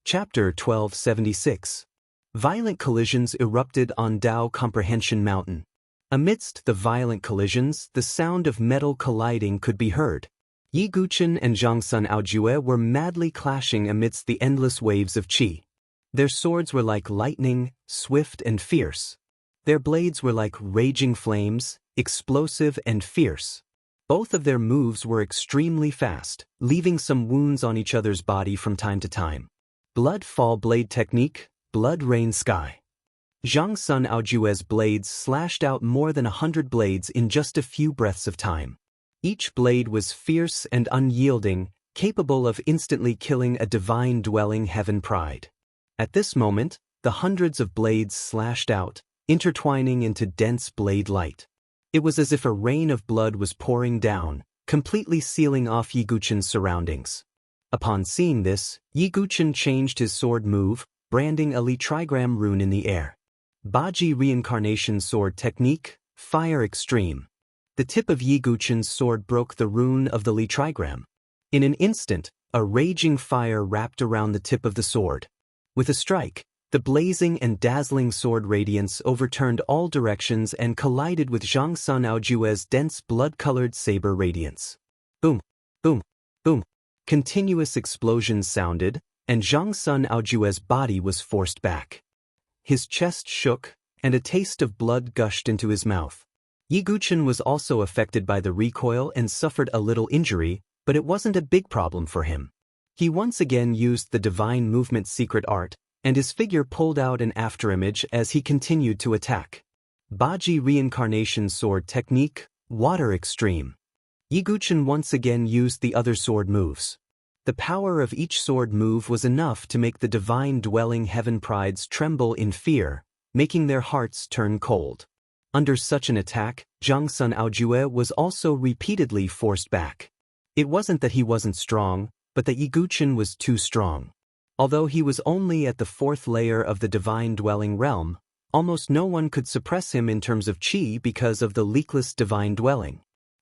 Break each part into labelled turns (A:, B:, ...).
A: Chapter 1276. Violent collisions erupted on Dao Comprehension Mountain. Amidst the violent collisions, the sound of metal colliding could be heard. Yi Guqin and Zhangsun Aojue were madly clashing amidst the endless waves of qi. Their swords were like lightning, swift and fierce. Their blades were like raging flames, explosive and fierce. Both of their moves were extremely fast, leaving some wounds on each other's body from time to time. Blood Fall Blade Technique, Blood Rain Sky. Zhangsun Aojue's blades slashed out more than 100 blades in just a few breaths of time. Each blade was fierce and unyielding, capable of instantly killing a divine-dwelling heaven pride. At this moment, the hundreds of blades slashed out, intertwining into dense blade light. It was as if a rain of blood was pouring down, completely sealing off Yi Guqin's surroundings. Upon seeing this, Yi Guqin changed his sword move, branding a Li trigram rune in the air. Baji Reincarnation Sword Technique, Fire Extreme. The tip of Yi Guqin's sword broke the rune of the Li trigram. In an instant, a raging fire wrapped around the tip of the sword. With a strike, the blazing and dazzling sword radiance overturned all directions and collided with Zhangsun Aojue's dense blood-colored saber radiance. Boom, boom, boom. Continuous explosions sounded, and Zhangsun Aojue's body was forced back. His chest shook, and a taste of blood gushed into his mouth. Yi Guqin was also affected by the recoil and suffered a little injury, but it wasn't a big problem for him. He once again used the Divine Movement secret art, and his figure pulled out an afterimage as he continued to attack. Baji Reincarnation Sword Technique, Water Extreme. Yi Guqin once again used the other sword moves. The power of each sword move was enough to make the divine-dwelling heaven prides tremble in fear, making their hearts turn cold. Under such an attack, Zhangsun Aojue was also repeatedly forced back. It wasn't that he wasn't strong, but that Yi Guqin was too strong. Although he was only at the 4th layer of the divine-dwelling realm, almost no one could suppress him in terms of qi because of the leakless divine dwelling.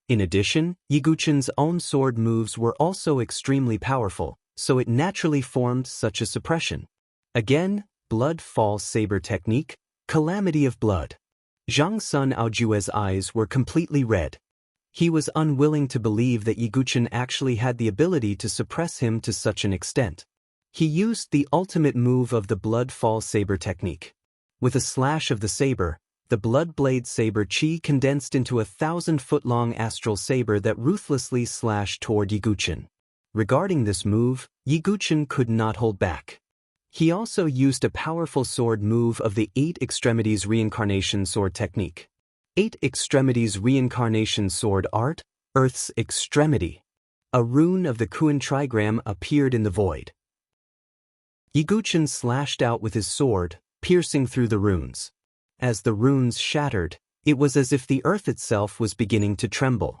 A: In addition, Yi Guqin's own sword moves were also extremely powerful, so it naturally formed such a suppression. Again, Blood Fall Saber Technique, Calamity of Blood. Zhangsun Aojue's eyes were completely red. He was unwilling to believe that Yi Guqin actually had the ability to suppress him to such an extent. He used the ultimate move of the Blood Fall Saber Technique. With a slash of the saber, the Blood Blade Saber Qi condensed into a 1,000-foot-long astral saber that ruthlessly slashed toward Yi Guqin. Regarding this move, Yi Guqin could not hold back. He also used a powerful sword move of the 8 Extremities Reincarnation Sword Technique. 8 Extremities Reincarnation Sword Art, Earth's Extremity. A rune of the Kuan trigram appeared in the void. Yi Guqin slashed out with his sword, piercing through the runes. As the runes shattered, it was as if the earth itself was beginning to tremble.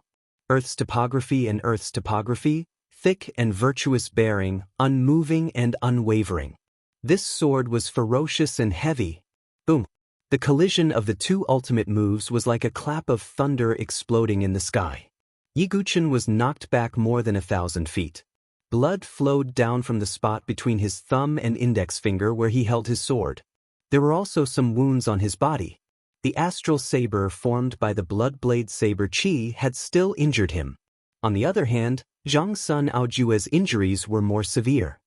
A: Earth's topography and Earth's topography, thick and virtuous bearing, unmoving and unwavering. This sword was ferocious and heavy. Boom! The collision of the two ultimate moves was like a clap of thunder exploding in the sky. Yi Guqin was knocked back more than 1,000 feet. Blood flowed down from the spot between his thumb and index finger where he held his sword. There were also some wounds on his body. The astral saber formed by the Blood Blade Saber Qi had still injured him. On the other hand, Zhangsun Aojue's injuries were more severe.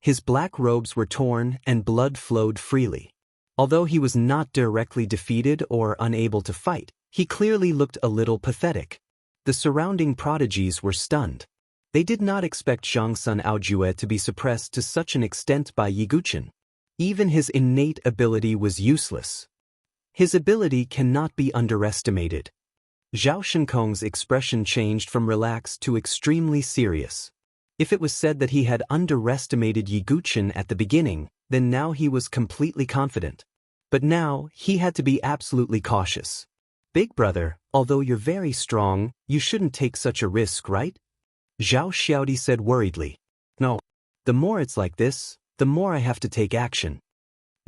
A: His black robes were torn and blood flowed freely. Although he was not directly defeated or unable to fight, he clearly looked a little pathetic. The surrounding prodigies were stunned. They did not expect Zhangsun Aojue to be suppressed to such an extent by Yi Guqin. Even his innate ability was useless. His ability cannot be underestimated. Zhao Shinkong's expression changed from relaxed to extremely serious. If it was said that he had underestimated Yi Guqin at the beginning, then now he was completely confident. But now, he had to be absolutely cautious. Big brother, although you're very strong, you shouldn't take such a risk, right? Zhao Xiaodi said worriedly. No. The more it's like this, the more I have to take action.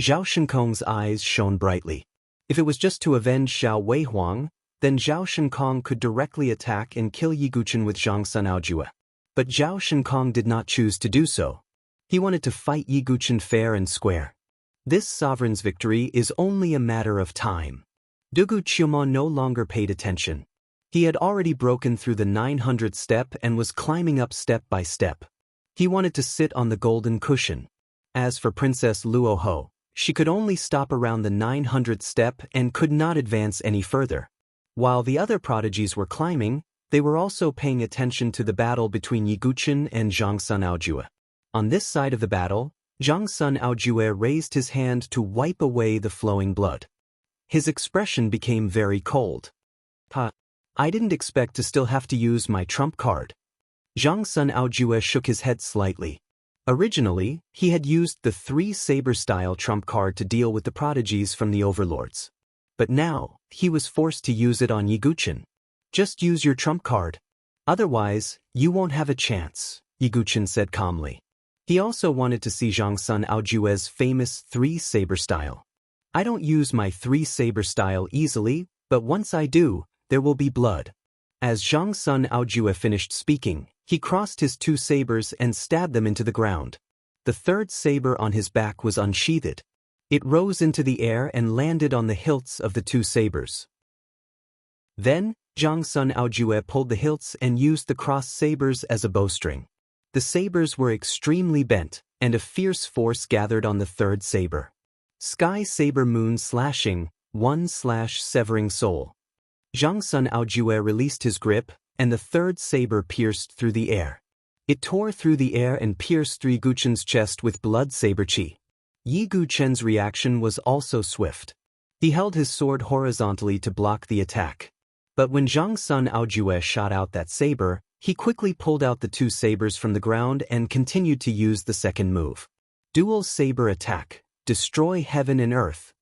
A: Zhao Shinkong's eyes shone brightly. If it was just to avenge Xiao Weihuang, then Zhao Shinkong could directly attack and kill Yi Guqin with Zhangsun Aojue. But Zhao Shinkong did not choose to do so. He wanted to fight Yi Guchen fair and square. This sovereign's victory is only a matter of time. Dugu Qiumon no longer paid attention. He had already broken through the 900th step and was climbing up step by step. He wanted to sit on the golden cushion. As for Princess Luoho, she could only stop around the 900th step and could not advance any further. While the other prodigies were climbing, they were also paying attention to the battle between Yi Guchen and Zhang Sun Aojue. On this side of the battle, Zhang Sun Aojue raised his hand to wipe away the flowing blood. His expression became very cold. I didn't expect to still have to use my trump card. Zhang Sun Aojue shook his head slightly. Originally, he had used the 3-saber-style trump card to deal with the prodigies from the overlords. But now, he was forced to use it on Yi Guchen. Just use your trump card. Otherwise, you won't have a chance, Yi Guchen said calmly. He also wanted to see Zhang Sun Aojue's famous 3-saber style. I don't use my 3-saber style easily, but once I do, there will be blood. As Zhang Sun Aojue finished speaking, he crossed his 2 sabers and stabbed them into the ground. The 3rd saber on his back was unsheathed. It rose into the air and landed on the hilts of the 2 sabers. Then, Zhang Sun Aojue pulled the hilts and used the crossed sabers as a bowstring. The sabers were extremely bent, and a fierce force gathered on the 3rd saber. Sky Saber Moon Slashing, 1/Severing Soul. Zhang Sun Aojue released his grip, and the 3rd saber pierced through the air. It tore through the air and pierced Yi Guchen's chest with blood saber chi. Yi Guchen's reaction was also swift. He held his sword horizontally to block the attack. But when Zhang Sun Aojue shot out that saber, he quickly pulled out the 2 sabers from the ground and continued to use the second move. Dual Saber Attack. Destroy heaven and earth.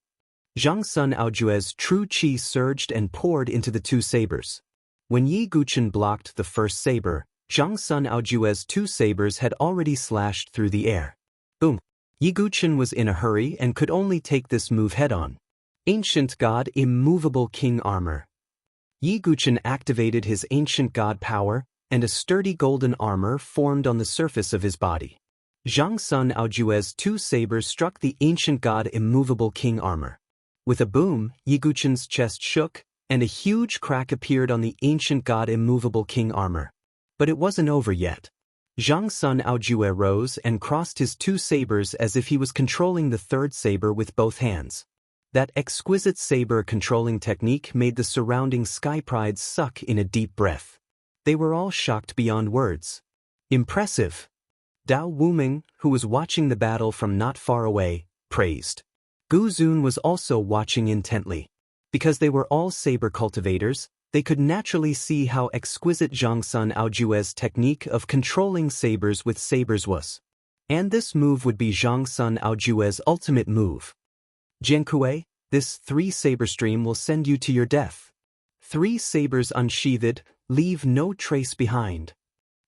A: Zhang Sun Aojue's true chi surged and poured into the 2 sabers. When Yi Guchen blocked the first saber, Zhang Sun Aojue's 2 sabers had already slashed through the air. Boom! Yi Guchen was in a hurry and could only take this move head-on. Ancient God Immovable King Armor. Yi Guchen activated his ancient god power, and a sturdy golden armor formed on the surface of his body. Zhang Sun Aojue's 2 sabers struck the ancient god Immovable King Armor. With a boom, Yi Guchen's chest shook, and a huge crack appeared on the ancient god Immovable King Armor. But it wasn't over yet. Zhang Sun Aojue rose and crossed his 2 sabers as if he was controlling the 3rd saber with both hands. That exquisite saber controlling technique made the surrounding sky prides suck in a deep breath. They were all shocked beyond words. Impressive! Dao Wuming, who was watching the battle from not far away, praised. Gu Zun was also watching intently. Because they were all saber cultivators, they could naturally see how exquisite Zhang Sun Aojue's technique of controlling sabers with sabers was. And this move would be Zhang Sun Aojue's ultimate move. Jiankue, this 3-saber stream will send you to your death. 3 sabers unsheathed, leave no trace behind.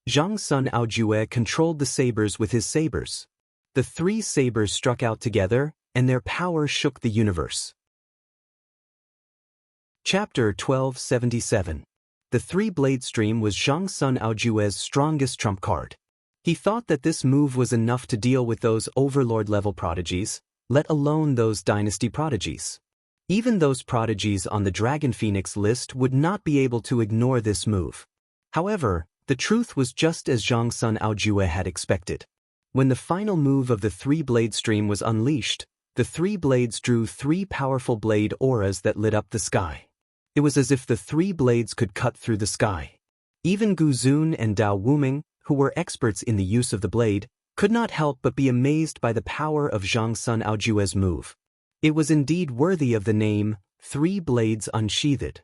A: Zhang Sun Aojue controlled the sabers with his sabers. The 3 sabers struck out together, and their power shook the universe. Chapter 1277. The 3-blade stream was Zhang Sun Aojue's strongest trump card. He thought that this move was enough to deal with those overlord-level prodigies, let alone those dynasty prodigies. Even those prodigies on the Dragon Phoenix list would not be able to ignore this move. However, the truth was just as Zhang Sun Aojue had expected. When the final move of the 3-blade stream was unleashed, the 3 blades drew 3 powerful blade auras that lit up the sky. It was as if the 3 blades could cut through the sky. Even Gu Zun and Dao Wuming, who were experts in the use of the blade, could not help but be amazed by the power of Zhang Sun Aojue's move. It was indeed worthy of the name, 3 blades unsheathed.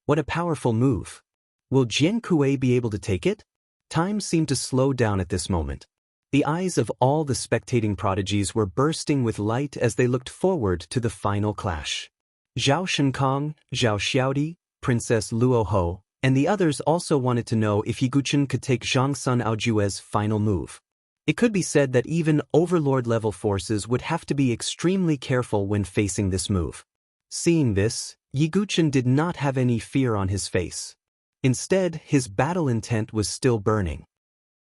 A: What a powerful move! Will Jiankue be able to take it? Time seemed to slow down at this moment. The eyes of all the spectating prodigies were bursting with light as they looked forward to the final clash. Zhao Shenkong, Zhao Xiaodi, Princess Luoho, and the others also wanted to know if Yi Guchen could take Zhang Sun Aojue's final move. It could be said that even overlord-level forces would have to be extremely careful when facing this move. Seeing this, Yi Guchen did not have any fear on his face. Instead, his battle intent was still burning.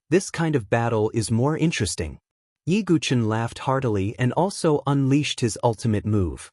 A: This kind of battle is more interesting. Yi Guchen laughed heartily and also unleashed his ultimate move.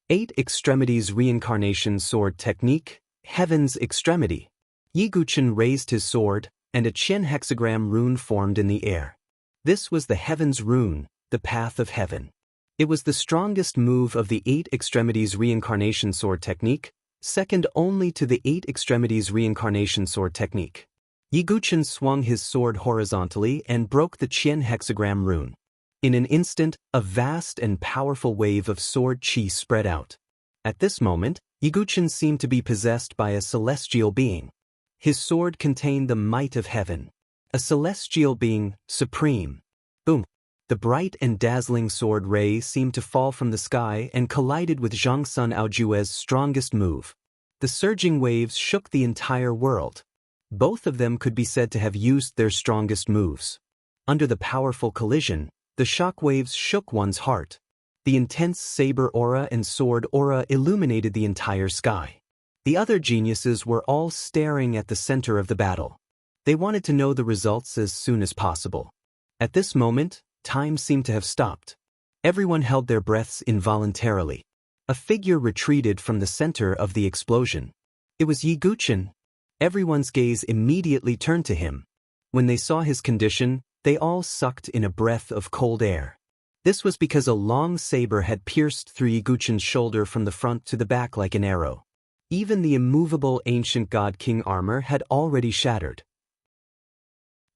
A: 8 Extremities Reincarnation Sword Technique, Heaven's Extremity. Yi Guchen raised his sword, and a Qian hexagram rune formed in the air. This was the Heaven's Rune, the Path of Heaven. It was the strongest move of the 8 Extremities Reincarnation Sword Technique, second only to the 8 Extremities Reincarnation Sword Technique. Yi Guchen swung his sword horizontally and broke the Qian hexagram rune. In an instant, a vast and powerful wave of sword qi spread out. At this moment, Yi Guchen seemed to be possessed by a celestial being. His sword contained the might of heaven. A celestial being, supreme. Boom! The bright and dazzling sword ray seemed to fall from the sky and collided with Zhang Sun Aojue's strongest move. The surging waves shook the entire world. Both of them could be said to have used their strongest moves. Under the powerful collision, the shock waves shook one's heart. The intense saber aura and sword aura illuminated the entire sky. The other geniuses were all staring at the center of the battle. They wanted to know the results as soon as possible. At this moment, time seemed to have stopped. Everyone held their breaths involuntarily. A figure retreated from the center of the explosion. It was Yi Guchen. Everyone's gaze immediately turned to him. When they saw his condition, they all sucked in a breath of cold air. This was because a long saber had pierced through Yi Guchen's shoulder from the front to the back like an arrow. Even the immovable ancient God King armor had already shattered.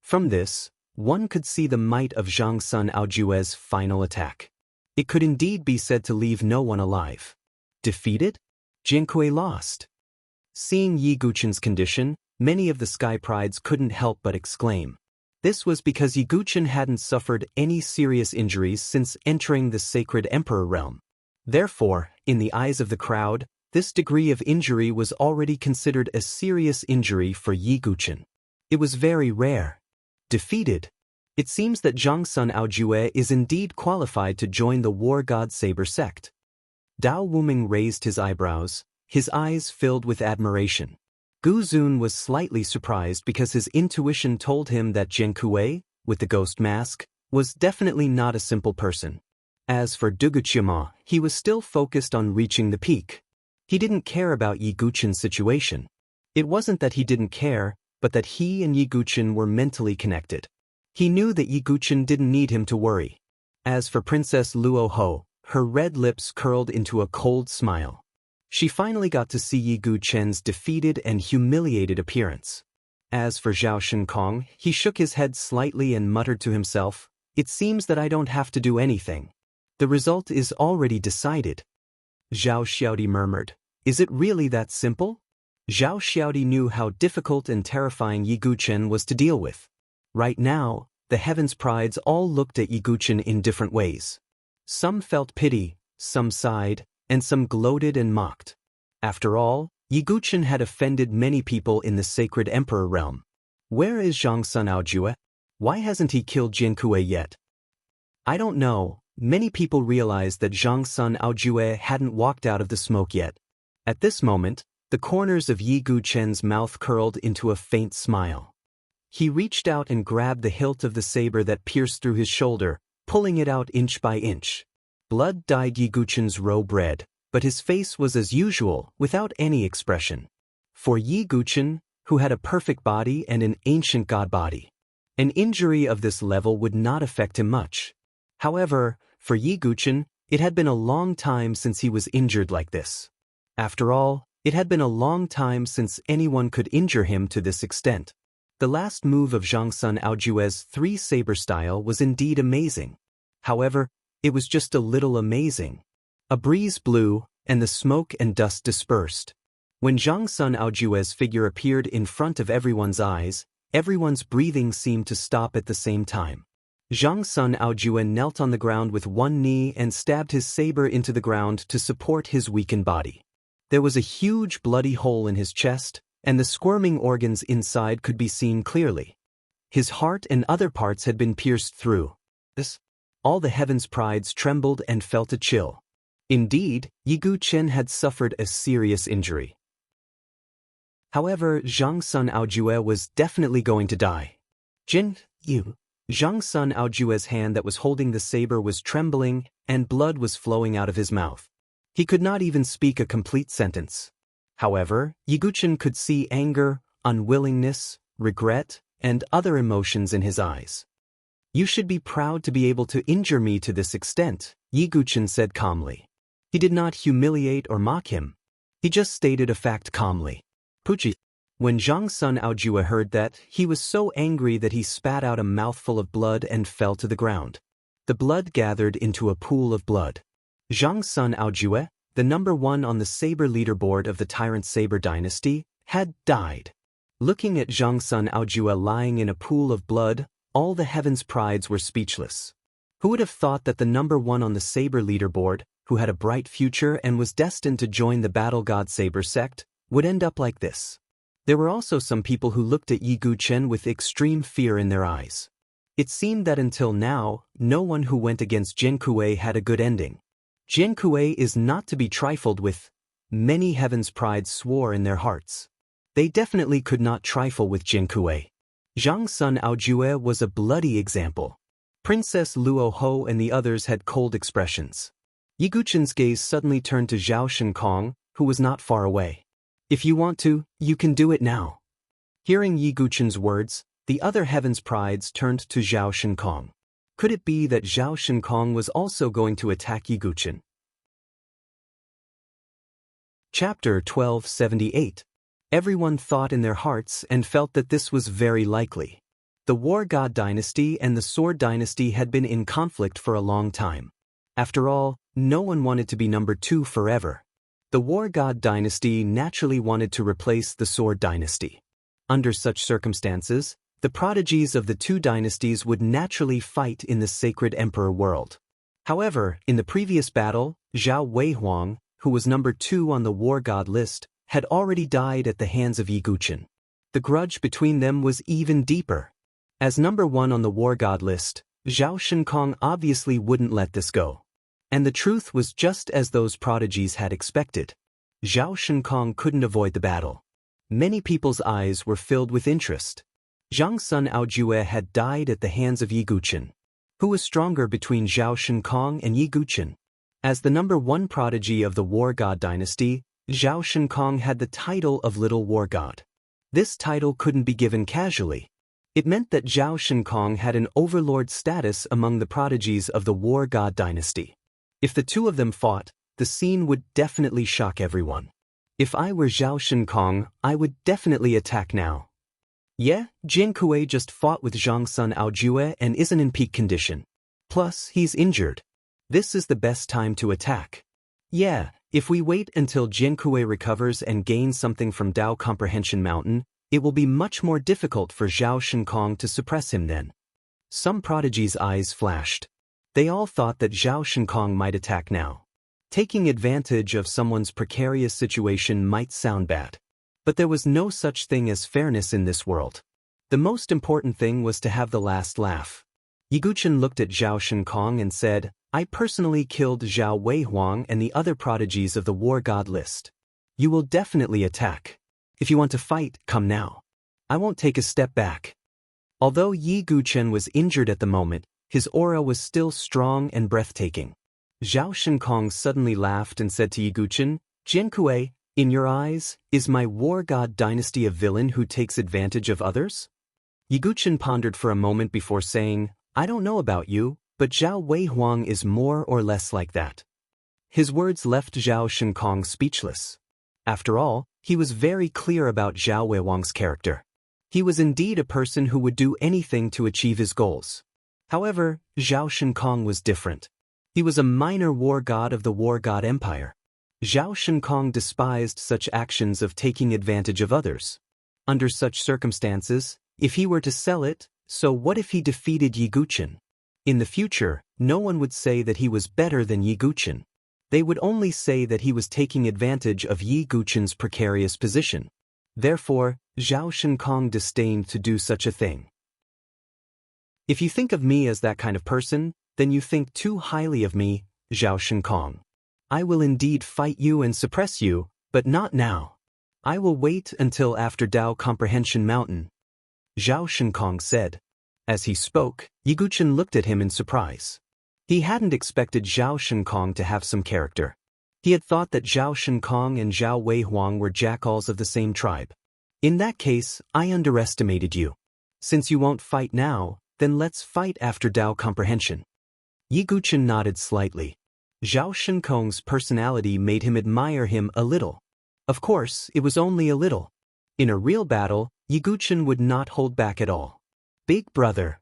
A: From this, one could see the might of Zhang Sun Aojue's final attack. It could indeed be said to leave no one alive. Defeated? Jiankui lost. Seeing Yi Guchen's condition, many of the Sky Prides couldn't help but exclaim. This was because Yi Guchen hadn't suffered any serious injuries since entering the Sacred Emperor realm. Therefore, in the eyes of the crowd, this degree of injury was already considered a serious injury for Yi Guchen. It was very rare. Defeated? It seems that Zhang Sun Aojue is indeed qualified to join the War God Saber sect. Dao Wuming raised his eyebrows, his eyes filled with admiration. Gu Zun was slightly surprised because his intuition told him that Jian Kuei, with the ghost mask, was definitely not a simple person. As for Duguqiama, he was still focused on reaching the peak. He didn't care about Yi Guchen's situation. It wasn't that he didn't care, but that he and Yi Guchen were mentally connected. He knew that Yi Guchen didn't need him to worry. As for Princess Luo Ho, her red lips curled into a cold smile. She finally got to see Yi Guchen's defeated and humiliated appearance. As for Zhao Shinkong, he shook his head slightly and muttered to himself, "It seems that I don't have to do anything. The result is already decided." Zhao Xiaodi murmured, "Is it really that simple?" Zhao Xiaodi knew how difficult and terrifying Yi Guchen was to deal with. Right now, the Heaven's Prides all looked at Yi Guchen in different ways. Some felt pity, some sighed, and some gloated and mocked. After all, Yi Guchen had offended many people in the Sacred Emperor realm. Where is Zhang Sun Aojue? Why hasn't he killed Jian Kuei yet? I don't know. Many people realized that Zhang Sun Aojue hadn't walked out of the smoke yet. At this moment, the corners of Yi Guchen's mouth curled into a faint smile. He reached out and grabbed the hilt of the saber that pierced through his shoulder, pulling it out inch by inch. Blood dyed Yi Guchen's robe red, but his face was as usual, without any expression. For Yi Guchen, who had a perfect body and an ancient god body, an injury of this level would not affect him much. However, for Yi Guchen, it had been a long time since he was injured like this. After all, it had been a long time since anyone could injure him to this extent. The last move of Zhang Sun Aojue's three-saber style was indeed amazing. However, it was just a little amazing. A breeze blew, and the smoke and dust dispersed. When Zhang Sun Aojue's figure appeared in front of everyone's eyes, everyone's breathing seemed to stop at the same time. Zhang Sun Aojue knelt on the ground with one knee and stabbed his saber into the ground to support his weakened body. There was a huge bloody hole in his chest, and the squirming organs inside could be seen clearly. His heart and other parts had been pierced through. All the Heaven's Prides trembled and felt a chill. Indeed, Yi Guchen had suffered a serious injury. However, Zhang Sun Aojue was definitely going to die. Jin, you, Zhang Sun Aojue's hand that was holding the saber was trembling, and blood was flowing out of his mouth. He could not even speak a complete sentence. However, Yiguchen could see anger, unwillingness, regret, and other emotions in his eyes. "You should be proud to be able to injure me to this extent," Yiguchen said calmly. He did not humiliate or mock him. He just stated a fact calmly. Puchi. When Zhang Sun Aojue heard that, he was so angry that he spat out a mouthful of blood and fell to the ground. The blood gathered into a pool of blood. Zhang Sun Aojue, the number 1 on the saber leaderboard of the Tyrant Saber dynasty, had died. Looking at Zhang Sun Aojue lying in a pool of blood, all the heavens' prides were speechless. Who would have thought that the number 1 on the saber leaderboard, who had a bright future and was destined to join the Battle God Saber sect, would end up like this? There were also some people who looked at Yi Guchen with extreme fear in their eyes. It seemed that until now, no one who went against Jian Kuei had a good ending. Jian Kuei is not to be trifled with. Many heavens' prides swore in their hearts. They definitely could not trifle with Jian Kuei. Zhang Sun Aojue was a bloody example. Princess Luo Ho and the others had cold expressions. Yi Guchen's gaze suddenly turned to Zhao Shinkong, who was not far away. "If you want to, you can do it now." Hearing Yi Guchen's words, the other heavens' prides turned to Zhao Shinkong. Could it be that Zhao Shinkong was also going to attack Yi Guchen? Chapter 1278. Everyone thought in their hearts and felt that this was very likely. The War God dynasty and the Sword dynasty had been in conflict for a long time. After all, no one wanted to be number 2 forever. The War God dynasty naturally wanted to replace the Sword dynasty. Under such circumstances, the prodigies of the 2 dynasties would naturally fight in the Sacred Emperor world. However, in the previous battle, Zhao Weihuang, who was number 2 on the War God list, had already died at the hands of Yi Guchen. The grudge between them was even deeper. As number 1 on the War God list, Zhao Shinkong obviously wouldn't let this go. And the truth was just as those prodigies had expected. Zhao Shinkong couldn't avoid the battle. Many people's eyes were filled with interest. Zhang Sun Aojue had died at the hands of Yi Guchen. Who was stronger between Zhao Shinkong and Yi Guchen? As the number 1 prodigy of the War God dynasty, Zhao Shinkong had the title of Little War God. This title couldn't be given casually. It meant that Zhao Shinkong had an overlord status among the prodigies of the War God dynasty. If the 2 of them fought, the scene would definitely shock everyone. If I were Zhao Shinkong, I would definitely attack now. Yeah, Jian Kuei just fought with Zhang Sun Aojue and isn't in peak condition. Plus, he's injured. This is the best time to attack. Yeah, if we wait until Jian Kuei recovers and gains something from Dao Comprehension Mountain, it will be much more difficult for Zhao Shinkong to suppress him then. Some prodigies' eyes flashed. They all thought that Zhao Shinkong might attack now. Taking advantage of someone's precarious situation might sound bad. But there was no such thing as fairness in this world. The most important thing was to have the last laugh. Yi Guchen looked at Zhao Shinkong and said, "I personally killed Zhao Weihuang and the other prodigies of the War God list. You will definitely attack. If you want to fight, come now. I won't take a step back." Although Yi Guchen was injured at the moment, his aura was still strong and breathtaking. Zhao Shinkong suddenly laughed and said to Yi Guchen, "Jian Kuei, in your eyes, is my War God dynasty a villain who takes advantage of others?" Yi Guchen pondered for a moment before saying, "I don't know about you, but Zhao Weihuang is more or less like that." His words left Zhao Shinkong speechless. After all, he was very clear about Zhao Weihuang's character. He was indeed a person who would do anything to achieve his goals. However, Zhao Shinkong was different. He was a minor war god of the War God Empire. Zhao Shinkong despised such actions of taking advantage of others. Under such circumstances, if he were to sell it, so what if he defeated Yi Guchen? In the future, no one would say that he was better than Yi Guchen. They would only say that he was taking advantage of Yi Guchen's precarious position. Therefore, Zhao Shinkong disdained to do such a thing. If you think of me as that kind of person, then you think too highly of me, Zhao Shinkong. I will indeed fight you and suppress you, but not now. I will wait until after Dao Comprehension Mountain. Zhao Shinkong said. As he spoke, Yiguchen looked at him in surprise. He hadn't expected Zhao Shinkong to have some character. He had thought that Zhao Shinkong and Zhao Weihuang were jackals of the same tribe. In that case, I underestimated you. Since you won't fight now, then let's fight after Dao comprehension. Yiguchen nodded slightly. Zhao Shinkong's personality made him admire him a little. Of course, it was only a little. In a real battle, Yiguchen would not hold back at all. Big brother.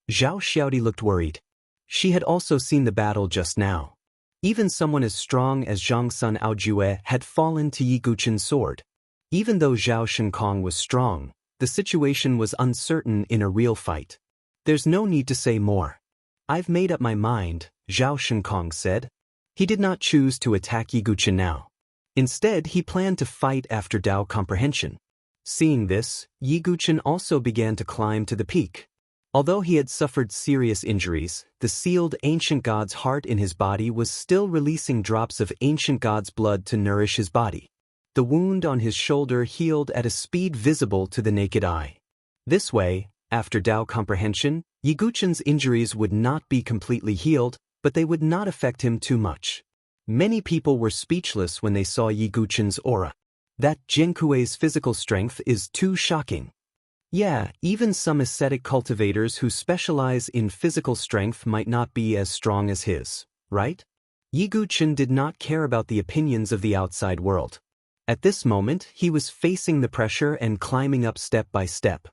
A: Zhao Xiaodi looked worried. She had also seen the battle just now. Even someone as strong as Zhang Sun Aojue had fallen to Yiguchen's sword. Even though Zhao Shinkong was strong, the situation was uncertain in a real fight. There's no need to say more. I've made up my mind, Zhao Shinkong said. He did not choose to attack Yiguchen now. Instead, he planned to fight after Dao comprehension. Seeing this, Yiguchen also began to climb to the peak. Although he had suffered serious injuries, the sealed ancient god's heart in his body was still releasing drops of ancient god's blood to nourish his body. The wound on his shoulder healed at a speed visible to the naked eye. This way, after Dao comprehension, Yiguchen's injuries would not be completely healed, but they would not affect him too much. Many people were speechless when they saw Yiguchen's aura. That Jinkuei's physical strength is too shocking. Yeah, even some ascetic cultivators who specialize in physical strength might not be as strong as his, right? Yiguchen did not care about the opinions of the outside world. At this moment, he was facing the pressure and climbing up step by step.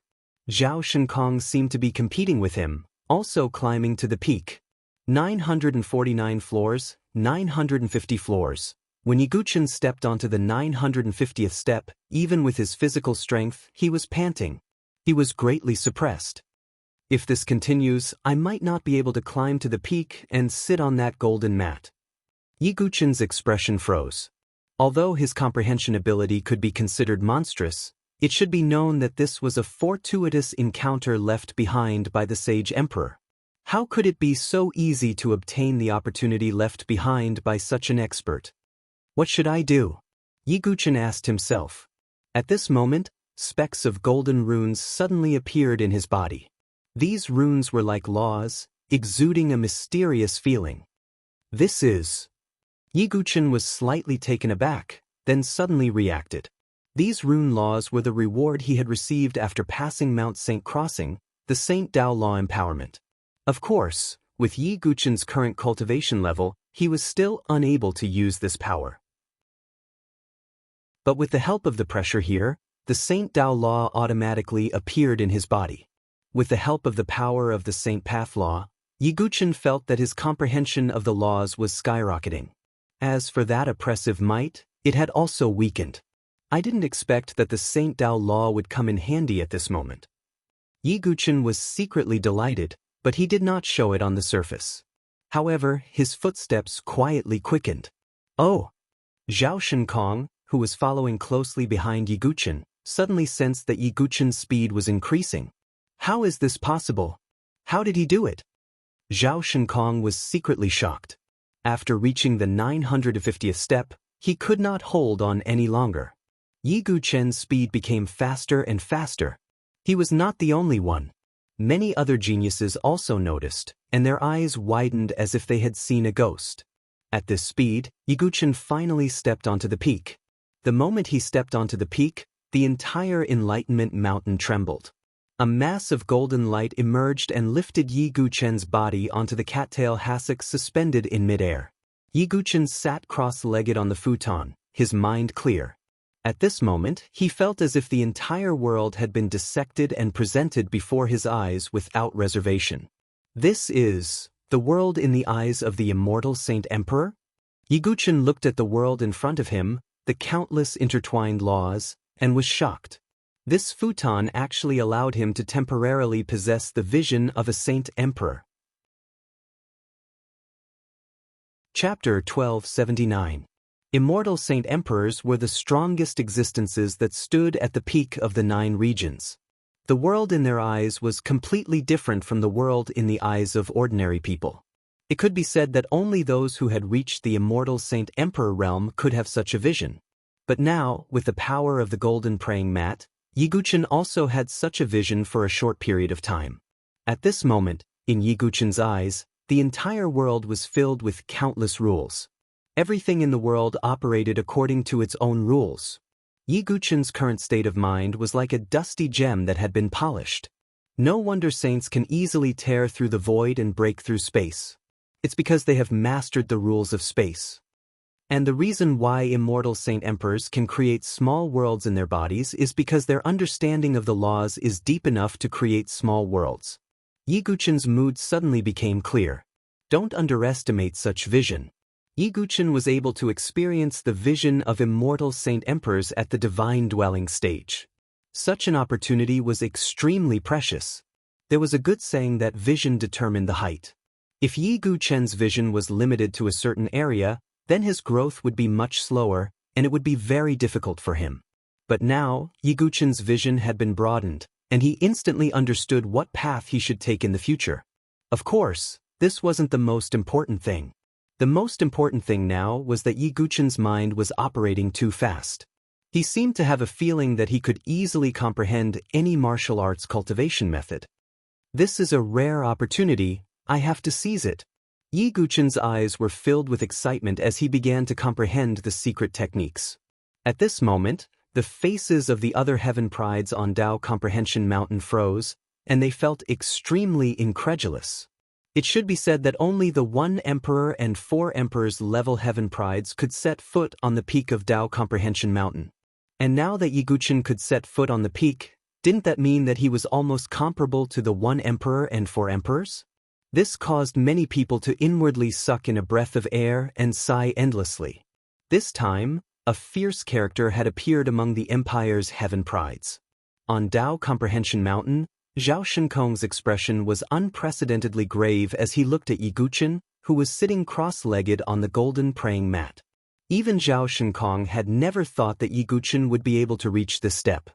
A: Zhao Shinkong seemed to be competing with him, also climbing to the peak. 949 floors, 950 floors. When Yiguchen stepped onto the 950th step, even with his physical strength, he was panting. He was greatly suppressed. If this continues, I might not be able to climb to the peak and sit on that golden mat. Yiguchen's expression froze. Although his comprehension ability could be considered monstrous, it should be known that this was a fortuitous encounter left behind by the Sage Emperor. How could it be so easy to obtain the opportunity left behind by such an expert? What should I do? Yiguchen asked himself. At this moment, specks of golden runes suddenly appeared in his body. These runes were like laws, exuding a mysterious feeling. This is... Yiguchen was slightly taken aback, then suddenly reacted. These rune laws were the reward he had received after passing Mount Saint Crossing, the Saint Dao Law empowerment. Of course, with Yiguchen's current cultivation level, he was still unable to use this power. But with the help of the pressure here, the Saint Dao Law automatically appeared in his body. With the help of the power of the Saint Path Law, Yiguchen felt that his comprehension of the laws was skyrocketing. As for that oppressive might, it had also weakened. I didn't expect that the Saint Dao Law would come in handy at this moment. Yiguchen was secretly delighted, but he did not show it on the surface. However, his footsteps quietly quickened. Oh! Zhao Shinkong, who was following closely behind Yiguchen, suddenly sensed that Yiguchen's speed was increasing. How is this possible? How did he do it? Zhao Shinkong was secretly shocked. After reaching the 950th step, he could not hold on any longer. Yiguchen's speed became faster and faster. He was not the only one. Many other geniuses also noticed, and their eyes widened as if they had seen a ghost. At this speed, Yiguchen finally stepped onto the peak. The moment he stepped onto the peak, the entire Enlightenment Mountain trembled. A mass of golden light emerged and lifted Yiguchen's body onto the cattail hassock suspended in midair. Yiguchen sat cross-legged on the futon, his mind clear. At this moment, he felt as if the entire world had been dissected and presented before his eyes without reservation. This is the world in the eyes of the immortal Saint Emperor? Yiguchen looked at the world in front of him, the countless intertwined laws, and was shocked. This futon actually allowed him to temporarily possess the vision of a Saint Emperor. Chapter 1279. Immortal Saint Emperors were the strongest existences that stood at the peak of the 9 regions. The world in their eyes was completely different from the world in the eyes of ordinary people. It could be said that only those who had reached the immortal Saint Emperor realm could have such a vision. But now, with the power of the golden praying mat, Yiguchen also had such a vision for a short period of time. At this moment, in Yiguchen's eyes, the entire world was filled with countless rules. Everything in the world operated according to its own rules. Yiguchen's current state of mind was like a dusty gem that had been polished. No wonder saints can easily tear through the void and break through space. It's because they have mastered the rules of space. And the reason why immortal saint emperors can create small worlds in their bodies is because their understanding of the laws is deep enough to create small worlds. Yiguchen's mood suddenly became clear. Don't underestimate such vision. Yiguchen was able to experience the vision of immortal saint emperors at the divine dwelling stage. Such an opportunity was extremely precious. There was a good saying that vision determined the height. If Yiguchen's vision was limited to a certain area, then his growth would be much slower, and it would be very difficult for him. But now, Yiguchen's vision had been broadened, and he instantly understood what path he should take in the future. Of course, this wasn't the most important thing. The most important thing now was that Yiguchen's mind was operating too fast. He seemed to have a feeling that he could easily comprehend any martial arts cultivation method. This is a rare opportunity, I have to seize it. Yiguchen's eyes were filled with excitement as he began to comprehend the secret techniques. At this moment, the faces of the other heaven prides on Tao Comprehension Mountain froze, and they felt extremely incredulous. It should be said that only the 1 emperor and 4 emperors level heaven prides could set foot on the peak of Tao Comprehension Mountain. And now that Yiguchen could set foot on the peak, didn't that mean that he was almost comparable to the 1 emperor and 4 emperors? This caused many people to inwardly suck in a breath of air and sigh endlessly. This time, a fierce character had appeared among the empire's heaven prides. On Tao Comprehension Mountain, Zhao Shinkong's expression was unprecedentedly grave as he looked at Yiguchen, who was sitting cross-legged on the golden praying mat. Even Zhao Shinkong had never thought that Yiguchen would be able to reach this step.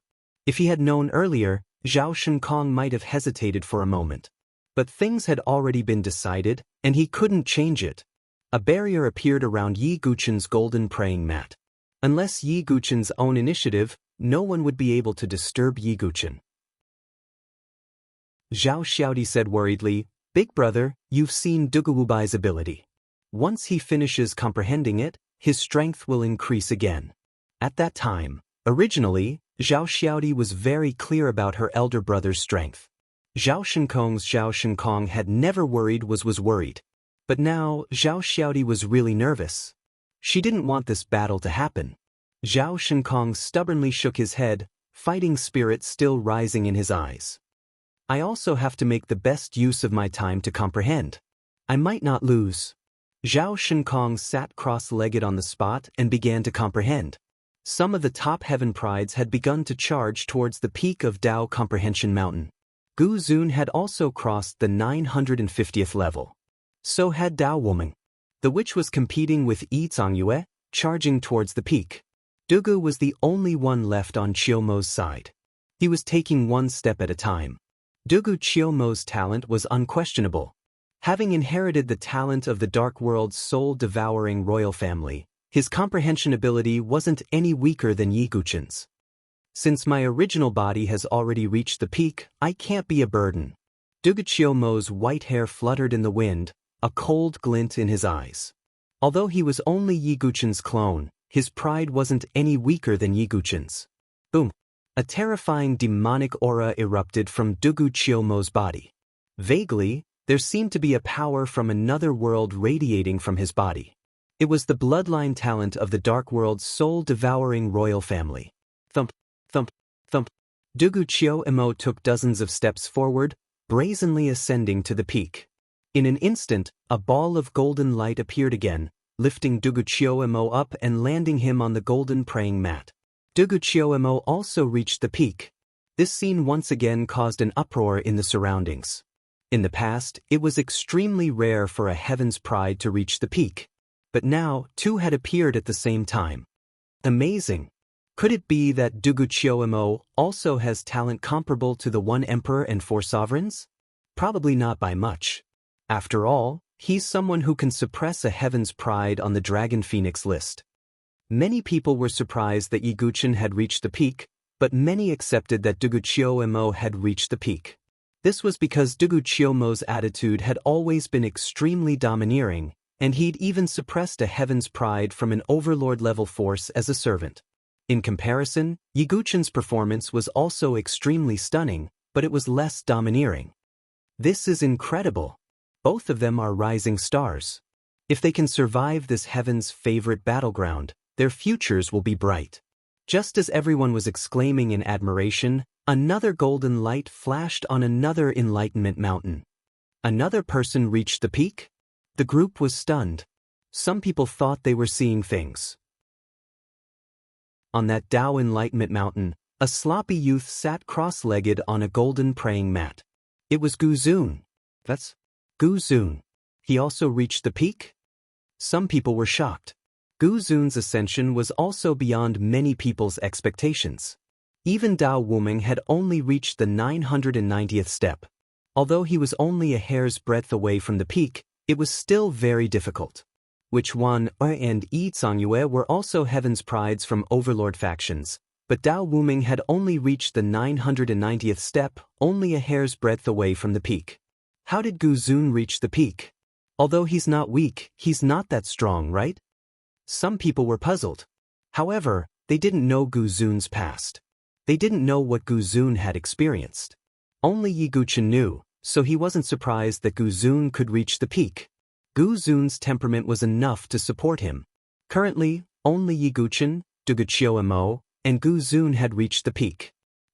A: If he had known earlier, Zhao Shinkong might have hesitated for a moment. But things had already been decided, and he couldn't change it. A barrier appeared around Yiguchen's golden praying mat. Unless Yiguchen's own initiative, no one would be able to disturb Yiguchen. Zhao Xiaodi said worriedly, "Big brother, you've seen Dugawubai's ability. Once he finishes comprehending it, his strength will increase again." At that time, originally, Zhao Xiaodi was very clear about her elder brother's strength. Zhao Shinkong had never worried was worried. But now, Zhao Xiaodi was really nervous. She didn't want this battle to happen. Zhao Shinkong stubbornly shook his head, fighting spirit still rising in his eyes. "I also have to make the best use of my time to comprehend. I might not lose." Zhao Shinkong sat cross-legged on the spot and began to comprehend. Some of the top heaven prides had begun to charge towards the peak of Tao Comprehension Mountain. Gu Zun had also crossed the 950th level. So had Dao Woming. The witch was competing with Yi Zongyue, charging towards the peak. Dugu was the only one left on Qiumo's side. He was taking one step at a time. Dugu Qiumo's talent was unquestionable. Having inherited the talent of the Dark World's soul-devouring royal family, his comprehension ability wasn't any weaker than Yiguchen's. "Since my original body has already reached the peak, I can't be a burden." Dugu Qiumo's white hair fluttered in the wind, a cold glint in his eyes. Although he was only Yiguchen's clone, his pride wasn't any weaker than Yiguchen's. Boom! A terrifying demonic aura erupted from Dugu Qiumo's body. Vaguely, there seemed to be a power from another world radiating from his body. It was the bloodline talent of the Dark World's soul-devouring royal family. Thump, thump, thump. Dugu Qiumo took dozens of steps forward, brazenly ascending to the peak. In an instant, a ball of golden light appeared again, lifting Dugu Qiumo up and landing him on the golden praying mat. Dugu Qiumo also reached the peak. This scene once again caused an uproar in the surroundings. In the past, it was extremely rare for a heaven's pride to reach the peak. But now, 2 had appeared at the same time. Amazing! Could it be that Dugu Qiumo also has talent comparable to the 1 emperor and 4 sovereigns? Probably not by much. After all, he's someone who can suppress a heaven's pride on the Dragon Phoenix list. Many people were surprised that Yiguchen had reached the peak, but many accepted that Dugu Qiumo had reached the peak. This was because Dugu Chiomo's attitude had always been extremely domineering, and he'd even suppressed a heaven's pride from an overlord-level force as a servant. In comparison, Yiguchen's performance was also extremely stunning, but it was less domineering. This is incredible. Both of them are rising stars. If they can survive this heaven's favorite battleground, their futures will be bright. Just as everyone was exclaiming in admiration, another golden light flashed on another enlightenment mountain. Another person reached the peak? The group was stunned. Some people thought they were seeing things. On that Tao Enlightenment mountain, a sloppy youth sat cross-legged on a golden praying mat. It was Gu Zun. That's Gu Zun. He also reached the peak? Some people were shocked. Gu Zun's ascension was also beyond many people's expectations. Even Dao Wuming had only reached the 990th step. Although he was only a hair's breadth away from the peak, it was still very difficult. Which Wan and Yi Cangyue were also heaven's prides from overlord factions, but Dao Wuming had only reached the 990th step, only a hair's breadth away from the peak. How did Gu Zun reach the peak? Although he's not weak, he's not that strong, right? Some people were puzzled. However, they didn't know Gu Zun's past. They didn't know what Gu Zun had experienced. Only Yiguchen knew, so he wasn't surprised that Gu Zun could reach the peak. Gu Zun's temperament was enough to support him. Currently, only Yiguchen, Duguqiu Mo, and Gu Zun had reached the peak.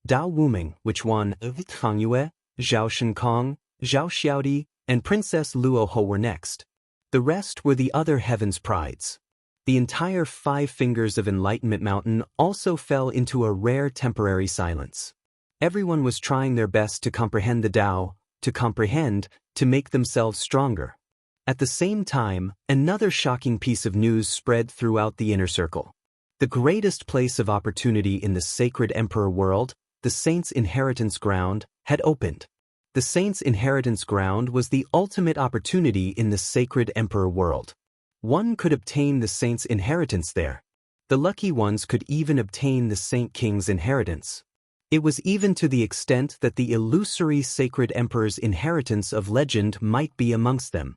A: Dao Wuming, which won Fangyue, Zhao Shinkong, Zhao Xiaodi, and Princess Luoho were next. The rest were the other heaven's prides. The entire 5 fingers of Enlightenment Mountain also fell into a rare temporary silence. Everyone was trying their best to comprehend the Tao, to make themselves stronger. At the same time, another shocking piece of news spread throughout the inner circle. The greatest place of opportunity in the sacred emperor world, the Saints' Inheritance Ground, had opened. The Saints' Inheritance Ground was the ultimate opportunity in the sacred emperor world. One could obtain the Saint's inheritance there. The lucky ones could even obtain the Saint King's inheritance. It was even to the extent that the illusory sacred emperor's inheritance of legend might be amongst them.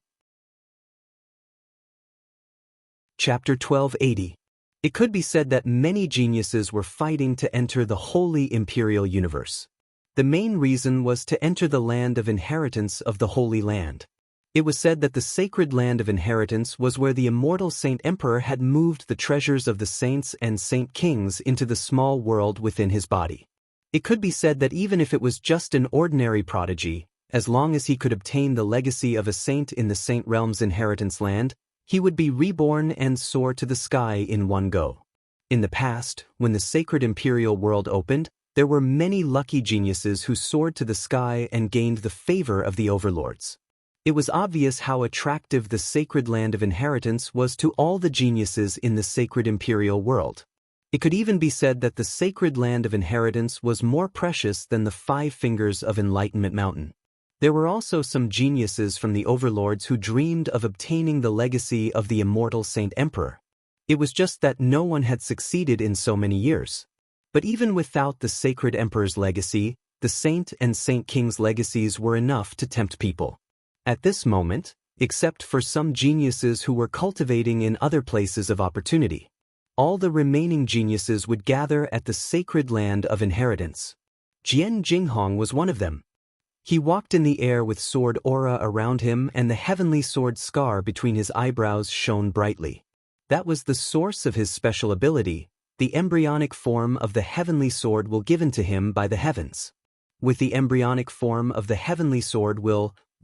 A: Chapter 1280. It could be said that many geniuses were fighting to enter the holy imperial universe. The main reason was to enter the land of inheritance of the Holy Land. It was said that the sacred land of inheritance was where the immortal Saint Emperor had moved the treasures of the saints and Saint Kings into the small world within his body. It could be said that even if it was just an ordinary prodigy, as long as he could obtain the legacy of a saint in the Saint Realm's inheritance land, he would be reborn and soar to the sky in one go. In the past, when the sacred imperial world opened, there were many lucky geniuses who soared to the sky and gained the favor of the overlords. It was obvious how attractive the sacred land of inheritance was to all the geniuses in the sacred imperial world. It could even be said that the sacred land of inheritance was more precious than the 5 fingers of Enlightenment Mountain. There were also some geniuses from the overlords who dreamed of obtaining the legacy of the immortal Saint Emperor. It was just that no one had succeeded in so many years. But even without the sacred emperor's legacy, the Saint and Saint King's legacies were enough to tempt people. At this moment, except for some geniuses who were cultivating in other places of opportunity, all the remaining geniuses would gather at the sacred land of inheritance. Jian Jinghong was one of them. He walked in the air with sword aura around him, and the heavenly sword scar between his eyebrows shone brightly. That was the source of his special ability. The embryonic form of the heavenly sword will given to him by the heavens. With the embryonic form of the heavenly sword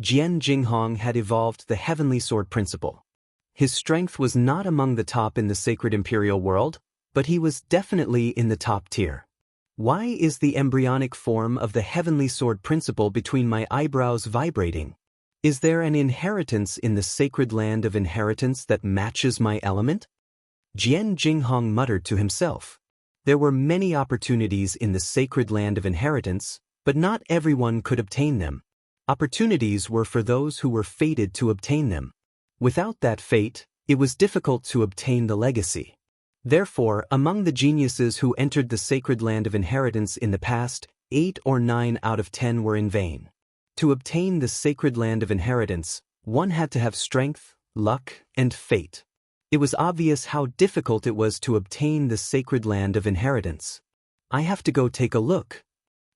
A: Jian Jinghong had evolved the heavenly sword principle. His strength was not among the top in the sacred imperial world, but he was definitely in the top tier. Why is the embryonic form of the heavenly sword principle between my eyebrows vibrating? Is there an inheritance in the sacred land of inheritance that matches my element? Jian Jinghong muttered to himself. There were many opportunities in the sacred land of inheritance, but not everyone could obtain them. Opportunities were for those who were fated to obtain them. Without that fate, it was difficult to obtain the legacy. Therefore, among the geniuses who entered the sacred land of inheritance in the past, 8 or 9 out of 10 were in vain. To obtain the sacred land of inheritance, one had to have strength, luck, and fate. It was obvious how difficult it was to obtain the sacred land of inheritance. I have to go take a look.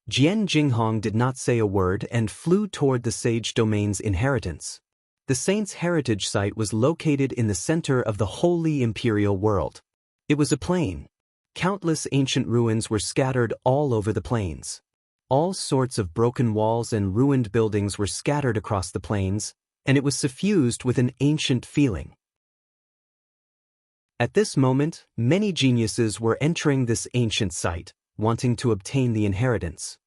A: Jian Jinghong did not say a word and flew toward the sage domain's inheritance. The saint's heritage site was located in the center of the holy imperial world. It was a plain. Countless ancient ruins were scattered all over the plains. All sorts of broken walls and ruined buildings were scattered across the plains, and it was suffused with an ancient feeling. At this moment, many geniuses were entering this ancient site, wanting to obtain the inheritance.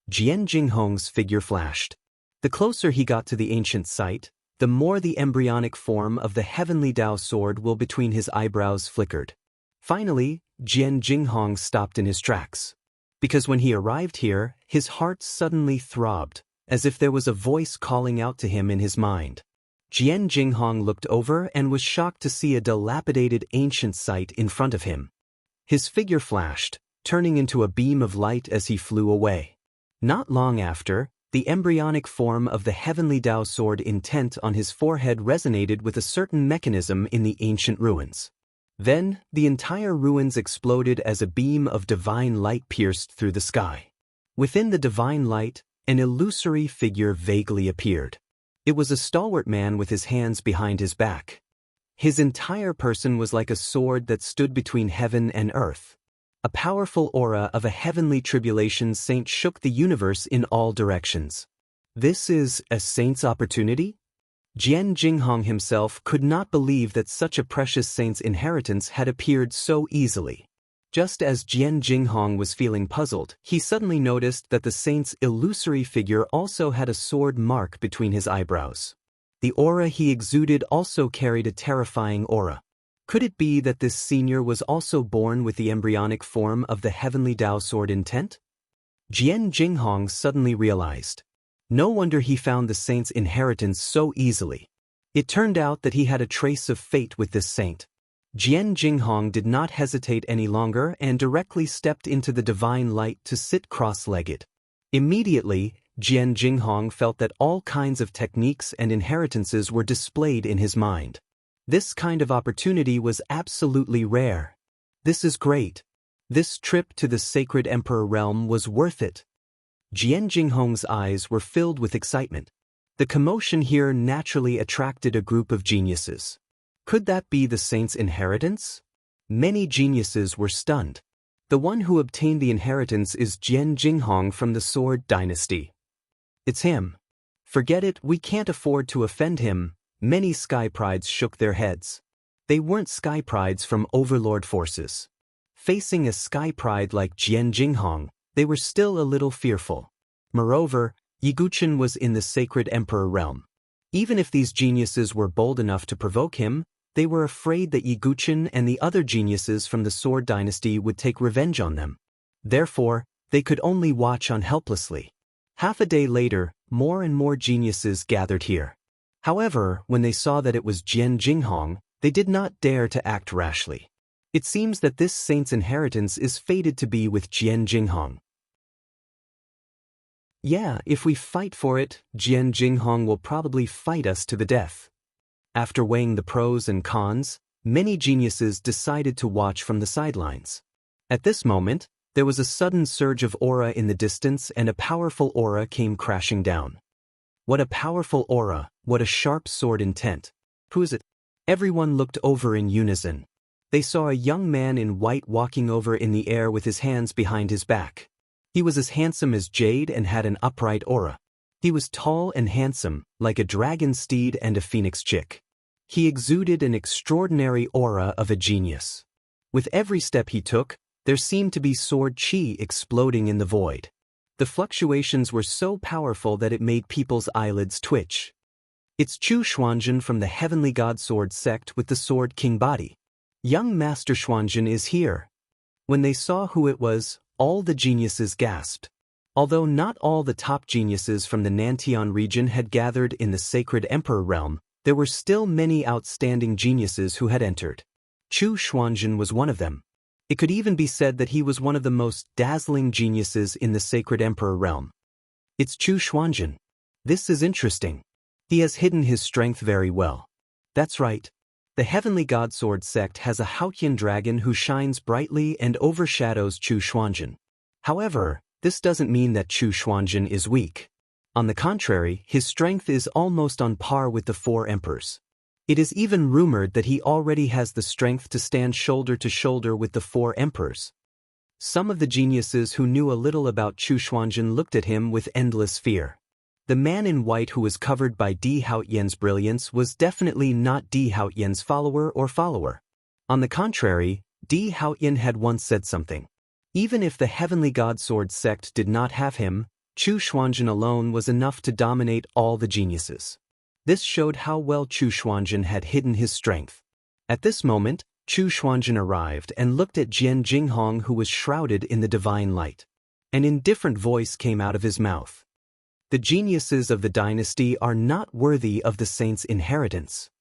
A: Jian Jinghong's figure flashed. The closer he got to the ancient site, the more the embryonic form of the heavenly Tao sword will between his eyebrows flickered. Finally, Jian Jinghong stopped in his tracks. Because when he arrived here, his heart suddenly throbbed, as if there was a voice calling out to him in his mind. Jian Jinghong looked over and was shocked to see a dilapidated ancient site in front of him. His figure flashed, turning into a beam of light as he flew away. Not long after, the embryonic form of the heavenly Tao sword intent on his forehead resonated with a certain mechanism in the ancient ruins. Then, the entire ruins exploded as a beam of divine light pierced through the sky. Within the divine light, an illusory figure vaguely appeared. It was a stalwart man with his hands behind his back. His entire person was like a sword that stood between heaven and earth. A powerful aura of a heavenly tribulation saint shook the universe in all directions. This is a saint's opportunity? Jian Jinghong himself could not believe that such a precious saint's inheritance had appeared so easily. Just as Jian Jinghong was feeling puzzled, he suddenly noticed that the saint's illusory figure also had a sword mark between his eyebrows. The aura he exuded also carried a terrifying aura. Could it be that this senior was also born with the embryonic form of the heavenly Tao sword intent? Jian Jinghong suddenly realized. No wonder he found the saint's inheritance so easily. It turned out that he had a trace of fate with this saint. Jian Jinghong did not hesitate any longer and directly stepped into the divine light to sit cross-legged. Immediately, Jian Jinghong felt that all kinds of techniques and inheritances were displayed in his mind. This kind of opportunity was absolutely rare. This is great. This trip to the sacred emperor realm was worth it. Jian Jinghong's eyes were filled with excitement. The commotion here naturally attracted a group of geniuses. Could that be the saint's inheritance? Many geniuses were stunned. The one who obtained the inheritance is Jian Jinghong from the Sword Dynasty. It's him. Forget it, we can't afford to offend him. Many sky prides shook their heads. They weren't sky prides from overlord forces. Facing a sky pride like Jian Jinghong, they were still a little fearful. Moreover, Yiguchen was in the sacred emperor realm. Even if these geniuses were bold enough to provoke him, they were afraid that Yiguchen and the other geniuses from the Sword Dynasty would take revenge on them. Therefore, they could only watch on helplessly. Half a day later, more and more geniuses gathered here. However, when they saw that it was Jian Jinghong, they did not dare to act rashly. It seems that this saint's inheritance is fated to be with Jian Jinghong. Yeah, if we fight for it, Jian Jinghong will probably fight us to the death. After weighing the pros and cons, many geniuses decided to watch from the sidelines. At this moment, there was a sudden surge of aura in the distance and a powerful aura came crashing down. What a powerful aura, what a sharp sword intent. Who is it? Everyone looked over in unison. They saw a young man in white walking over in the air with his hands behind his back. He was as handsome as jade and had an upright aura. He was tall and handsome, like a dragon steed and a phoenix chick. He exuded an extraordinary aura of a genius. With every step he took, there seemed to be sword chi exploding in the void. The fluctuations were so powerful that it made people's eyelids twitch. It's Chu Xuanzhen from the Heavenly God Sword sect with the Sword King body. Young Master Xuanzhen is here. When they saw who it was, all the geniuses gasped. Although not all the top geniuses from the Nantian region had gathered in the sacred emperor realm, there were still many outstanding geniuses who had entered. Chu Xuanzhen was one of them. It could even be said that he was one of the most dazzling geniuses in the sacred emperor realm. It's Chu Xuanzhen. This is interesting. He has hidden his strength very well. That's right. The Heavenly God Sword sect has a Haotian dragon who shines brightly and overshadows Chu Xuanjin. However, this doesn't mean that Chu Xuanjin is weak. On the contrary, his strength is almost on par with the four emperors. It is even rumored that he already has the strength to stand shoulder to shoulder with the four emperors. Some of the geniuses who knew a little about Chu Xuanjin looked at him with endless fear. The man in white who was covered by Di Haotian's brilliance was definitely not Di Haotian's follower. On the contrary, Di Haotian had once said something. Even if the Heavenly God Sword sect did not have him, Chu Xuanjin alone was enough to dominate all the geniuses. This showed how well Chu Xuanjin had hidden his strength. At this moment, Chu Xuanjin arrived and looked at Jian Jinghong, who was shrouded in the divine light. An indifferent voice came out of his mouth. The geniuses of the dynasty are not worthy of the saint's inheritance.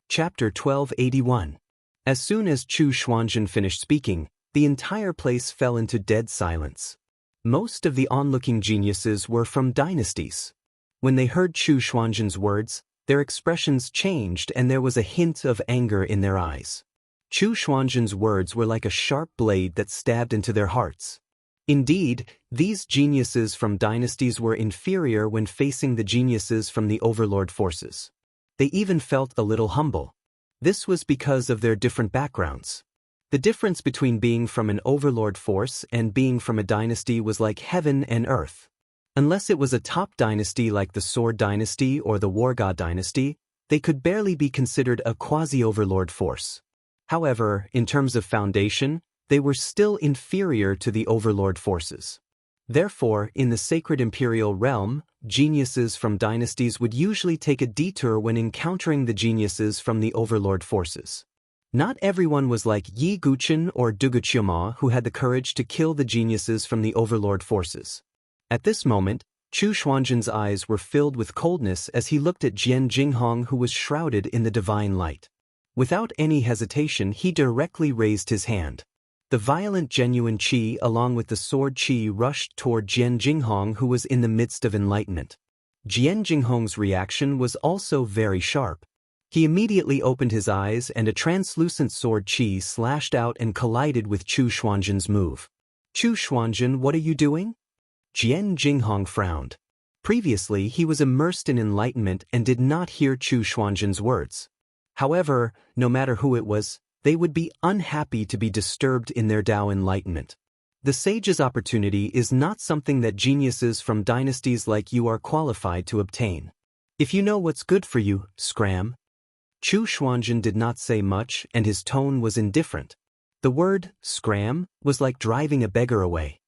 A: Chapter 1281. As soon as Chu Xuanjin finished speaking, the entire place fell into dead silence. Most of the onlooking geniuses were from dynasties. When they heard Chu Xuanjin's words, their expressions changed and there was a hint of anger in their eyes. Chu Xuanjin's words were like a sharp blade that stabbed into their hearts. Indeed, these geniuses from dynasties were inferior when facing the geniuses from the overlord forces. They even felt a little humble. This was because of their different backgrounds. The difference between being from an overlord force and being from a dynasty was like heaven and earth. Unless it was a top dynasty like the Sword Dynasty or the War God Dynasty, they could barely be considered a quasi-overlord force. However, in terms of foundation, they were still inferior to the overlord forces. Therefore, in the sacred imperial realm, geniuses from dynasties would usually take a detour when encountering the geniuses from the overlord forces. Not everyone was like Yi Guqin or Duguqiuma, who had the courage to kill the geniuses from the overlord forces. At this moment, Chu Xuanjin's eyes were filled with coldness as he looked at Jian Jinghong, who was shrouded in the divine light. Without any hesitation, he directly raised his hand. The violent genuine qi along with the sword qi rushed toward Jian Jinghong, who was in the midst of enlightenment. Jian Jinghong's reaction was also very sharp. He immediately opened his eyes and a translucent sword qi slashed out and collided with Chu Xuanjin's move. Chu Xuanjin, what are you doing? Jian Jinghong frowned. Previously, he was immersed in enlightenment and did not hear Chu Xuanjin's words. However, no matter who it was, they would be unhappy to be disturbed in their Tao enlightenment. The sage's opportunity is not something that geniuses from dynasties like you are qualified to obtain. If you know what's good for you, scram. Chu Xuanjin did not say much and his tone was indifferent. The word, scram, was like driving a beggar away.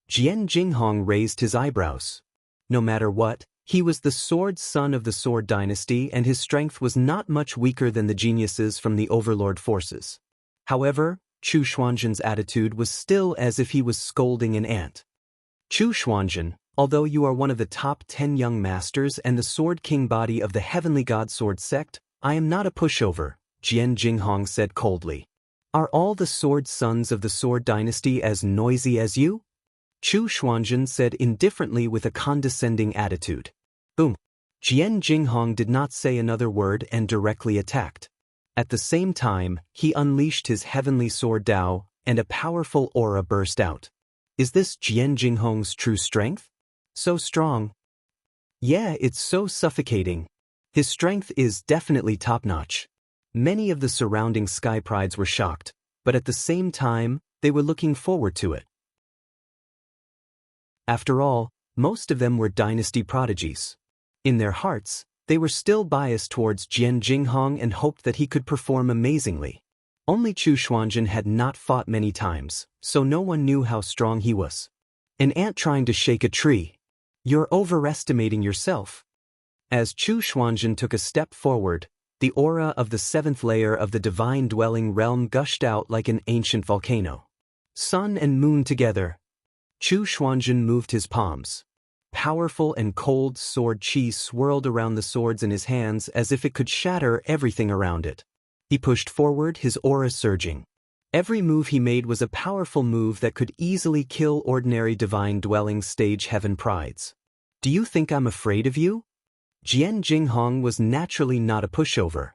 A: Jian Jinghong raised his eyebrows. No matter what, he was the sword son of the Sword Dynasty and his strength was not much weaker than the geniuses from the overlord forces. However, Chu Xuanjin's attitude was still as if he was scolding an ant. Chu Xuanjin, although you are one of the top 10 young masters and the Sword King body of the Heavenly God Sword sect, I am not a pushover, Jian Jinghong said coldly. Are all the sword sons of the Sword Dynasty as noisy as you? Chu Xuanjin said indifferently with a condescending attitude. Boom! Jian Jinghong did not say another word and directly attacked. At the same time, he unleashed his heavenly sword Dao, and a powerful aura burst out. Is this Jian Jinghong's true strength? So strong. Yeah, it's so suffocating. His strength is definitely top-notch. Many of the surrounding sky prides were shocked, but at the same time, they were looking forward to it. After all, most of them were dynasty prodigies. In their hearts, they were still biased towards Jian Jinghong and hoped that he could perform amazingly. Only Chu Xuanjin had not fought many times, so no one knew how strong he was. An ant trying to shake a tree. You're overestimating yourself. As Chu Xuanjin took a step forward, the aura of the seventh layer of the divine dwelling realm gushed out like an ancient volcano. Sun and moon together. Chu Xuanjin moved his palms. Powerful and cold sword qi swirled around the swords in his hands as if it could shatter everything around it. He pushed forward, his aura surging. Every move he made was a powerful move that could easily kill ordinary divine-dwelling stage heaven prides. Do you think I'm afraid of you? Jian Jinghong was naturally not a pushover.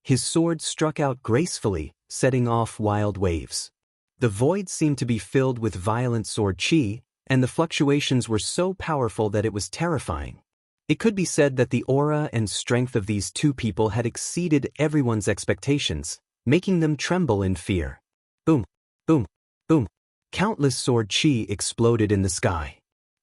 A: His sword struck out gracefully, setting off wild waves. The void seemed to be filled with violent sword qi, and the fluctuations were so powerful that it was terrifying. It could be said that the aura and strength of these two people had exceeded everyone's expectations, making them tremble in fear. Boom, boom, boom. Countless sword qi exploded in the sky.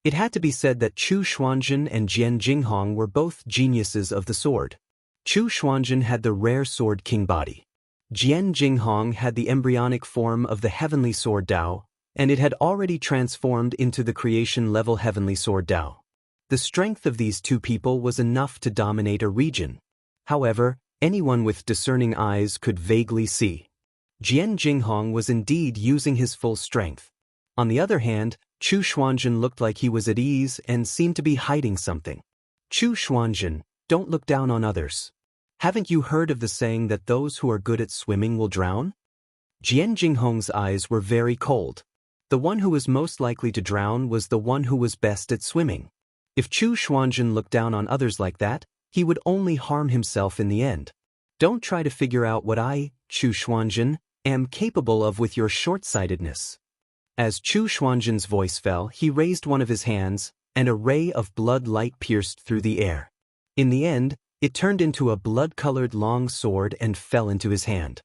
A: It had to be said that Chu Xuanzhen and Jian Jinghong were both geniuses of the sword. Chu Xuanzhen had the rare sword king body. Jian Jinghong had the embryonic form of the heavenly sword Dao, and it had already transformed into the creation-level heavenly sword Dao. The strength of these two people was enough to dominate a region. However, anyone with discerning eyes could vaguely see. Jian Jinghong was indeed using his full strength. On the other hand, Chu Xuanzhen looked like he was at ease and seemed to be hiding something. Chu Xuanzhen, don't look down on others. Haven't you heard of the saying that those who are good at swimming will drown? Jian Jinghong's eyes were very cold. The one who was most likely to drown was the one who was best at swimming. If Chu Xuanzhen looked down on others like that, he would only harm himself in the end. Don't try to figure out what I, Chu Xuanzhen, am capable of with your short-sightedness. As Chu Xuanzhen's voice fell, he raised one of his hands, and a ray of blood light pierced through the air. In the end, it turned into a blood-colored long sword and fell into his hand.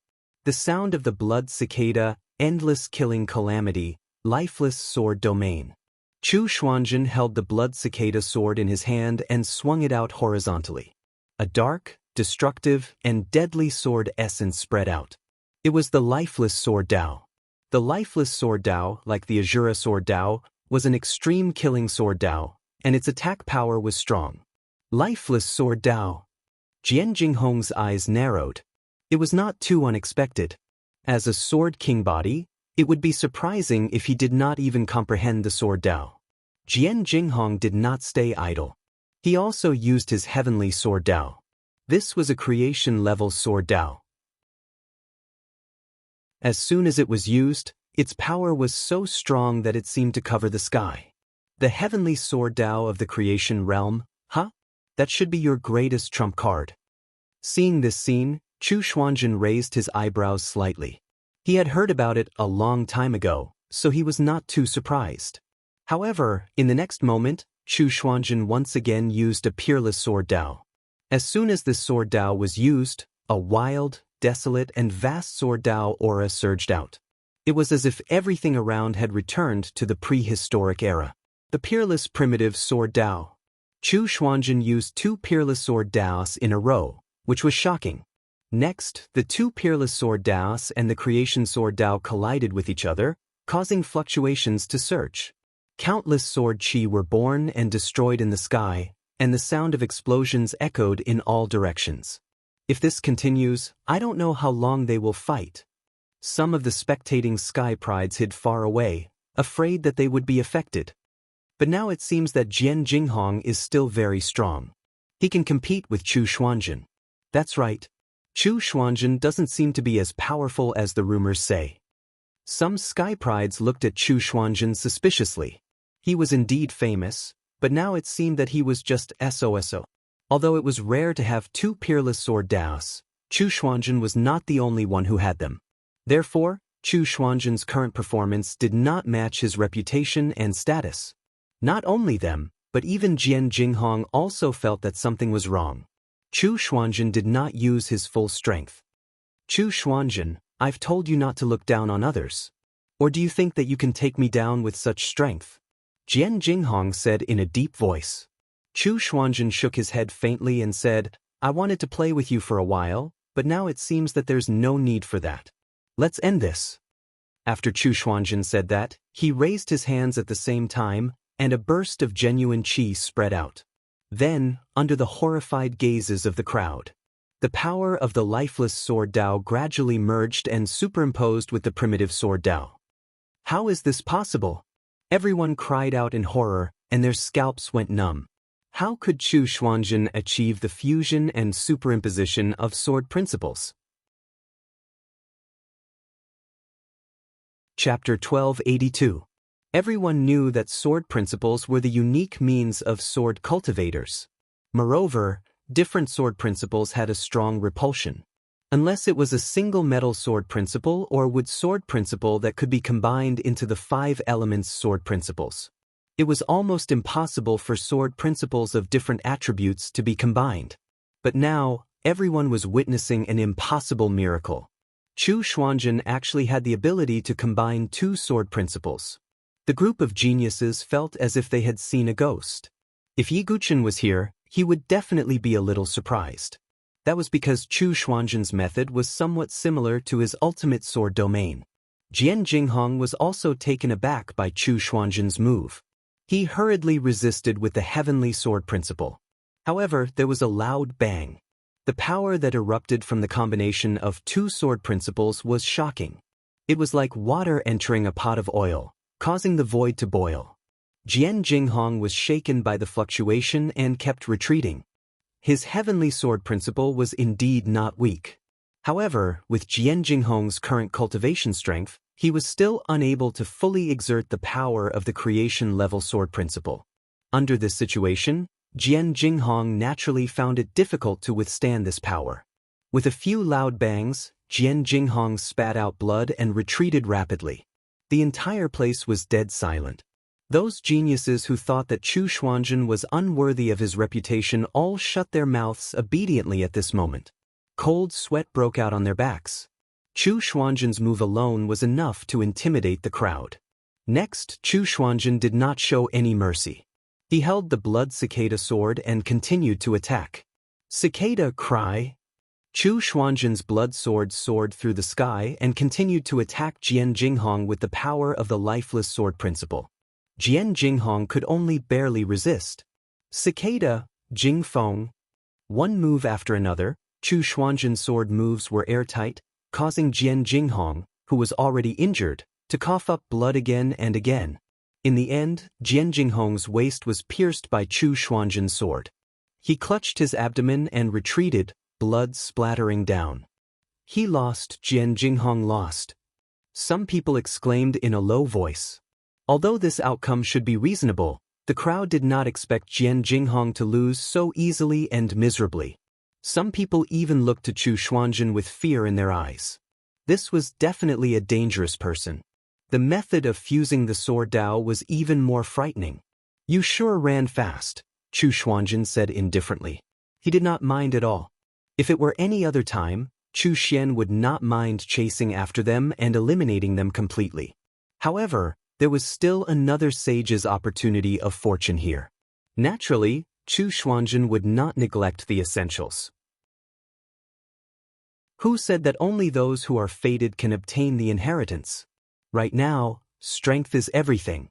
A: The sound of the blood cicada, endless killing calamity, lifeless sword domain. Chu Xuanzhen held the blood cicada sword in his hand and swung it out horizontally. A dark, destructive, and deadly sword essence spread out. It was the lifeless sword Dao. The lifeless sword Dao, like the Azura sword Dao, was an extreme killing sword Dao, and its attack power was strong. Lifeless sword Dao. Jian Jinghong's eyes narrowed. It was not too unexpected. As a sword king body, it would be surprising if he did not even comprehend the sword Dao. Jian Jinghong did not stay idle. He also used his heavenly sword Dao. This was a creation-level sword Dao. As soon as it was used, its power was so strong that it seemed to cover the sky. The heavenly sword Dao of the creation realm, huh? That should be your greatest trump card. Seeing this scene, Chu Xuanzhen raised his eyebrows slightly. He had heard about it a long time ago, so he was not too surprised. However, in the next moment, Chu Xuanzhen once again used a peerless sword Dao. As soon as this sword Dao was used, a wild, desolate, and vast sword Dao aura surged out. It was as if everything around had returned to the prehistoric era. The peerless primitive sword Dao. Chu Xuanzhen used two peerless sword Daos in a row, which was shocking. Next, the two peerless sword Daos and the creation sword Dao collided with each other, causing fluctuations to surge. Countless sword qi were born and destroyed in the sky, and the sound of explosions echoed in all directions. If this continues, I don't know how long they will fight. Some of the spectating sky prides hid far away, afraid that they would be affected. But now it seems that Jian Jinghong is still very strong. He can compete with Chu Xuanzhen. That's right. Chu Xuanzhen doesn't seem to be as powerful as the rumors say. Some sky prides looked at Chu Xuanzhen suspiciously. He was indeed famous, but now it seemed that he was just SOSO. Although it was rare to have two peerless sword Daos, Chu Xuanzhen was not the only one who had them. Therefore, Chu Xuanzhen's current performance did not match his reputation and status. Not only them, but even Jian Jinghong also felt that something was wrong. Chu Xuanzhen did not use his full strength. Chu Xuanzhen, I've told you not to look down on others. Or do you think that you can take me down with such strength? Jian Jinghong said in a deep voice. Chu Xuanzhen shook his head faintly and said, I wanted to play with you for a while, but now it seems that there's no need for that. Let's end this. After Chu Xuanzhen said that, he raised his hands at the same time, and a burst of genuine qi spread out. Then, under the horrified gazes of the crowd, the power of the lifeless sword Dao gradually merged and superimposed with the primitive sword Dao. How is this possible? Everyone cried out in horror, and their scalps went numb. How could Chu Xuanzhen achieve the fusion and superimposition of sword principles? Chapter 1282. Everyone knew that sword principles were the unique means of sword cultivators. Moreover, different sword principles had a strong repulsion. Unless it was a single metal sword principle or wood sword principle that could be combined into the 5 elements sword principles. It was almost impossible for sword principles of different attributes to be combined. But now, everyone was witnessing an impossible miracle. Chu Xuanzhen actually had the ability to combine 2 sword principles. The group of geniuses felt as if they had seen a ghost. If Yi Guqin was here, he would definitely be a little surprised. That was because Chu Xuanzhen's method was somewhat similar to his ultimate sword domain. Jian Jinghong was also taken aback by Chu Xuanzhen's move. He hurriedly resisted with the heavenly sword principle. However, there was a loud bang. The power that erupted from the combination of 2 sword principles was shocking. It was like water entering a pot of oil, causing the void to boil. Jian Jinghong was shaken by the fluctuation and kept retreating. His heavenly sword principle was indeed not weak. However, with Jian Jinghong's current cultivation strength, he was still unable to fully exert the power of the creation-level sword principle. Under this situation, Jian Jinghong naturally found it difficult to withstand this power. With a few loud bangs, Jian Jinghong spat out blood and retreated rapidly. The entire place was dead silent. Those geniuses who thought that Chu Xuanzhen was unworthy of his reputation all shut their mouths obediently at this moment. Cold sweat broke out on their backs. Chu Xuanzhen's move alone was enough to intimidate the crowd. Next, Chu Xuanzhen did not show any mercy. He held the blood cicada sword and continued to attack. Cicada cry. Chu Xuanzhen's blood sword soared through the sky and continued to attack Jian Jinghong with the power of the lifeless sword principle. Jian Jinghong could only barely resist. Cicada, Jingfeng. One move after another, Chu Xuanzhen's sword moves were airtight, causing Jian Jinghong, who was already injured, to cough up blood again and again. In the end, Jian Jinghong's waist was pierced by Chu Xuanzhen's sword. He clutched his abdomen and retreated, blood splattering down. He lost, Jian Jinghong lost. Some people exclaimed in a low voice. Although this outcome should be reasonable, the crowd did not expect Jian Jinghong to lose so easily and miserably. Some people even looked to Chu Xuanzhen with fear in their eyes. This was definitely a dangerous person. The method of fusing the sword Dao was even more frightening. You sure ran fast, Chu Xuanzhen said indifferently. He did not mind at all. If it were any other time, Chu Xian would not mind chasing after them and eliminating them completely. However, there was still another sage's opportunity of fortune here. Naturally, Chu Xuanzhen would not neglect the essentials. Who said that only those who are fated can obtain the inheritance? Right now, strength is everything.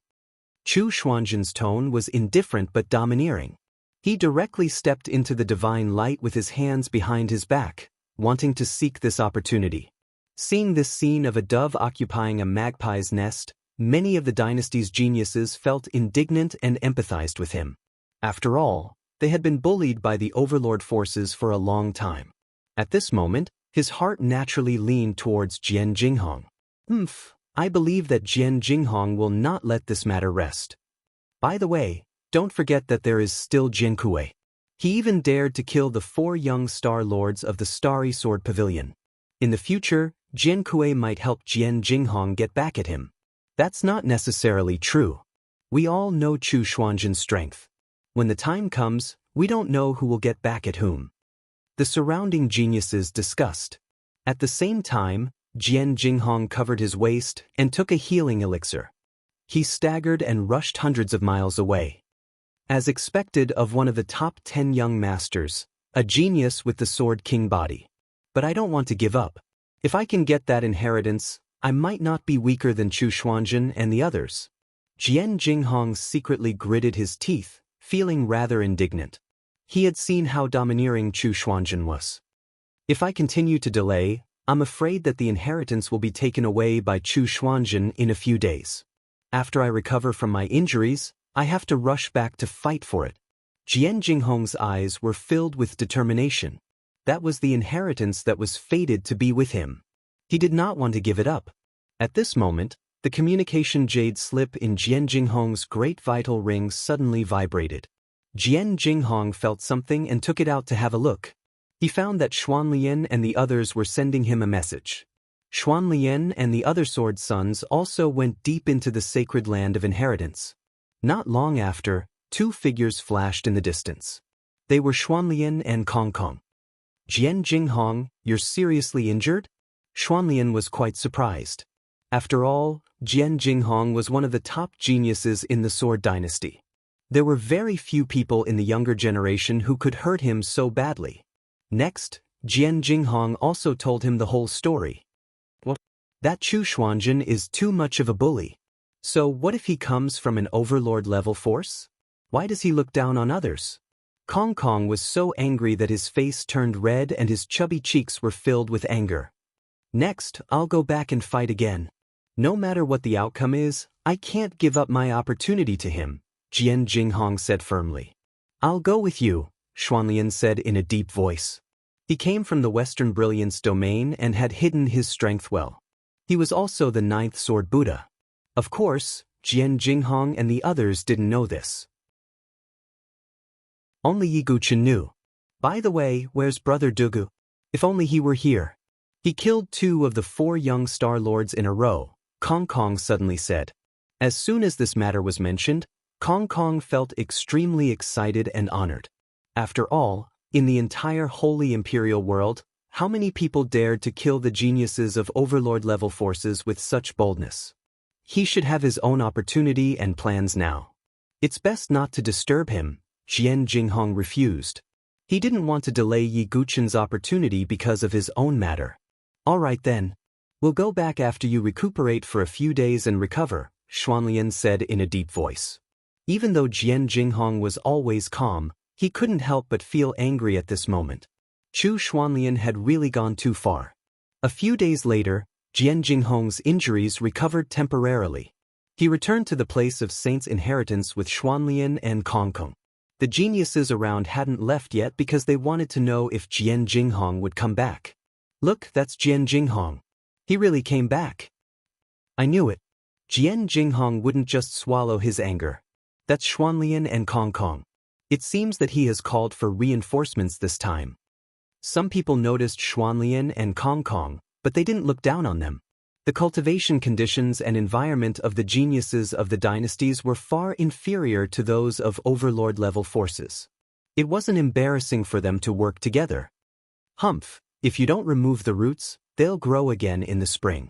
A: Chu Xuanzhen's tone was indifferent but domineering. He directly stepped into the divine light with his hands behind his back, wanting to seek this opportunity. Seeing this scene of a dove occupying a magpie's nest, many of the dynasty's geniuses felt indignant and empathized with him. After all, they had been bullied by the overlord forces for a long time. At this moment, his heart naturally leaned towards Jian Jinghong. I believe that Jian Jinghong will not let this matter rest. By the way, don't forget that there is still Jian Kuei. He even dared to kill the 4 young star lords of the Starry Sword Pavilion. In the future, Jian Kuei might help Jian Jinghong get back at him. That's not necessarily true. We all know Chu Xuanzhen's strength. When the time comes, we don't know who will get back at whom. The surrounding geniuses discussed. At the same time, Jian Jinghong covered his waist and took a healing elixir. He staggered and rushed hundreds of miles away. As expected of one of the top 10 young masters, a genius with the Sword King body. But I don't want to give up. If I can get that inheritance, I might not be weaker than Chu Xuanzhen and the others. Jian Jinghong secretly gritted his teeth, feeling rather indignant. He had seen how domineering Chu Xuanzhen was. If I continue to delay, I'm afraid that the inheritance will be taken away by Chu Xuanzhen in a few days. After I recover from my injuries, I have to rush back to fight for it. Jian Jinghong's eyes were filled with determination. That was the inheritance that was fated to be with him. He did not want to give it up. At this moment, The communication jade slip in Jian Jinghong's great vital ring suddenly vibrated. Jian Jinghong felt something and took it out to have a look. He found that Xuanlian and the others were sending him a message. Xuanlian and the other sword sons also went deep into the sacred land of inheritance. Not long after, two figures flashed in the distance. They were Xuanlian and Kong Kong. Jian Jinghong, you're seriously injured? Xuanlian was quite surprised. After all, Jian Jinghong was one of the top geniuses in the Sword Dynasty. There were very few people in the younger generation who could hurt him so badly. Next, Jian Jinghong also told him the whole story. What? That Chu Xuanjin is too much of a bully. So what if he comes from an overlord-level force? Why does he look down on others? Kong Kong was so angry that his face turned red and his chubby cheeks were filled with anger. Next, I'll go back and fight again. No matter what the outcome is, I can't give up my opportunity to him, Jian Jinghong said firmly. I'll go with you, Xuanlian said in a deep voice. He came from the Western Brilliance domain and had hidden his strength well. He was also the 9th Sword Buddha. Of course, Jian Jinghong and the others didn't know this. Only Yi Guchen knew. By the way, where's Brother Dugu? If only he were here. He killed 2 of the 4 young Star Lords in a row, Kong Kong suddenly said. As soon as this matter was mentioned, Kong Kong felt extremely excited and honored. After all, in the entire Holy Imperial world, how many people dared to kill the geniuses of Overlord-level forces with such boldness? He should have his own opportunity and plans now. It's best not to disturb him, Jian Jinghong refused. He didn't want to delay Yi Guchen's opportunity because of his own matter. All right then. We'll go back after you recuperate for a few days and recover, Xuanlian said in a deep voice. Even though Jian Jinghong was always calm, he couldn't help but feel angry at this moment. Chu Xuanlian had really gone too far. A few days later, Jian Jinghong's injuries recovered temporarily. He returned to the place of Saint's inheritance with Xuanlian and Kong Kong. The geniuses around hadn't left yet because they wanted to know if Jian Jinghong would come back. Look, that's Jian Jinghong. He really came back. I knew it. Jian Jinghong wouldn't just swallow his anger. That's Xuanlian and Kong Kong. It seems that he has called for reinforcements this time. Some people noticed Xuanlian and Kong Kong, but they didn't look down on them. The cultivation conditions and environment of the geniuses of the dynasties were far inferior to those of overlord-level forces. It wasn't embarrassing for them to work together. Humph, if you don't remove the roots, they'll grow again in the spring.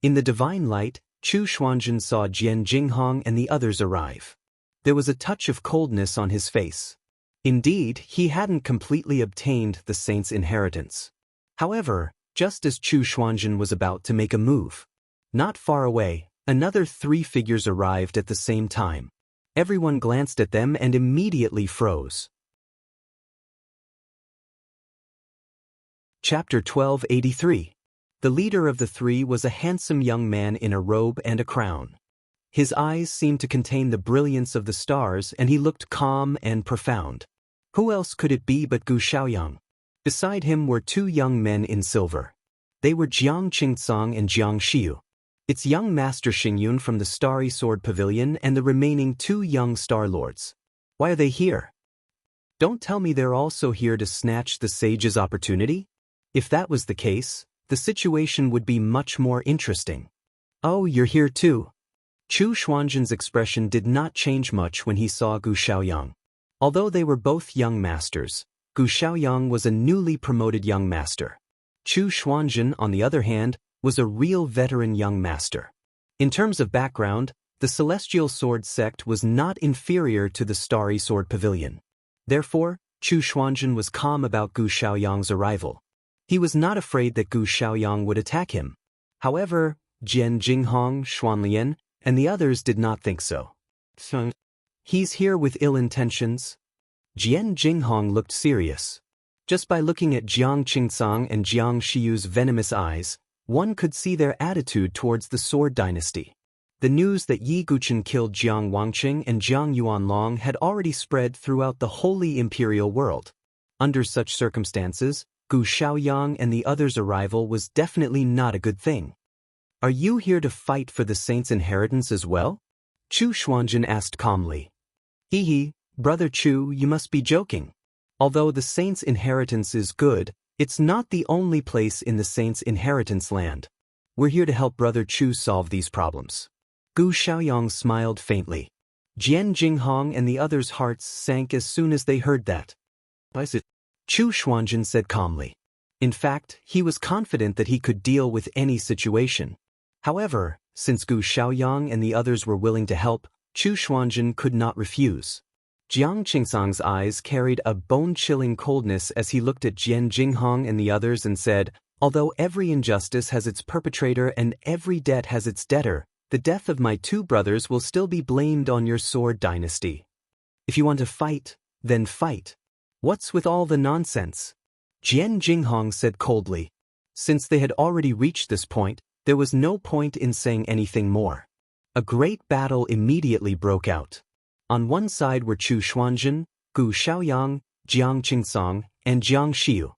A: In the divine light, Chu Xuanjin saw Jian Jinghong and the others arrive. There was a touch of coldness on his face. Indeed, he hadn't completely obtained the saint's inheritance. However, just as Chu Xuanjin was about to make a move, not far away, another 3 figures arrived at the same time. Everyone glanced at them and immediately froze. Chapter 1283. The leader of the 3 was a handsome young man in a robe and a crown. His eyes seemed to contain the brilliance of the stars and he looked calm and profound. Who else could it be but Gu Xiaoyang? Beside him were 2 young men in silver. They were Jiang Qingcang and Jiang Xiu. Its young master Xingyun from the Starry Sword Pavilion and the remaining 2 young Star Lords. Why are they here? Don't tell me they're also here to snatch the sage's opportunity? If that was the case, the situation would be much more interesting. Oh, you're here too. Chu Xuanjin's expression did not change much when he saw Gu Xiaoyang. Although they were both young masters, Gu Xiaoyang was a newly promoted young master. Chu Xuanjin, on the other hand, was a real veteran young master. In terms of background, the Celestial Sword sect was not inferior to the Starry Sword Pavilion. Therefore, Chu Xuanjin was calm about Gu Xiaoyang's arrival. He was not afraid that Gu Xiaoyang would attack him. However, Jian Jinghong, Xuanlian, and the others did not think so. He's here with ill intentions? Jian Jinghong looked serious. Just by looking at Jiang Qingcang and Jiang Xiu's venomous eyes, one could see their attitude towards the Sword Dynasty. The news that Yi Guchen killed Jiang Wangqing and Jiang Yuanlong had already spread throughout the Holy Imperial world. Under such circumstances, Gu Xiaoyang and the others' arrival was definitely not a good thing. Are you here to fight for the saint's inheritance as well? Chu Xuanzhen asked calmly. Hee hee, Brother Chu, you must be joking. Although the saint's inheritance is good, it's not the only place in the saint's inheritance land. We're here to help Brother Chu solve these problems. Gu Xiaoyang smiled faintly. Jian Jinghong and the others' hearts sank as soon as they heard that. Is it? Chu Xuanzhen said calmly. In fact, he was confident that he could deal with any situation. However, since Gu Xiaoyang and the others were willing to help, Chu Xuanzhen could not refuse. Jiang Qingsang's eyes carried a bone-chilling coldness as he looked at Jian Jinghong and the others and said, although every injustice has its perpetrator and every debt has its debtor, the death of my two brothers will still be blamed on your sword dynasty. If you want to fight, then fight. What's with all the nonsense? Jian Jinghong said coldly. Since they had already reached this point, there was no point in saying anything more. A great battle immediately broke out. On one side were Chu Xuanzhen, Gu Xiaoyang, Jiang Qingsang, and Jiang Xiu.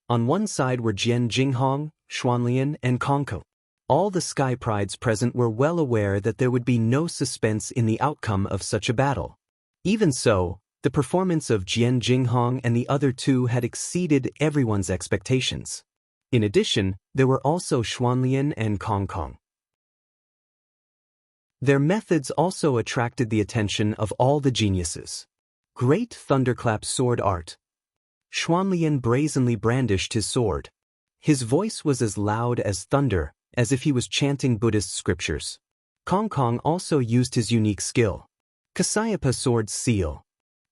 A: On one side were Jian Jinghong, Xuanlian, and Kongko. All the sky prides present were well aware that there would be no suspense in the outcome of such a battle. Even so, the performance of Jian Jinghong and the other two had exceeded everyone's expectations. In addition, there were also Xuanlian and Kongkong. Their methods also attracted the attention of all the geniuses. Great thunderclap sword art. Xuanlian brazenly brandished his sword. His voice was as loud as thunder, as if he was chanting Buddhist scriptures. Kongkong also used his unique skill. Kasayapa sword seal.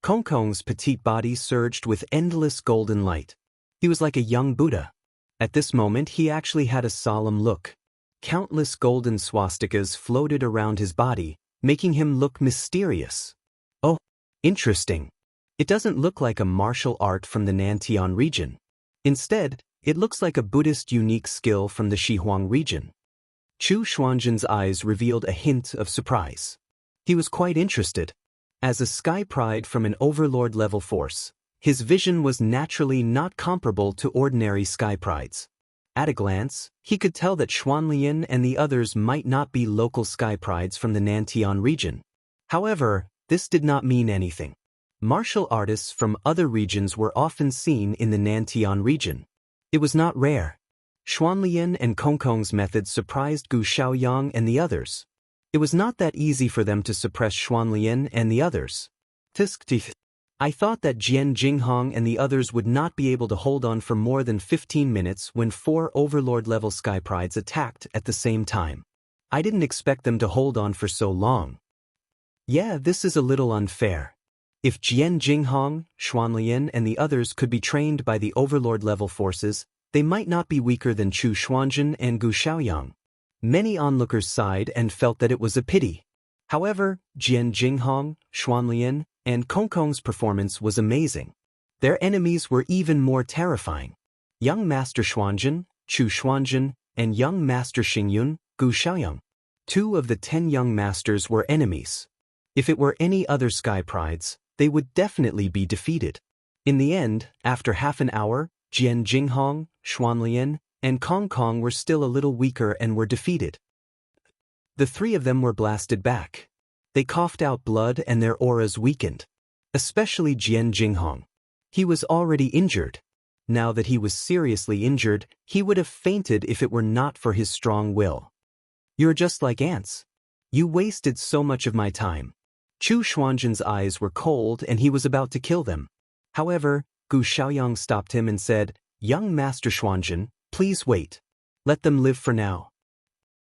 A: Kongkong's petite body surged with endless golden light. He was like a young Buddha. At this moment he actually had a solemn look. Countless golden swastikas floated around his body, making him look mysterious. Oh, interesting. It doesn't look like a martial art from the Nantian region. Instead, it looks like a Buddhist unique skill from the Shihuang region. Chu Xuanzhen's eyes revealed a hint of surprise. He was quite interested. As a sky pride from an overlord-level force, his vision was naturally not comparable to ordinary sky prides. At a glance, he could tell that Xuanlian and the others might not be local sky prides from the Nantian region. However, this did not mean anything. Martial artists from other regions were often seen in the Nantian region. It was not rare. Xuanlian and Kongkong's methods surprised Gu Xiaoyang and the others. It was not that easy for them to suppress Xuanlian and the others. I thought that Jian Jinghong and the others would not be able to hold on for more than 15 minutes when 4 overlord-level sky prides attacked at the same time. I didn't expect them to hold on for so long. Yeah, this is a little unfair. If Jian Jinghong, Xuanlian, and the others could be trained by the overlord-level forces, they might not be weaker than Chu Xuanzhen and Gu Xiaoyang. Many onlookers sighed and felt that it was a pity. However, Jian Jinghong, Xuanlian, and Kongkong's performance was amazing. Their enemies were even more terrifying. Young Master Xuanzhen, Chu Xuanzhen, and Young Master Xingyun, Gu Xiaoyang. 2 of the 10 young masters were enemies. If it were any other sky prides, they would definitely be defeated. In the end, after half an hour, Jian Jinghong, Xuanlian, and Kongkong were still a little weaker and were defeated. The 3 of them were blasted back. They coughed out blood and their auras weakened. Especially Jian Jinghong. He was already injured. Now that he was seriously injured, he would have fainted if it were not for his strong will. You're just like ants. You wasted so much of my time. Chu Xuanzhen's eyes were cold and he was about to kill them. However, Gu Xiaoyang stopped him and said, Young Master Xuanzhen, please wait. Let them live for now.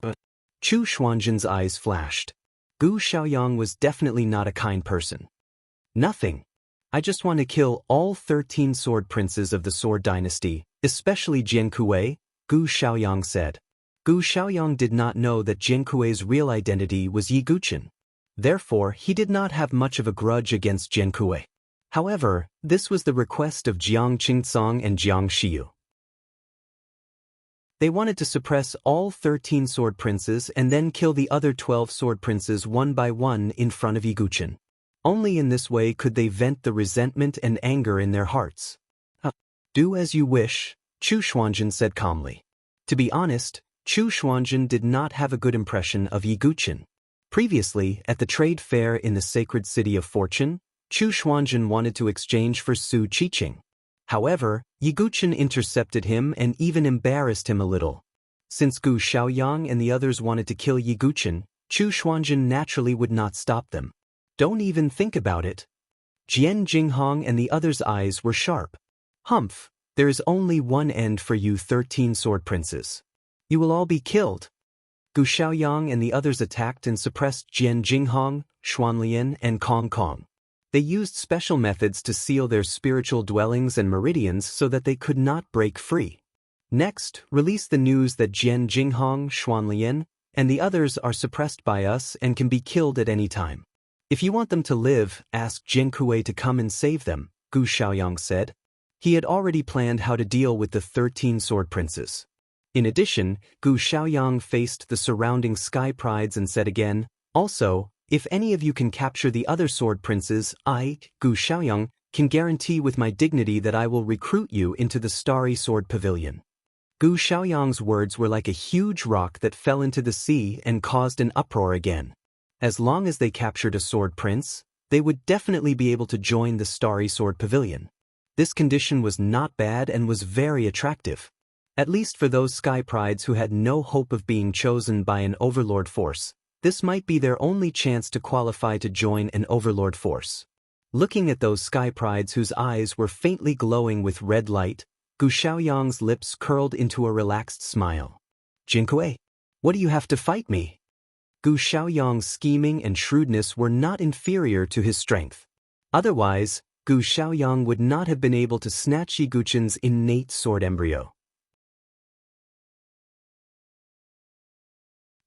A: But Chu Xuanzhen's eyes flashed. Gu Xiaoyang was definitely not a kind person. Nothing. I just want to kill all 13 sword princes of the sword dynasty, especially Jian Kuei, Gu Xiaoyang said. Gu Xiaoyang did not know that Jian Kuei's real identity was Yi Guqin. Therefore, he did not have much of a grudge against Jian Kuei. However, this was the request of Jiang Qingsang and Jiang Xiu. They wanted to suppress all 13 sword princes and then kill the other 12 sword princes one by one in front of Yi Guqin. Only in this way could they vent the resentment and anger in their hearts. Do as you wish, Chu Xuanzhen said calmly. To be honest, Chu Xuanzhen did not have a good impression of Yi Guqin. Previously, at the trade fair in the sacred city of Fortune, Chu Xuanzhen wanted to exchange for Su Qiqing. However, Yi Guqin intercepted him and even embarrassed him a little. Since Gu Xiaoyang and the others wanted to kill Yi Guqin, Chu Xuanzhen naturally would not stop them. Don't even think about it. Jian Jinghong and the others' eyes were sharp. Humph, there is only one end for you 13 sword princes. You will all be killed. Gu Xiaoyang and the others attacked and suppressed Jian Jinghong, Xuanlian, and Kong Kong. They used special methods to seal their spiritual dwellings and meridians so that they could not break free. Next, release the news that Jian Jinghong, Xuanlian, and the others are suppressed by us and can be killed at any time. If you want them to live, ask Jian Kuei to come and save them, Gu Xiaoyang said. He had already planned how to deal with the 13 sword princes. In addition, Gu Xiaoyang faced the surrounding sky prides and said again, also, if any of you can capture the other sword princes, I, Gu Xiaoyang, can guarantee with my dignity that I will recruit you into the Starry Sword Pavilion. Gu Xiaoyang's words were like a huge rock that fell into the sea and caused an uproar again. As long as they captured a sword prince, they would definitely be able to join the Starry Sword Pavilion. This condition was not bad and was very attractive. At least for those sky prides who had no hope of being chosen by an overlord force, this might be their only chance to qualify to join an overlord force. Looking at those sky prides whose eyes were faintly glowing with red light, Gu Xiaoyang's lips curled into a relaxed smile. Jin Kuei, what do you have to fight me? Gu Xiaoyang's scheming and shrewdness were not inferior to his strength. Otherwise, Gu Xiaoyang would not have been able to snatch Yi Guqin's innate sword embryo.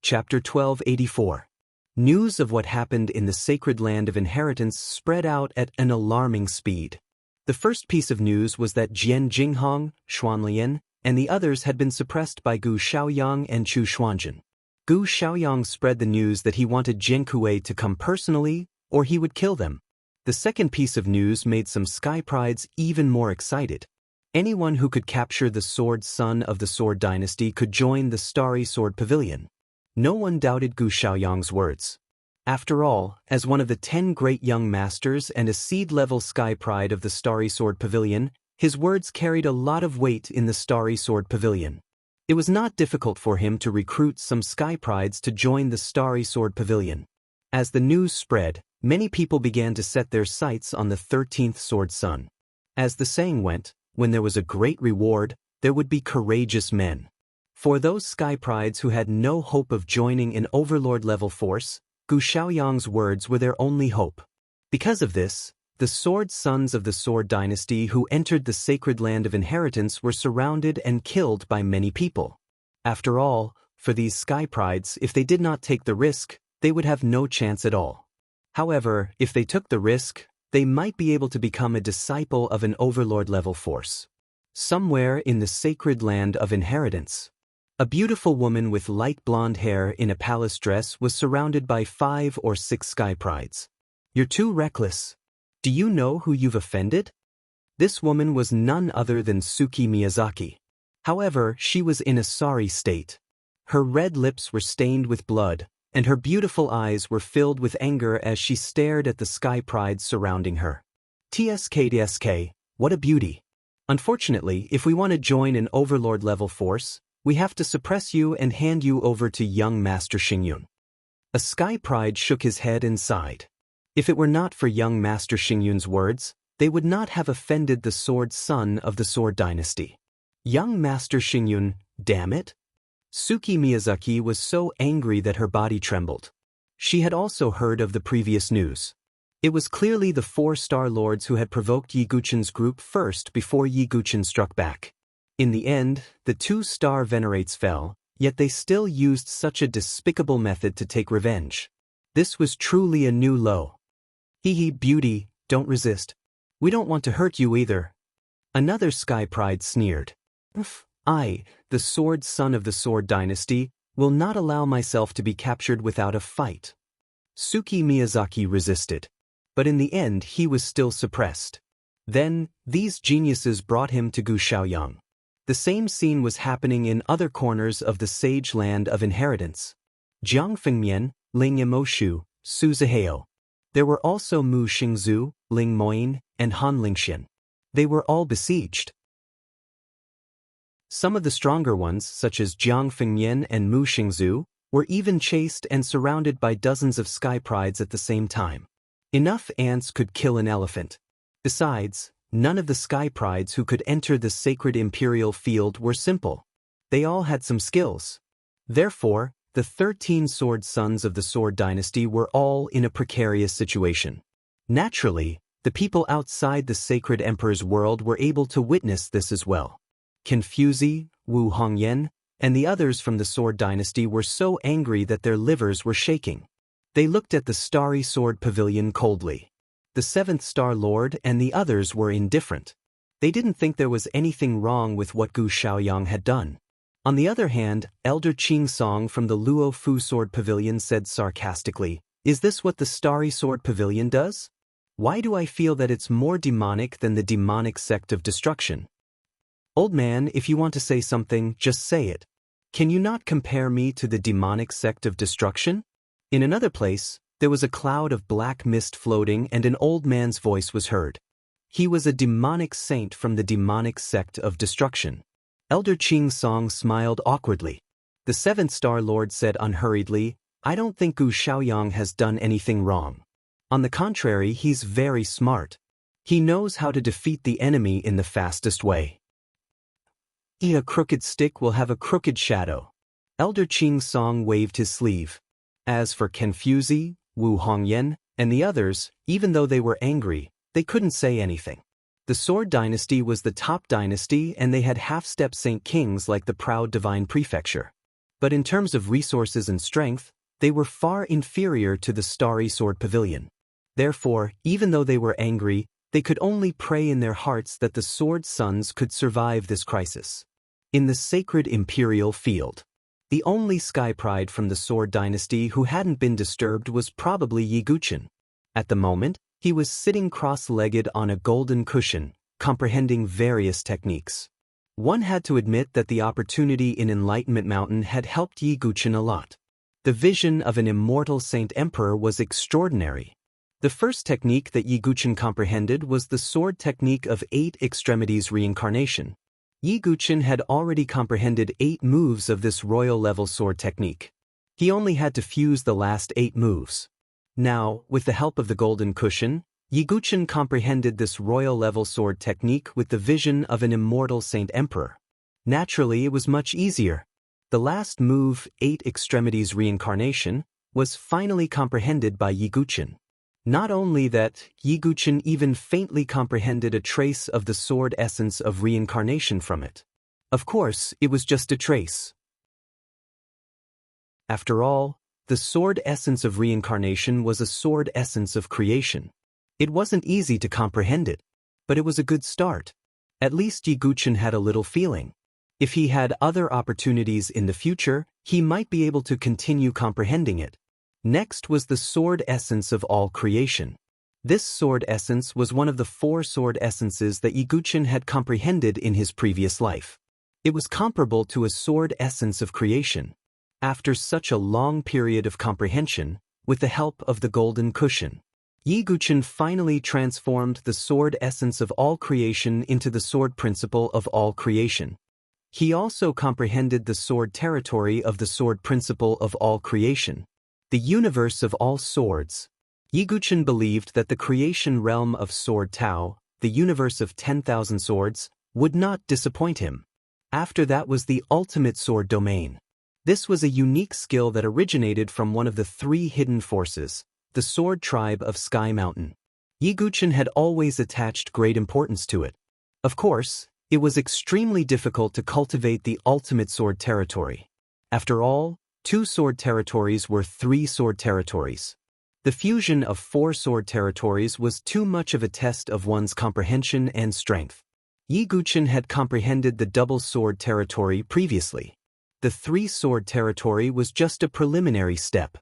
A: Chapter 1284. News of what happened in the sacred land of inheritance spread out at an alarming speed. The first piece of news was that Jian Jinghong, Xuanlian, and the others had been suppressed by Gu Xiaoyang and Chu Xuanzhen. Gu Xiaoyang spread the news that he wanted Jian Kuei to come personally, or he would kill them. The second piece of news made some sky prides even more excited. Anyone who could capture the sword son of the Sword Dynasty could join the Starry Sword Pavilion. No one doubted Gu Xiaoyang's words. After all, as one of the 10 great young masters and a seed-level sky pride of the Starry Sword Pavilion, his words carried a lot of weight in the Starry Sword Pavilion. It was not difficult for him to recruit some sky prides to join the Starry Sword Pavilion. As the news spread, many people began to set their sights on the 13th sword son. As the saying went, when there was a great reward, there would be courageous men. For those sky prides who had no hope of joining an overlord-level force, Gu Xiaoyang's words were their only hope. Because of this, the sword sons of the Sword Dynasty who entered the sacred land of inheritance were surrounded and killed by many people. After all, for these sky prides, if they did not take the risk, they would have no chance at all. However, if they took the risk, they might be able to become a disciple of an overlord-level force. Somewhere in the sacred land of inheritance, a beautiful woman with light blonde hair in a palace dress was surrounded by 5 or 6 sky prides. You're too reckless. Do you know who you've offended? This woman was none other than Suki Miyazaki. However, she was in a sorry state. Her red lips were stained with blood, and her beautiful eyes were filled with anger as she stared at the sky prides surrounding her. TSK, what a beauty. Unfortunately, if we want to join an overlord-level force, we have to suppress you and hand you over to young Master Xingyun. A sky pride shook his head and sighed. If it were not for young Master Xingyun's words, they would not have offended the sword son of the Sword Dynasty. Young Master Xingyun, damn it! Suki Miyazaki was so angry that her body trembled. She had also heard of the previous news. It was clearly the 4 Star Lords who had provoked Yi Guqin's group first before Yi Guqin struck back. In the end, the 2 Star Venerates fell, yet they still used such a despicable method to take revenge. This was truly a new low. Hee beauty, don't resist. We don't want to hurt you either. Another sky pride sneered. I, the sword son of the Sword Dynasty, will not allow myself to be captured without a fight. Suki Miyazaki resisted. But in the end he was still suppressed. Then, these geniuses brought him to Gu Xiaoyang. The same scene was happening in other corners of the sage land of inheritance. Jiangfengmian, Ling Yamoshu, Su Zihao. There were also Mu Xingzu, Ling Moyin, and Han Lingxian. They were all besieged. Some of the stronger ones, such as Jiang Fengmian and Mu Xingzu, were even chased and surrounded by dozens of sky prides at the same time. Enough ants could kill an elephant. Besides, none of the sky prides who could enter the sacred imperial field were simple. They all had some skills. Therefore, the 13 sword sons of the Sword Dynasty were all in a precarious situation. Naturally, the people outside the sacred emperor's world were able to witness this as well. Confuzi, Wu Hongyan, and the others from the Sword Dynasty were so angry that their livers were shaking. They looked at the starry sword pavilion coldly. The 7th Star Lord and the others were indifferent. They didn't think there was anything wrong with what Gu Shaoyang had done. On the other hand, Elder Qing Song from the Luo Fu Sword Pavilion said sarcastically, "Is this what the Starry Sword Pavilion does? Why do I feel that it's more demonic than the demonic sect of destruction?" "Old man, if you want to say something, just say it. Can you not compare me to the demonic sect of destruction?" In another place, there was a cloud of black mist floating and an old man's voice was heard. He was a demonic saint from the demonic sect of destruction. Elder Qing Song smiled awkwardly. The 7th Star Lord said unhurriedly, "I don't think Gu Shaoyang has done anything wrong. On the contrary, he's very smart. He knows how to defeat the enemy in the fastest way. A crooked stick will have a crooked shadow." Elder Qing Song waved his sleeve. As for Confuzi, Wu Hongyan, and the others, even though they were angry, they couldn't say anything. The Sword Dynasty was the top dynasty and they had half-step saint kings like the proud divine prefecture. But in terms of resources and strength, they were far inferior to the Starry Sword Pavilion. Therefore, even though they were angry, they could only pray in their hearts that the Sword Sons could survive this crisis. In the sacred imperial field, the only sky pride from the Sword Dynasty who hadn't been disturbed was probably Yi Guqin. At the moment, he was sitting cross-legged on a golden cushion, comprehending various techniques. One had to admit that the opportunity in Enlightenment Mountain had helped Yi Guqin a lot. The vision of an immortal saint emperor was extraordinary. The first technique that Yi Guqin comprehended was the sword technique of 8 extremities reincarnation. Yi Guqin had already comprehended 8 moves of this royal-level sword technique. He only had to fuse the last 8 moves. Now, with the help of the golden cushion, Yi Guqin comprehended this royal-level sword technique with the vision of an immortal saint emperor. Naturally, it was much easier. The last move, 8 extremities reincarnation, was finally comprehended by Yi Guqin. Not only that, Yi Guqin even faintly comprehended a trace of the sword essence of reincarnation from it. Of course, it was just a trace. After all, the sword essence of reincarnation was a sword essence of creation. It wasn't easy to comprehend it, but it was a good start. At least Yi Guqin had a little feeling. If he had other opportunities in the future, he might be able to continue comprehending it. Next was the sword essence of all creation. This sword essence was one of the 4 sword essences that Yi Guqin had comprehended in his previous life. It was comparable to a sword essence of creation. After such a long period of comprehension, with the help of the golden cushion, Yi Guqin finally transformed the sword essence of all creation into the sword principle of all creation. He also comprehended the sword territory of the sword principle of all creation. The universe of all swords. Yi Guqin believed that the creation realm of Sword Tao, the universe of 10,000 swords, would not disappoint him. After that was the ultimate sword domain. This was a unique skill that originated from one of the 3 hidden forces, the sword tribe of Sky Mountain. Yi Guqin had always attached great importance to it. Of course, it was extremely difficult to cultivate the ultimate sword territory. After all, 2 sword territories were 3 sword territories. The fusion of 4 sword territories was too much of a test of one's comprehension and strength. Yi Guqin had comprehended the double sword territory previously. The 3 sword territory was just a preliminary step.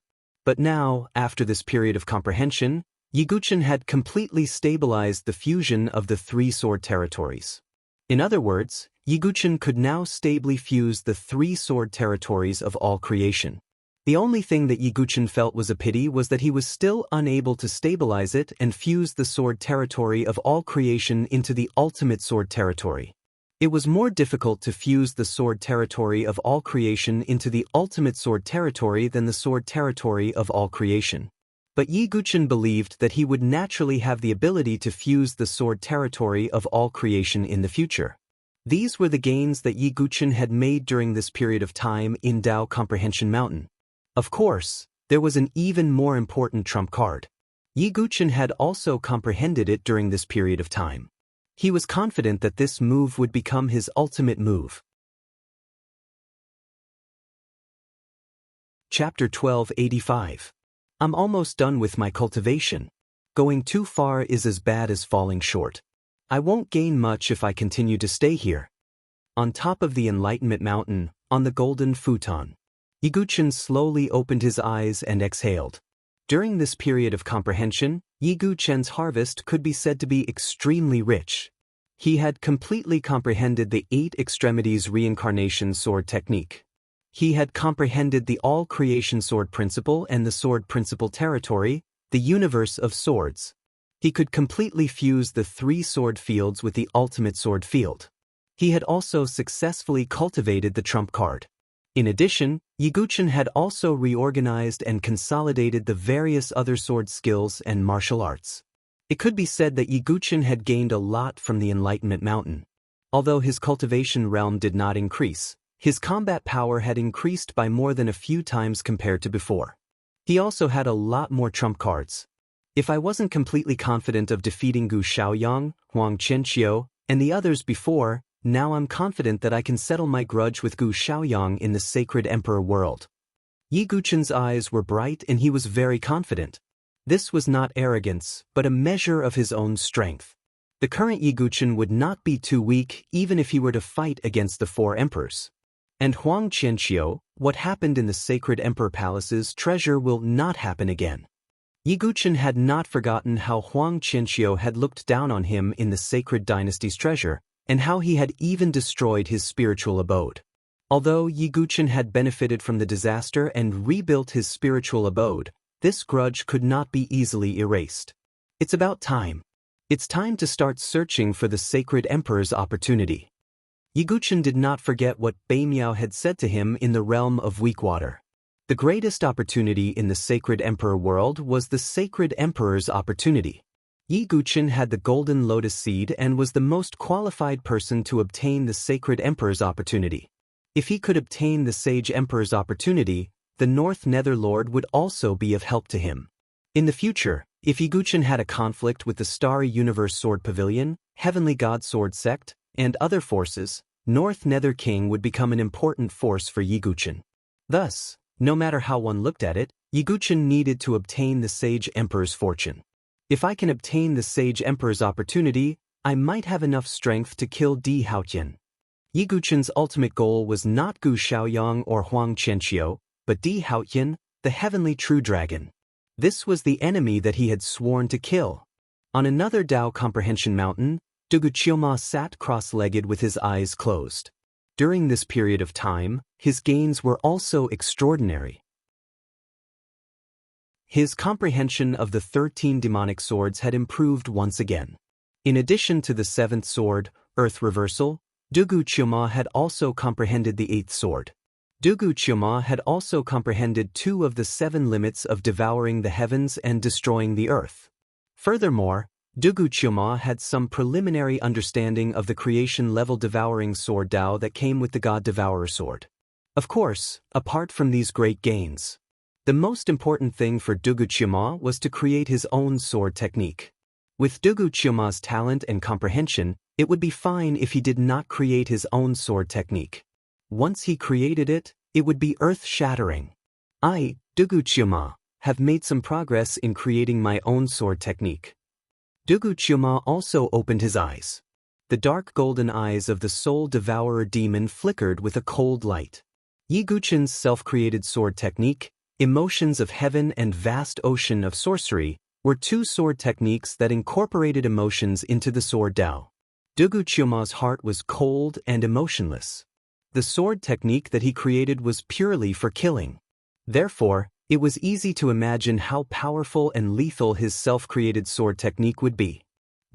A: But now, after this period of comprehension, Yi Guqin had completely stabilized the fusion of the 3 sword territories. In other words, Yiguchen could now stably fuse the three sword territories of all creation. The only thing that Yiguchen felt was a pity was that he was still unable to stabilize it and fuse the sword territory of all creation into the ultimate sword territory. It was more difficult to fuse the sword territory of all creation into the ultimate sword territory than the sword territory of all creation. But Yiguchen believed that he would naturally have the ability to fuse the sword territory of all creation in the future. These were the gains that Yiguchen had made during this period of time in Dao Comprehension Mountain. Of course, there was an even more important trump card. Yiguchen had also comprehended it during this period of time. He was confident that this move would become his ultimate move. Chapter 1285. I'm almost done with my cultivation. Going too far is as bad as falling short. I won't gain much if I continue to stay here. On top of the Enlightenment Mountain, on the golden futon, Yiguchen slowly opened his eyes and exhaled. During this period of comprehension, Yiguchen's harvest could be said to be extremely rich. He had completely comprehended the 8 extremities reincarnation sword technique. He had comprehended the all-creation sword principle and the sword principle territory, the universe of swords. He could completely fuse the 3 sword fields with the ultimate sword field. He had also successfully cultivated the trump card. In addition, Yiguchen had also reorganized and consolidated the various other sword skills and martial arts. It could be said that Yiguchen had gained a lot from the Enlightenment Mountain. Although his cultivation realm did not increase, his combat power had increased by more than a few times compared to before. He also had a lot more trump cards. If I wasn't completely confident of defeating Gu Xiaoyang, Huang Qianqiu, and the others before, now I'm confident that I can settle my grudge with Gu Xiaoyang in the Sacred Emperor world. Yiguchen's eyes were bright and he was very confident. This was not arrogance, but a measure of his own strength. The current Yiguchen would not be too weak even if he were to fight against the 4 emperors. And Huang Qianqiu, what happened in the Sacred Emperor Palace's treasure will not happen again. Yiguchen had not forgotten how Huang Qianqiu had looked down on him in the Sacred Dynasty's treasure, and how he had even destroyed his spiritual abode. Although Yiguchen had benefited from the disaster and rebuilt his spiritual abode, this grudge could not be easily erased. It's about time. It's time to start searching for the Sacred Emperor's opportunity. Yiguchen did not forget what Beimiao had said to him in the realm of weak water. The greatest opportunity in the Sacred Emperor world was the Sacred Emperor's opportunity. Yiguchen had the Golden Lotus Seed and was the most qualified person to obtain the Sacred Emperor's opportunity. If he could obtain the Sage Emperor's opportunity, the North Nether Lord would also be of help to him. In the future, if Yiguchen had a conflict with the Starry Universe Sword Pavilion, Heavenly God Sword Sect, and other forces, North Nether King would become an important force for Yiguchen. Thus, no matter how one looked at it, Yiguchen needed to obtain the Sage Emperor's fortune. If I can obtain the Sage Emperor's opportunity, I might have enough strength to kill Di Haotian. Yiguchen's ultimate goal was not Gu Xiaoyang or Huang Qianqiu, but Di Haotian, the heavenly true dragon. This was the enemy that he had sworn to kill. On another Dao Comprehension Mountain, Dugu Qiuma sat cross-legged with his eyes closed. During this period of time, his gains were also extraordinary. His comprehension of the 13 demonic swords had improved once again. In addition to the 7th sword, Earth Reversal, Dugu Qiuma had also comprehended the 8th sword. Dugu Qiuma had also comprehended 2 of the 7 limits of devouring the heavens and destroying the earth. Furthermore, Dugu Qiuma had some preliminary understanding of the creation-level devouring sword Dao that came with the God Devourer sword. Of course, apart from these great gains, the most important thing for Dugu Qiuma was to create his own sword technique. With Dugu Qiuma's talent and comprehension, it would be fine if he did not create his own sword technique. Once he created it, it would be earth-shattering. I, Dugu Qiuma, have made some progress in creating my own sword technique. Dugu Qiuma also opened his eyes. The dark golden eyes of the soul devourer demon flickered with a cold light. Yiguchen's self-created sword technique, Emotions of Heaven and Vast Ocean of Sorcery, were 2 sword techniques that incorporated emotions into the sword Dao. Dugu Chiuma's heart was cold and emotionless. The sword technique that he created was purely for killing. Therefore, it was easy to imagine how powerful and lethal his self-created sword technique would be.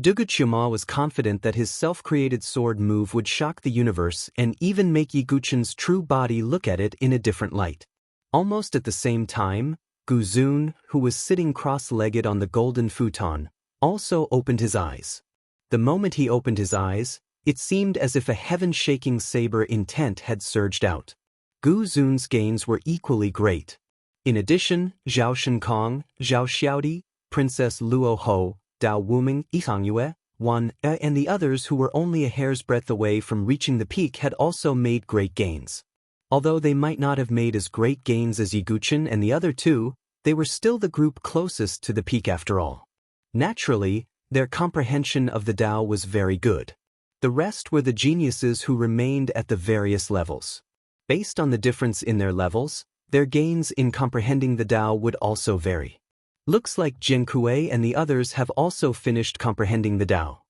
A: Dugu Chiuma was confident that his self-created sword move would shock the universe and even make Yiguchen's true body look at it in a different light. Almost at the same time, Guzun, who was sitting cross-legged on the golden futon, also opened his eyes. The moment he opened his eyes, it seemed as if a heaven-shaking saber intent had surged out. Guzun's gains were equally great. In addition, Zhao Shinkong, Zhao Xiaodi, Princess Luo Ho, Dao Wuming, Yihangyue, Wan, and the others who were only a hair's breadth away from reaching the peak had also made great gains. Although they might not have made as great gains as Yiguchen and the other two, they were still the group closest to the peak after all. Naturally, their comprehension of the Tao was very good. The rest were the geniuses who remained at the various levels. Based on the difference in their levels, their gains in comprehending the Tao would also vary. Looks like Jian Kuei and the others have also finished comprehending the Tao.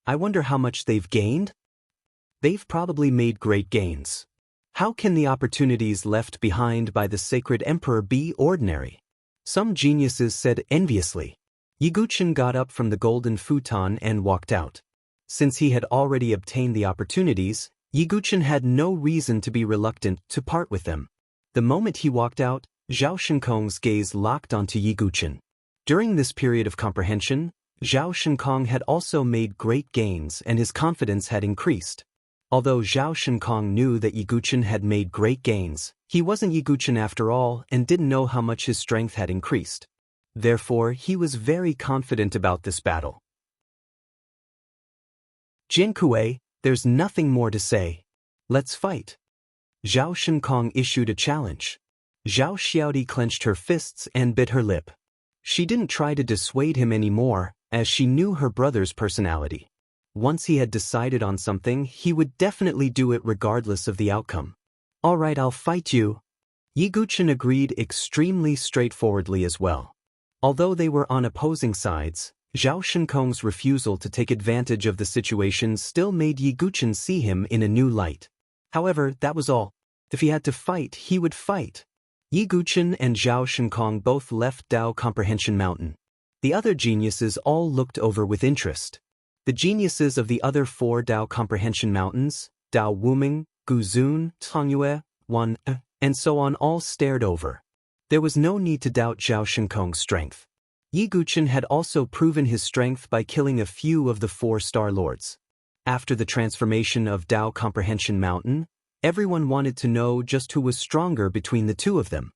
A: I wonder how much they've gained? They've probably made great gains. How can the opportunities left behind by the sacred emperor be ordinary? Some geniuses said enviously. Yiguchen got up from the golden futon and walked out. Since he had already obtained the opportunities, Yiguchen had no reason to be reluctant to part with them. The moment he walked out, Zhao Shinkong's gaze locked onto Yiguchen. During this period of comprehension, Zhao Shinkong had also made great gains and his confidence had increased. Although Zhao Shinkong knew that Yiguchen had made great gains, he wasn't Yiguchen after all and didn't know how much his strength had increased. Therefore, he was very confident about this battle. Jian Kuei, there's nothing more to say. Let's fight. Zhao Shinkong issued a challenge. Zhao Xiaodi clenched her fists and bit her lip. She didn't try to dissuade him anymore, as she knew her brother's personality. Once he had decided on something, he would definitely do it regardless of the outcome. All right, I'll fight you. Yiguchen agreed extremely straightforwardly as well. Although they were on opposing sides, Zhao Shinkong's refusal to take advantage of the situation still made Yiguchen see him in a new light. However, that was all. If he had to fight, he would fight. Yiguchen and Zhao Shinkong both left Dao Comprehension Mountain. The other geniuses all looked over with interest. The geniuses of the other 4 Dao Comprehension Mountains, Dao Wuming, Guzun, Tangyue, Wan, and so on all stared over. There was no need to doubt Zhao Shinkong's strength. Yiguchen had also proven his strength by killing a few of the 4 Star Lords. After the transformation of Dao Comprehension Mountain, everyone wanted to know just who was stronger between the two of them.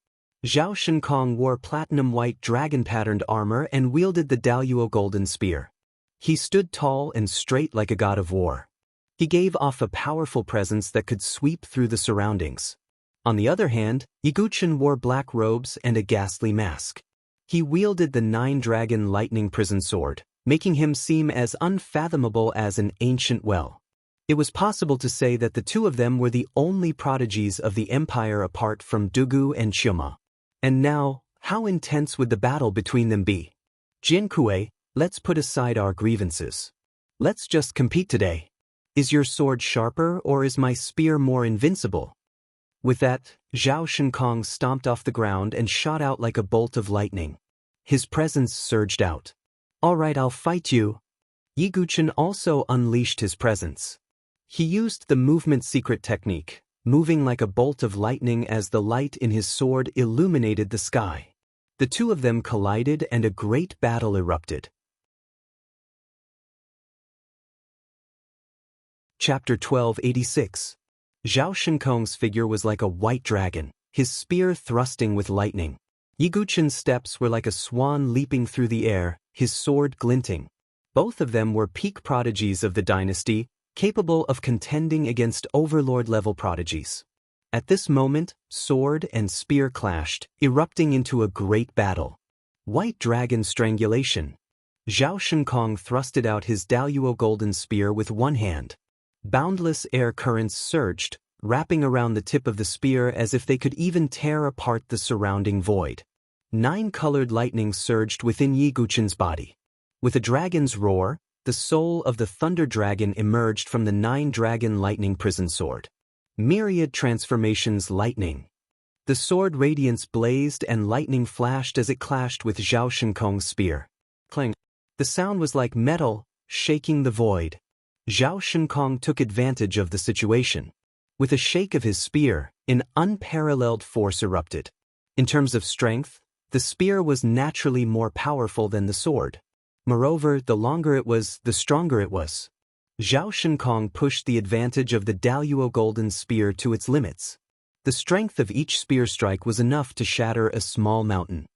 A: Zhao Shinkong wore platinum-white dragon-patterned armor and wielded the Daoyuo golden spear. He stood tall and straight like a god of war. He gave off a powerful presence that could sweep through the surroundings. On the other hand, Yiguchen wore black robes and a ghastly mask. He wielded the 9-dragon lightning prison sword, making him seem as unfathomable as an ancient well. It was possible to say that the two of them were the only prodigies of the empire apart from Dugu and Chiuma. And now, how intense would the battle between them be? Jian Kuei, let's put aside our grievances. Let's just compete today. Is your sword sharper or is my spear more invincible? With that, Zhao Shinkong stomped off the ground and shot out like a bolt of lightning. His presence surged out. All right, I'll fight you. Yiguchen also unleashed his presence. He used the movement secret technique, moving like a bolt of lightning as the light in his sword illuminated the sky. The two of them collided and a great battle erupted. Chapter 1286. Zhao Shinkong's figure was like a white dragon, his spear thrusting with lightning. Yiguchen's steps were like a swan leaping through the air, his sword glinting. Both of them were peak prodigies of the dynasty, capable of contending against overlord-level prodigies. At this moment, sword and spear clashed, erupting into a great battle. White Dragon Strangulation. Zhao Shinkong thrusted out his Daoyuo golden spear with one hand. Boundless air currents surged, wrapping around the tip of the spear as if they could even tear apart the surrounding void. 9 colored lightning surged within Yiguchen's body. With a dragon's roar, the soul of the Thunder Dragon emerged from the 9-dragon lightning prison sword. Myriad transformations lightning. The sword radiance blazed and lightning flashed as it clashed with Zhao Shinkong's spear. Clang. The sound was like metal, shaking the void. Zhao Shinkong took advantage of the situation. With a shake of his spear, an unparalleled force erupted. In terms of strength, the spear was naturally more powerful than the sword. Moreover, the longer it was, the stronger it was. Zhao Shinkong pushed the advantage of the Daluo golden spear to its limits. The strength of each spear strike was enough to shatter a small mountain.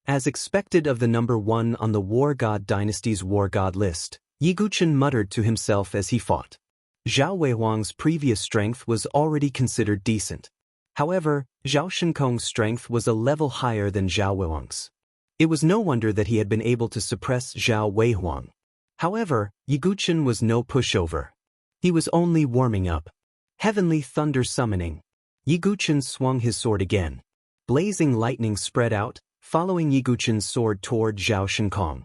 A: As expected of the number 1 on the War God Dynasty's War God list, Ye Guqin muttered to himself as he fought. Zhao Weihuang's previous strength was already considered decent. However, Zhao Shinkong's strength was a level higher than Zhao Weihuang's. It was no wonder that he had been able to suppress Zhao Weihuang. However, Ye Guqin was no pushover. He was only warming up. Heavenly thunder summoning. Ye Guqin swung his sword again. Blazing lightning spread out, following Ye Guqin's sword toward Zhao Shinkong.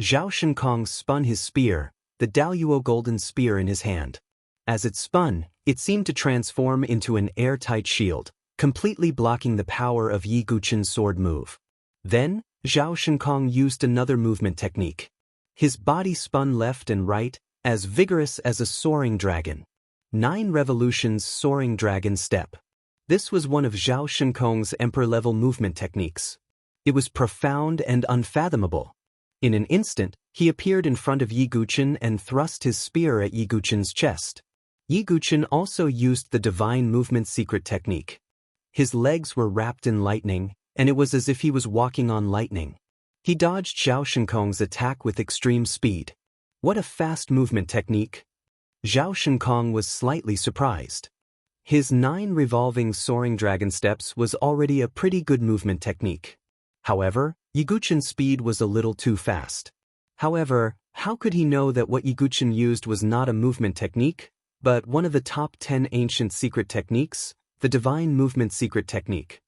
A: Zhao Shinkong spun his spear, the Daluo golden spear in his hand. As it spun, it seemed to transform into an airtight shield, completely blocking the power of Ye Guqin's sword move. Then, Zhao Shinkong used another movement technique. His body spun left and right, as vigorous as a soaring dragon. 9 revolutions soaring dragon step. This was one of Zhao Shinkong's emperor-level movement techniques. It was profound and unfathomable. In an instant, he appeared in front of Ye Guqin and thrust his spear at Ye Guqin's chest. Ye Guqin also used the divine movement secret technique. His legs were wrapped in lightning, and it was as if he was walking on lightning. He dodged Zhao Shinkong's attack with extreme speed. What a fast movement technique! Zhao Shinkong was slightly surprised. His 9 revolving soaring dragon steps was already a pretty good movement technique. However, Ye Guqin's speed was a little too fast. However, how could he know that what Ye Guqin used was not a movement technique, but one of the top 10 ancient secret techniques, the divine movement secret technique?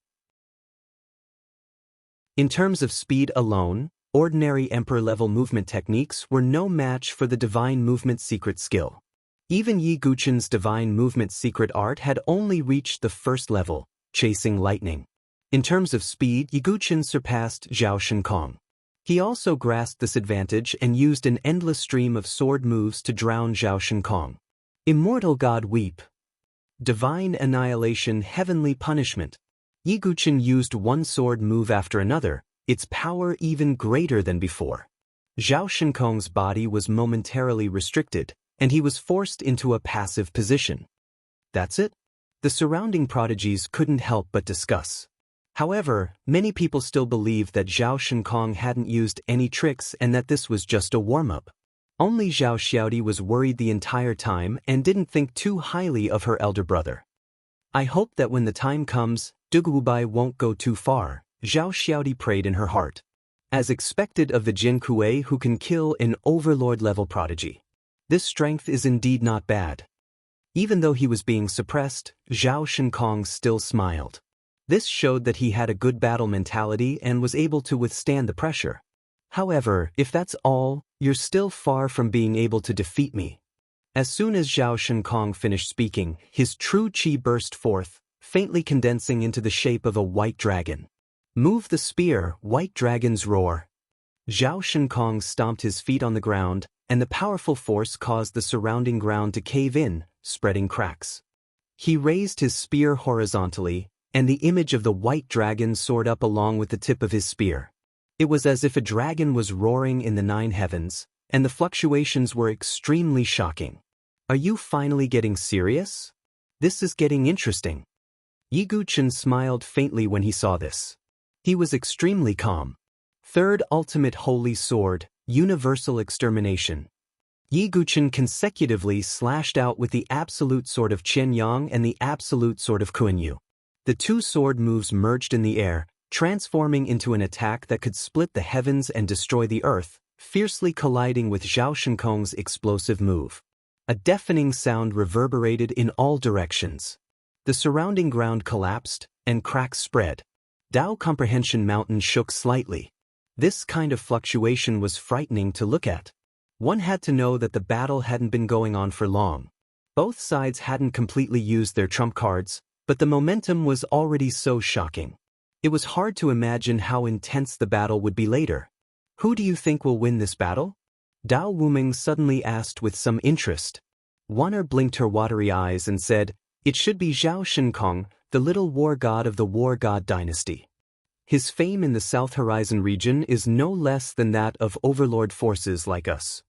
A: In terms of speed alone, ordinary emperor-level movement techniques were no match for the divine movement secret skill. Even Ye Guqin's divine movement secret art had only reached the first level, chasing lightning. In terms of speed, Ye Guqin surpassed Zhao Shinkong. He also grasped this advantage and used an endless stream of sword moves to drown Zhao Shinkong. Immortal God Weep. Divine Annihilation Heavenly Punishment. Ye Guqin used one sword move after another, its power even greater than before. Zhao Shinkong's body was momentarily restricted, and he was forced into a passive position. That's it? The surrounding prodigies couldn't help but discuss. However, many people still believed that Zhao Shinkong hadn't used any tricks and that this was just a warm-up. Only Zhao Xiaodi was worried the entire time and didn't think too highly of her elder brother. I hope that when the time comes, Dugubai won't go too far, Zhao Xiaodi prayed in her heart. As expected of the Jin Kuei who can kill an overlord-level prodigy. This strength is indeed not bad. Even though he was being suppressed, Zhao Shinkong still smiled. This showed that he had a good battle mentality and was able to withstand the pressure. However, if that's all, you're still far from being able to defeat me. As soon as Zhao Shinkong finished speaking, his true qi burst forth, faintly condensing into the shape of a white dragon. Move the spear, white dragon's roar. Zhao Shinkong stomped his feet on the ground, and the powerful force caused the surrounding ground to cave in, spreading cracks. He raised his spear horizontally, and the image of the white dragon soared up along with the tip of his spear. It was as if a dragon was roaring in the 9 heavens, and the fluctuations were extremely shocking. Are you finally getting serious? This is getting interesting. Ye Guqin smiled faintly when he saw this. He was extremely calm. Third ultimate holy sword, universal extermination. Ye Guqin consecutively slashed out with the absolute sword of Qianyang and the absolute sword of Kuan-Yu. The 2 sword moves merged in the air, transforming into an attack that could split the heavens and destroy the earth, fiercely colliding with Zhao Shinkong's explosive move. A deafening sound reverberated in all directions. The surrounding ground collapsed, and cracks spread. Dao Comprehension Mountain shook slightly. This kind of fluctuation was frightening to look at. One had to know that the battle hadn't been going on for long. Both sides hadn't completely used their trump cards, but the momentum was already so shocking. It was hard to imagine how intense the battle would be later. Who do you think will win this battle? Dao Wuming suddenly asked with some interest. Wan'er blinked her watery eyes and said, "It should be Zhao Shinkong, the little war god of the war god dynasty. His fame in the South Horizon region is no less than that of overlord forces like us."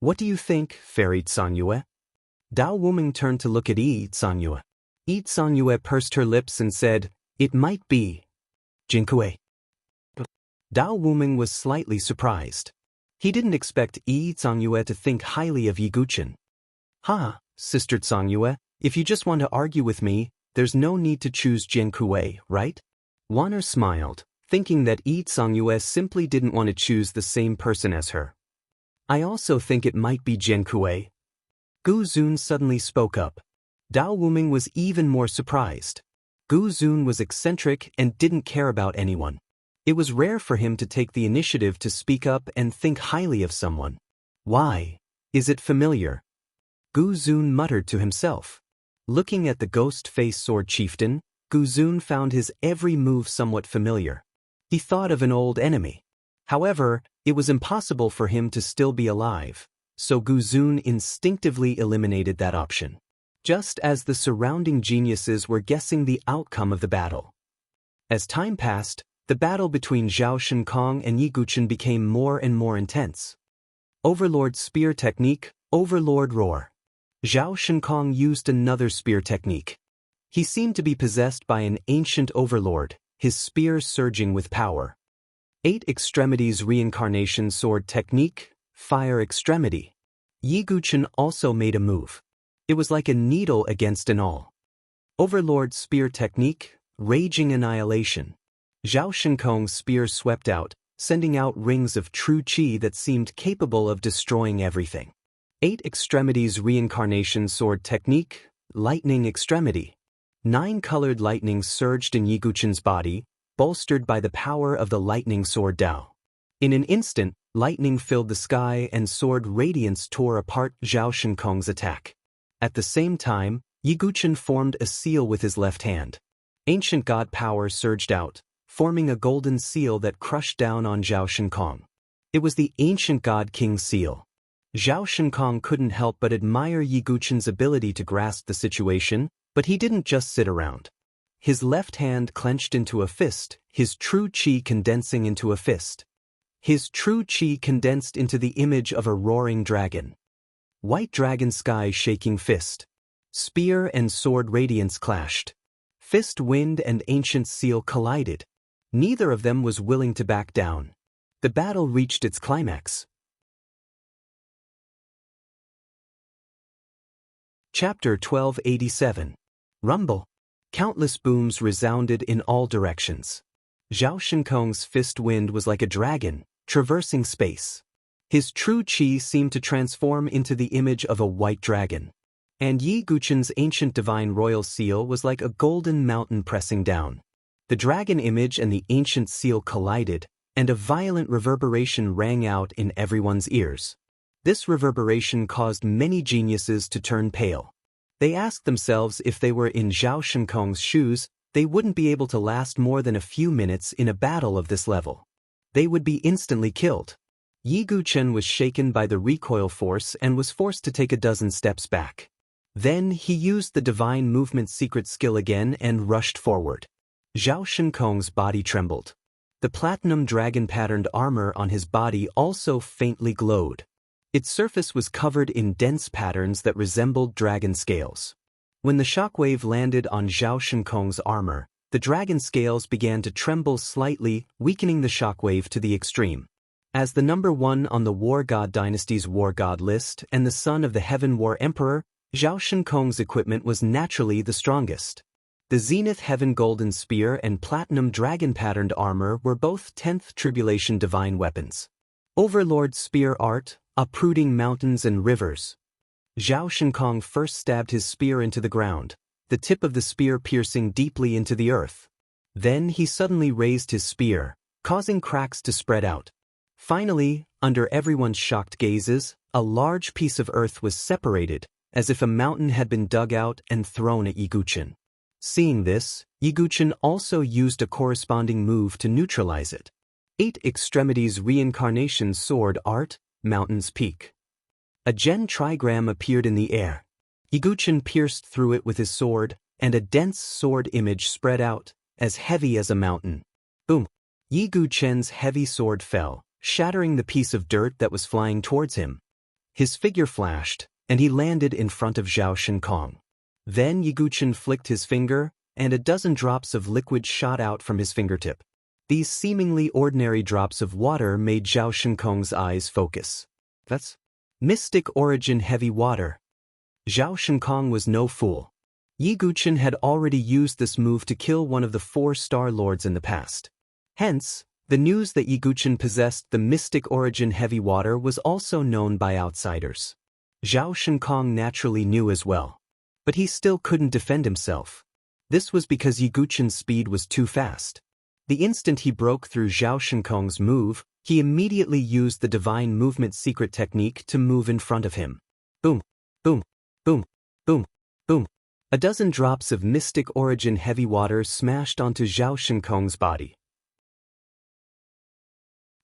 A: "What do you think, Fairy Tsanyue?" Dao Wuming turned to look at Yi Tsanyue. Yi Tsanyue pursed her lips and said, "It might be Jinkue." Dao Wuming was slightly surprised. He didn't expect Yi Tsanyue to think highly of Yi Guchen. "Ha, Sister Tsanyue, if you just want to argue with me, there's no need to choose Jinkue, right?" Wan'er smiled, thinking that Yi Tsanyue simply didn't want to choose the same person as her. "I also think it might be Jinkue." Gu Zun suddenly spoke up. Dao Wuming was even more surprised. Gu Zun was eccentric and didn't care about anyone. It was rare for him to take the initiative to speak up and think highly of someone. "Why? Is it familiar?" Gu Zun muttered to himself. Looking at the ghost-faced sword chieftain, Gu Zun found his every move somewhat familiar. He thought of an old enemy. However, it was impossible for him to still be alive, so Gu Zun instinctively eliminated that option, just as the surrounding geniuses were guessing the outcome of the battle. As time passed, the battle between Zhao Shinkong and Yi Guchen became more and more intense. Overlord Spear Technique, Overlord Roar. Zhao Shinkong used another spear technique. He seemed to be possessed by an ancient overlord, his spear surging with power. 8 Extremities Reincarnation Sword Technique, Fire Extremity. Yi Guchen also made a move. It was like a needle against an awl. Overlord Spear Technique, Raging Annihilation. Zhao Shinkong's spear swept out, sending out rings of true qi that seemed capable of destroying everything. 8 Extremities Reincarnation Sword Technique, Lightning Extremity. 9 colored lightnings surged in Yi Guchen's body, bolstered by the power of the lightning sword Dao. In an instant, lightning filled the sky and sword radiance tore apart Zhao Shinkong's attack. At the same time, Yi Guchen formed a seal with his left hand. Ancient god power surged out, forming a golden seal that crushed down on Zhao Shinkong. It was the ancient god king seal. Zhao Shinkong couldn't help but admire Yi Guchen's ability to grasp the situation, but he didn't just sit around. His left hand clenched into a fist, his true qi condensing into a fist. His true qi condensed into the image of a roaring dragon. White dragon sky shaking fist. Spear and sword radiance clashed. Fist wind and ancient seal collided. Neither of them was willing to back down. The battle reached its climax. Chapter 1287. Rumble. Countless booms resounded in all directions. Zhao Shinkong's fist wind was like a dragon, traversing space. His true qi seemed to transform into the image of a white dragon. And Yi Guchen's ancient divine royal seal was like a golden mountain pressing down. The dragon image and the ancient seal collided, and a violent reverberation rang out in everyone's ears. This reverberation caused many geniuses to turn pale. They asked themselves if they were in Zhao Shinkong's shoes, they wouldn't be able to last more than a few minutes in a battle of this level. They would be instantly killed. Yi Guchen was shaken by the recoil force and was forced to take a dozen steps back. Then he used the divine movement secret skill again and rushed forward. Zhao Shinkong's body trembled. The platinum dragon-patterned armor on his body also faintly glowed. Its surface was covered in dense patterns that resembled dragon scales. When the shockwave landed on Zhao Shinkong's armor, the dragon scales began to tremble slightly, weakening the shockwave to the extreme. As the number 1 on the War God Dynasty's War God list and the son of the Heaven War Emperor, Zhao Shinkong's equipment was naturally the strongest. The Zenith Heaven Golden Spear and Platinum Dragon-patterned armor were both 10th Tribulation divine weapons. Overlord Spear Art, uprooting mountains and rivers. Zhao Shinkong first stabbed his spear into the ground, the tip of the spear piercing deeply into the earth. Then he suddenly raised his spear, causing cracks to spread out. Finally, under everyone's shocked gazes, a large piece of earth was separated, as if a mountain had been dug out and thrown at Yiguchen. Seeing this, Yiguchen also used a corresponding move to neutralize it. 8 Extremities Reincarnation Sword Art, Mountain's Peak. A Gen trigram appeared in the air. Yiguchen pierced through it with his sword, and a dense sword image spread out, as heavy as a mountain. Boom! Yiguchen's heavy sword fell, shattering the piece of dirt that was flying towards him. His figure flashed, and he landed in front of Zhao Shinkong. Then Yiguchen flicked his finger, and a dozen drops of liquid shot out from his fingertip. These seemingly ordinary drops of water made Zhao Shinkong's eyes focus. That's mystic origin heavy water. Zhao Shinkong was no fool. Yiguchen had already used this move to kill one of the 4 Star Lords in the past. Hence, the news that Yiguchen possessed the mystic origin heavy water was also known by outsiders. Zhao Shinkong naturally knew as well. But he still couldn't defend himself. This was because Yiguchen's speed was too fast. The instant he broke through Zhao Shinkong's move, he immediately used the divine movement secret technique to move in front of him. Boom, boom, boom, boom, boom. A dozen drops of mystic origin heavy water smashed onto Zhao Shinkong's body.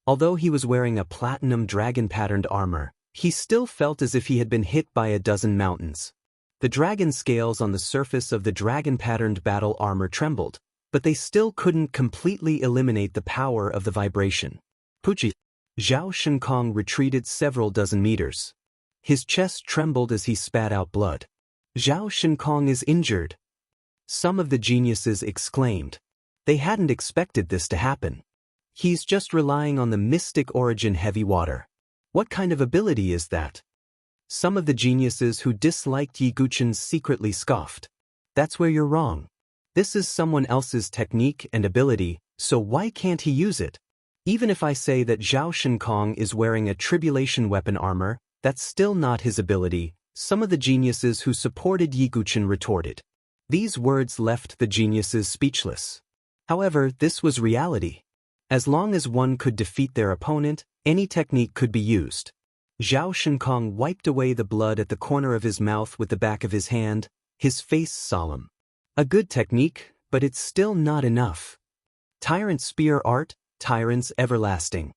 A: Although he was wearing a platinum dragon-patterned armor, he still felt as if he had been hit by a dozen mountains. The dragon scales on the surface of the dragon-patterned battle armor trembled, but they still couldn't completely eliminate the power of the vibration. Puchi! Zhao Shinkong retreated several dozen meters. His chest trembled as he spat out blood. Zhao Shinkong is injured. Some of the geniuses exclaimed. They hadn't expected this to happen. He's just relying on the mystic origin heavy water. What kind of ability is that? Some of the geniuses who disliked Yiguchen secretly scoffed. That's where you're wrong. This is someone else's technique and ability, so why can't he use it? Even if I say that Zhao Shinkong is wearing a tribulation weapon armor, that's still not his ability, some of the geniuses who supported Yiguchen retorted. These words left the geniuses speechless. However, this was reality. As long as one could defeat their opponent, any technique could be used. Zhao Shinkong wiped away the blood at the corner of his mouth with the back of his hand, his face solemn. A good technique, but it's still not enough. Tyrant Spear Art, Tyrants Everlasting.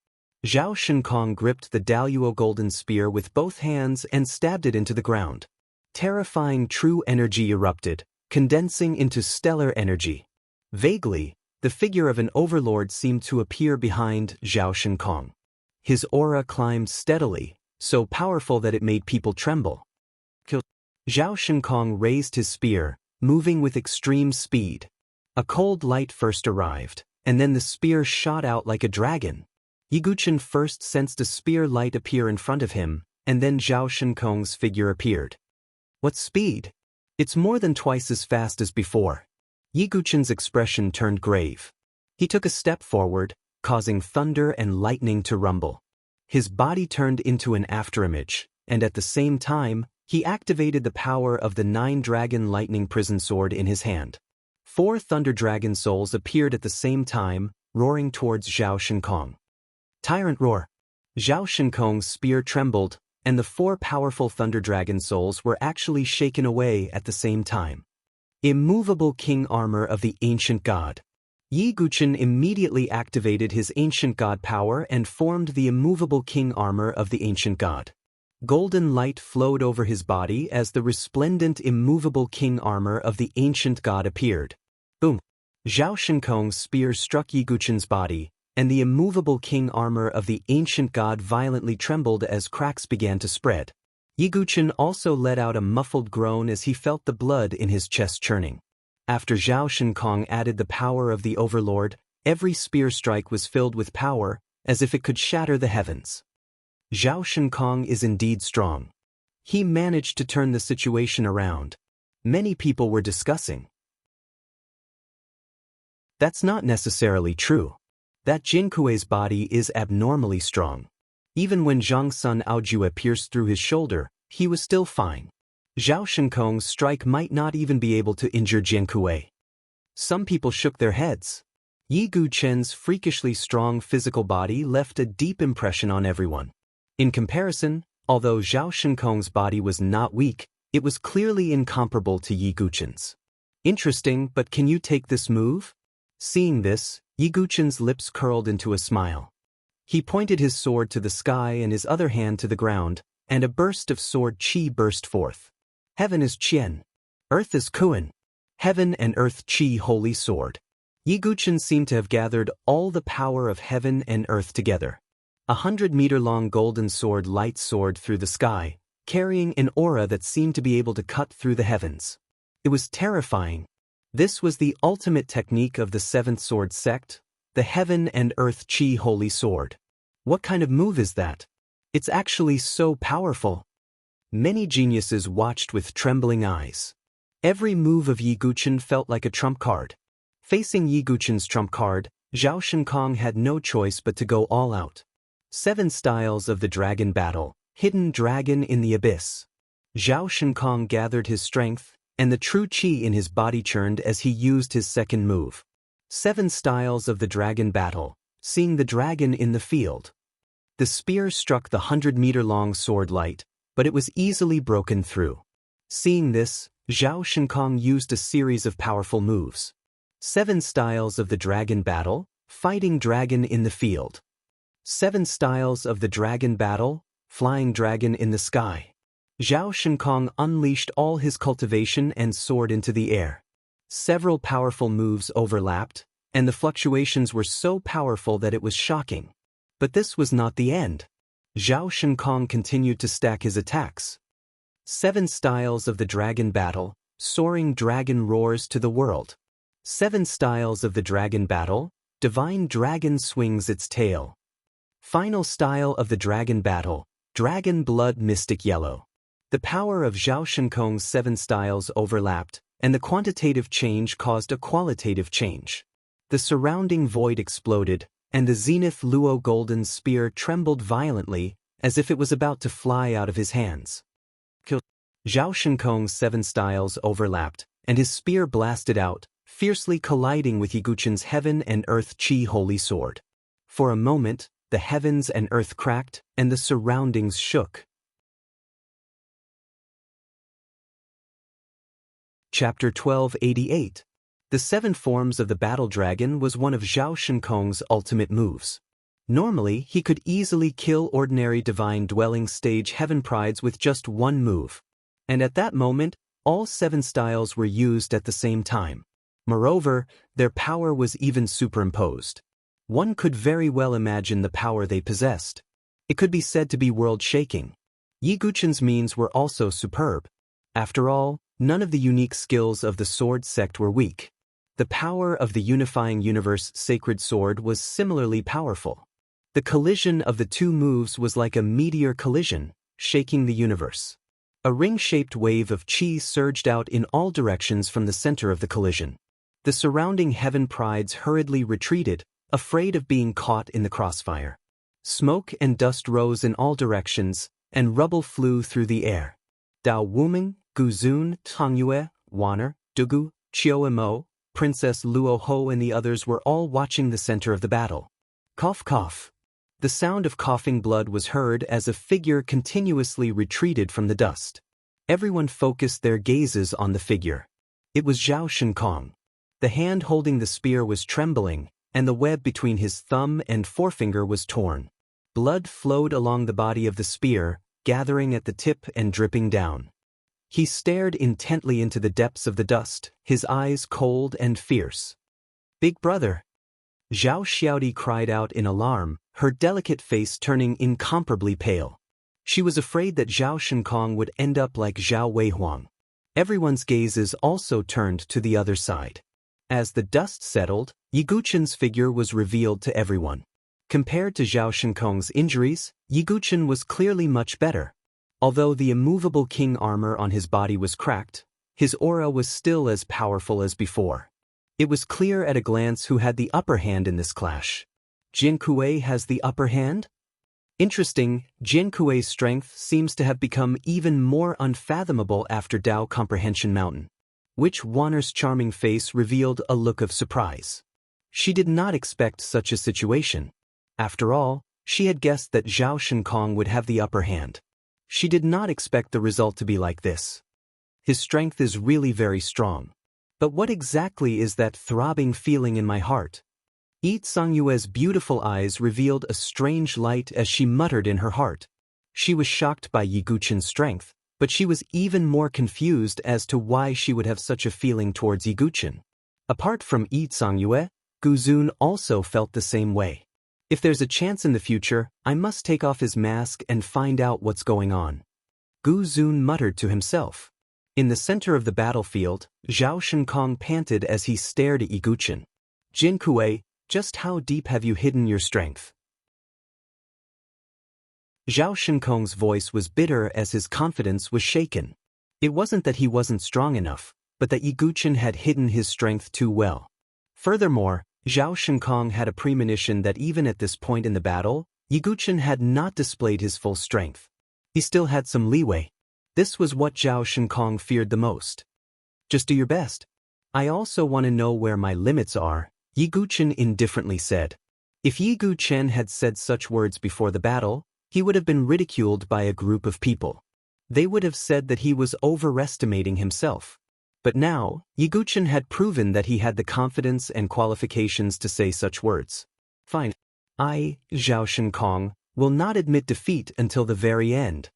A: Zhao Shinkong gripped the Daluo golden spear with both hands and stabbed it into the ground. Terrifying true energy erupted, condensing into stellar energy. Vaguely, the figure of an overlord seemed to appear behind Zhao Shinkong. His aura climbed steadily, so powerful that it made people tremble. Zhao Shinkong raised his spear, moving with extreme speed. A cold light first arrived, and then the spear shot out like a dragon. Yiguchen first sensed a spear light appear in front of him, and then Zhao Shinkong's figure appeared. What speed? It's more than twice as fast as before. Yiguchen's expression turned grave. He took a step forward, causing thunder and lightning to rumble. His body turned into an afterimage, and at the same time, he activated the power of the 9-dragon lightning prison sword in his hand. 4 thunder dragon souls appeared at the same time, roaring towards Zhao Shinkong. Tyrant Roar! Zhao Shinkong's spear trembled, and the 4 powerful thunder dragon souls were actually shaken away at the same time. Immovable King Armor of the Ancient God. Yiguchen immediately activated his Ancient God power and formed the immovable King Armor of the Ancient God. Golden light flowed over his body as the resplendent immovable King Armor of the Ancient God appeared. Boom! Zhao Shinkong's spear struck Yiguchen's body, and the immovable King Armor of the Ancient God violently trembled as cracks began to spread. Yiguchen also let out a muffled groan as he felt the blood in his chest churning. After Zhao Shinkong added the power of the Overlord, every spear strike was filled with power, as if it could shatter the heavens. Zhao Shinkong is indeed strong. He managed to turn the situation around. Many people were discussing. That's not necessarily true. That Jin Kuei's body is abnormally strong. Even when Zhang Sun Aojue pierced through his shoulder, he was still fine. Zhao Shinkong's strike might not even be able to injure Jin Kuei. Some people shook their heads. Yi Guchen's freakishly strong physical body left a deep impression on everyone. In comparison, although Zhao Shinkong's body was not weak, it was clearly incomparable to Yi Guchen's. Interesting, but can you take this move? Seeing this, Yi Guchen's lips curled into a smile. He pointed his sword to the sky and his other hand to the ground, and a burst of sword qi burst forth. Heaven is Qian. Earth is Kuan. Heaven and earth qi holy sword. Yi Guchen seemed to have gathered all the power of heaven and earth together. 100-meter-long golden sword light soared through the sky, carrying an aura that seemed to be able to cut through the heavens. It was terrifying. This was the ultimate technique of the Seventh Sword Sect, the Heaven and Earth Qi Holy Sword. What kind of move is that? It's actually so powerful. Many geniuses watched with trembling eyes. Every move of Yi Guchen felt like a trump card. Facing Yi Guchen's trump card, Zhao Shinkong had no choice but to go all out. 7 styles of the dragon battle, hidden dragon in the abyss. Zhao Shinkong gathered his strength, and the true qi in his body churned as he used his second move. 7 styles of the dragon battle, seeing the dragon in the field. The spear struck the 100-meter-long sword light, but it was easily broken through. Seeing this, Zhao Shinkong used a series of powerful moves. 7 styles of the dragon battle, fighting dragon in the field. 7 styles of the dragon battle, flying dragon in the sky. Zhao Shinkong unleashed all his cultivation and soared into the air. Several powerful moves overlapped, and the fluctuations were so powerful that it was shocking. But this was not the end. Zhao Shinkong continued to stack his attacks. 7 styles of the dragon battle, soaring dragon roars to the world. 7 styles of the dragon battle, divine dragon swings its tail. Final style of the dragon battle, dragon blood mystic yellow. The power of Zhao Shinkong's 7 styles overlapped, and the quantitative change caused a qualitative change. The surrounding void exploded, and the zenith Luo golden spear trembled violently, as if it was about to fly out of his hands. Zhao Shinkong's 7 styles overlapped, and his spear blasted out, fiercely colliding with Yi Guchen's heaven and earth qi holy sword. For a moment, the heavens and earth cracked, and the surroundings shook. Chapter 1288. The 7 forms of the battle dragon was one of Zhao Shinkong's ultimate moves. Normally, he could easily kill ordinary divine dwelling stage heaven prides with just one move. And at that moment, all 7 styles were used at the same time. Moreover, their power was even superimposed. One could very well imagine the power they possessed. It could be said to be world-shaking. Yi Guchen's means were also superb. After all, none of the unique skills of the sword sect were weak. The power of the unifying universe sacred sword was similarly powerful. The collision of the 2 moves was like a meteor collision, shaking the universe. A ring-shaped wave of qi surged out in all directions from the center of the collision. The surrounding heaven prides hurriedly retreated, afraid of being caught in the crossfire. Smoke and dust rose in all directions, and rubble flew through the air. Dao Wuming, Guzun, Tangyue, Waner, Dugu, Chiao-mo, Princess Luo Ho and the others were all watching the center of the battle. Cough cough. The sound of coughing blood was heard as a figure continuously retreated from the dust. Everyone focused their gazes on the figure. It was Zhao Shinkong. The hand holding the spear was trembling, and the web between his thumb and forefinger was torn. Blood flowed along the body of the spear, gathering at the tip and dripping down. He stared intently into the depths of the dust, his eyes cold and fierce. "Big brother!" Zhao Xiaodi cried out in alarm, her delicate face turning incomparably pale. She was afraid that Zhao Shinkong would end up like Zhao Weihuang. Everyone's gazes also turned to the other side. As the dust settled, Yi Guchen's figure was revealed to everyone. Compared to Zhao Shinkong's injuries, Yi Guchen was clearly much better. Although the immovable king armor on his body was cracked, his aura was still as powerful as before. It was clear at a glance who had the upper hand in this clash. Jin Kuei has the upper hand? Interesting, Jin Kuei's strength seems to have become even more unfathomable after Dao Comprehension Mountain. Which Waner's charming face revealed a look of surprise. She did not expect such a situation. After all, she had guessed that Zhao Shinkong would have the upper hand. She did not expect the result to be like this. His strength is really very strong. But what exactly is that throbbing feeling in my heart? Yi Songyue's beautiful eyes revealed a strange light as she muttered in her heart. She was shocked by Yi Guchen's strength, but she was even more confused as to why she would have such a feeling towards Yi Guchen. Apart from Yi Songyue, Gu Zun also felt the same way. If there's a chance in the future, I must take off his mask and find out what's going on. Gu Zun muttered to himself. In the center of the battlefield, Zhao Shinkong panted as he stared at Yi Guchen. Jin Kuei, just how deep have you hidden your strength? Zhao Shinkong's voice was bitter as his confidence was shaken. It wasn't that he wasn't strong enough, but that Yi Guchen had hidden his strength too well. Furthermore, Zhao Shinkong had a premonition that even at this point in the battle, Yi Guchen had not displayed his full strength. He still had some leeway. This was what Zhao Shinkong feared the most. Just do your best. I also want to know where my limits are, Yi Guchen indifferently said. If Yi Guchen had said such words before the battle, he would have been ridiculed by a group of people. They would have said that he was overestimating himself. But now, Yi Guchen had proven that he had the confidence and qualifications to say such words. Fine. I, Zhao Shinkong, will not admit defeat until the very end.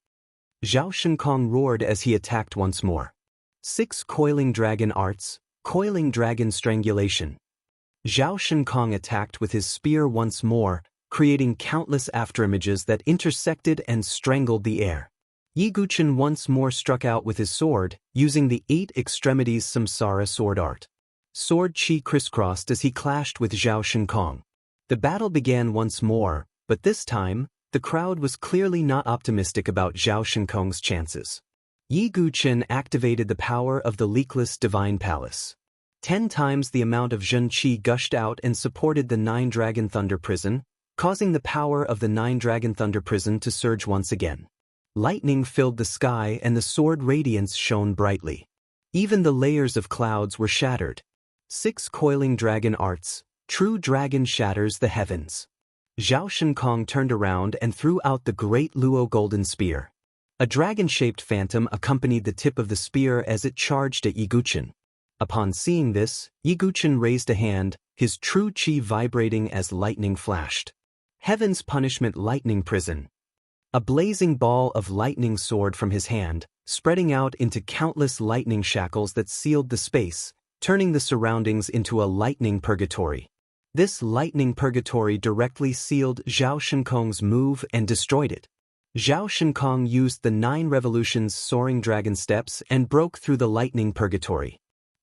A: Zhao Shinkong roared as he attacked once more. 6 Coiling Dragon Arts, Coiling Dragon Strangulation. Zhao Shinkong attacked with his spear once more, creating countless afterimages that intersected and strangled the air. Yi Guchen once more struck out with his sword, using the 8 extremities Samsara sword art. Sword chi crisscrossed as he clashed with Zhao Shinkong. The battle began once more, but this time, the crowd was clearly not optimistic about Zhao Shinkong's chances. Yi Guchen activated the power of the leakless Divine Palace. 10 times the amount of Zhen Qi gushed out and supported the 9 Dragon Thunder Prison, causing the power of the 9 Dragon Thunder Prison to surge once again. Lightning filled the sky and the sword radiance shone brightly. Even the layers of clouds were shattered. 6 Coiling Dragon Arts, True Dragon shatters the heavens. Zhao Shinkong turned around and threw out the great Luo Golden Spear. A dragon-shaped phantom accompanied the tip of the spear as it charged at Yi Guchen. Upon seeing this, Yi Guchen raised a hand, his true chi vibrating as lightning flashed. Heaven's Punishment Lightning Prison. A blazing ball of lightning soared from his hand, spreading out into countless lightning shackles that sealed the space, turning the surroundings into a lightning purgatory. This lightning purgatory directly sealed Zhao Shinkong's move and destroyed it. Zhao Shinkong used the 9 revolutions soaring dragon steps and broke through the lightning purgatory.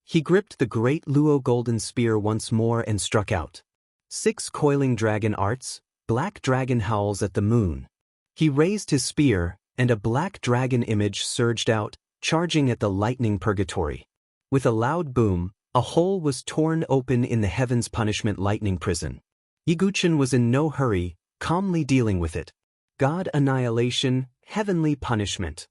A: He gripped the great Luo Golden Spear once more and struck out. 6 Coiling Dragon Arts, Black Dragon howls at the moon. He raised his spear, and a black dragon image surged out, charging at the lightning purgatory. With a loud boom, a hole was torn open in the Heaven's Punishment Lightning Prison. Yi Guchen was in no hurry, calmly dealing with it. God Annihilation, Heavenly Punishment.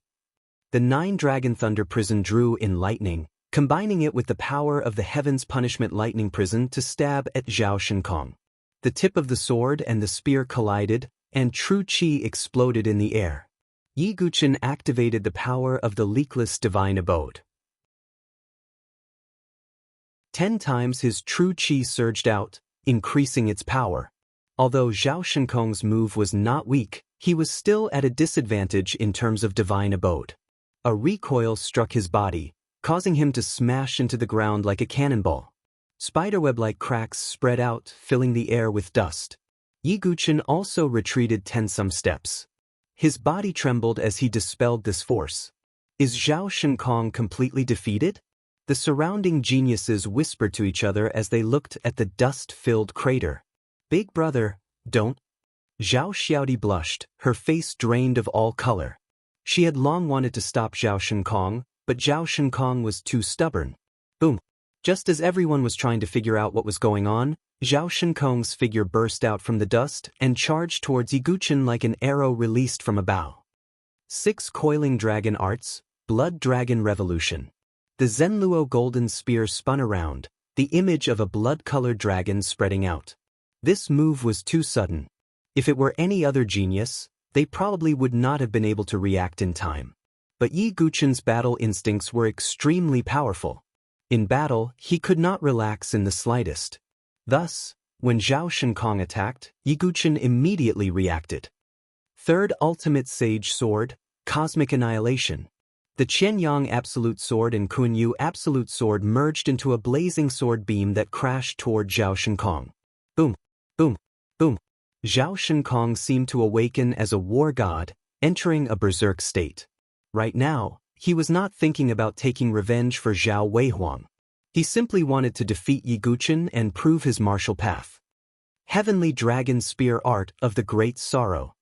A: The 9 Dragon Thunder Prison drew in lightning, combining it with the power of the Heaven's Punishment Lightning Prison to stab at Zhao Shinkong. The tip of the sword and the spear collided, and true chi exploded in the air. Yi Guchen activated the power of the leakless divine abode. 10 times his true chi surged out, increasing its power. Although Zhao Shinkong's move was not weak, he was still at a disadvantage in terms of divine abode. A recoil struck his body, causing him to smash into the ground like a cannonball. Spiderweb-like cracks spread out, filling the air with dust. Yi Guchen also retreated 10 some steps. His body trembled as he dispelled this force. Is Zhao Shinkong completely defeated? The surrounding geniuses whispered to each other as they looked at the dust-filled crater. Big brother, don't. Zhao Xiaodi blushed, her face drained of all color. She had long wanted to stop Zhao Shinkong, but Zhao Shinkong was too stubborn. Boom. Just as everyone was trying to figure out what was going on, Zhao Shinkong's figure burst out from the dust and charged towards Yi Guchen like an arrow released from a bow. 6 Coiling Dragon Arts, Blood Dragon Revolution. The Zenluo Golden Spear spun around, the image of a blood-colored dragon spreading out. This move was too sudden. If it were any other genius, they probably would not have been able to react in time. But Yi Guchen's battle instincts were extremely powerful. In battle, he could not relax in the slightest. Thus, when Zhao Shinkong attacked, Yi Guchen immediately reacted. Third Ultimate Sage Sword, Cosmic Annihilation. The Qianyang Absolute Sword and Kunyu Absolute Sword merged into a blazing sword beam that crashed toward Zhao Shinkong. Boom, boom, boom. Zhao Shinkong seemed to awaken as a war god, entering a berserk state. Right now, he was not thinking about taking revenge for Zhao Weihuang. He simply wanted to defeat Yi Guchen and prove his martial path. Heavenly Dragon Spear Art of the Great Sorrow.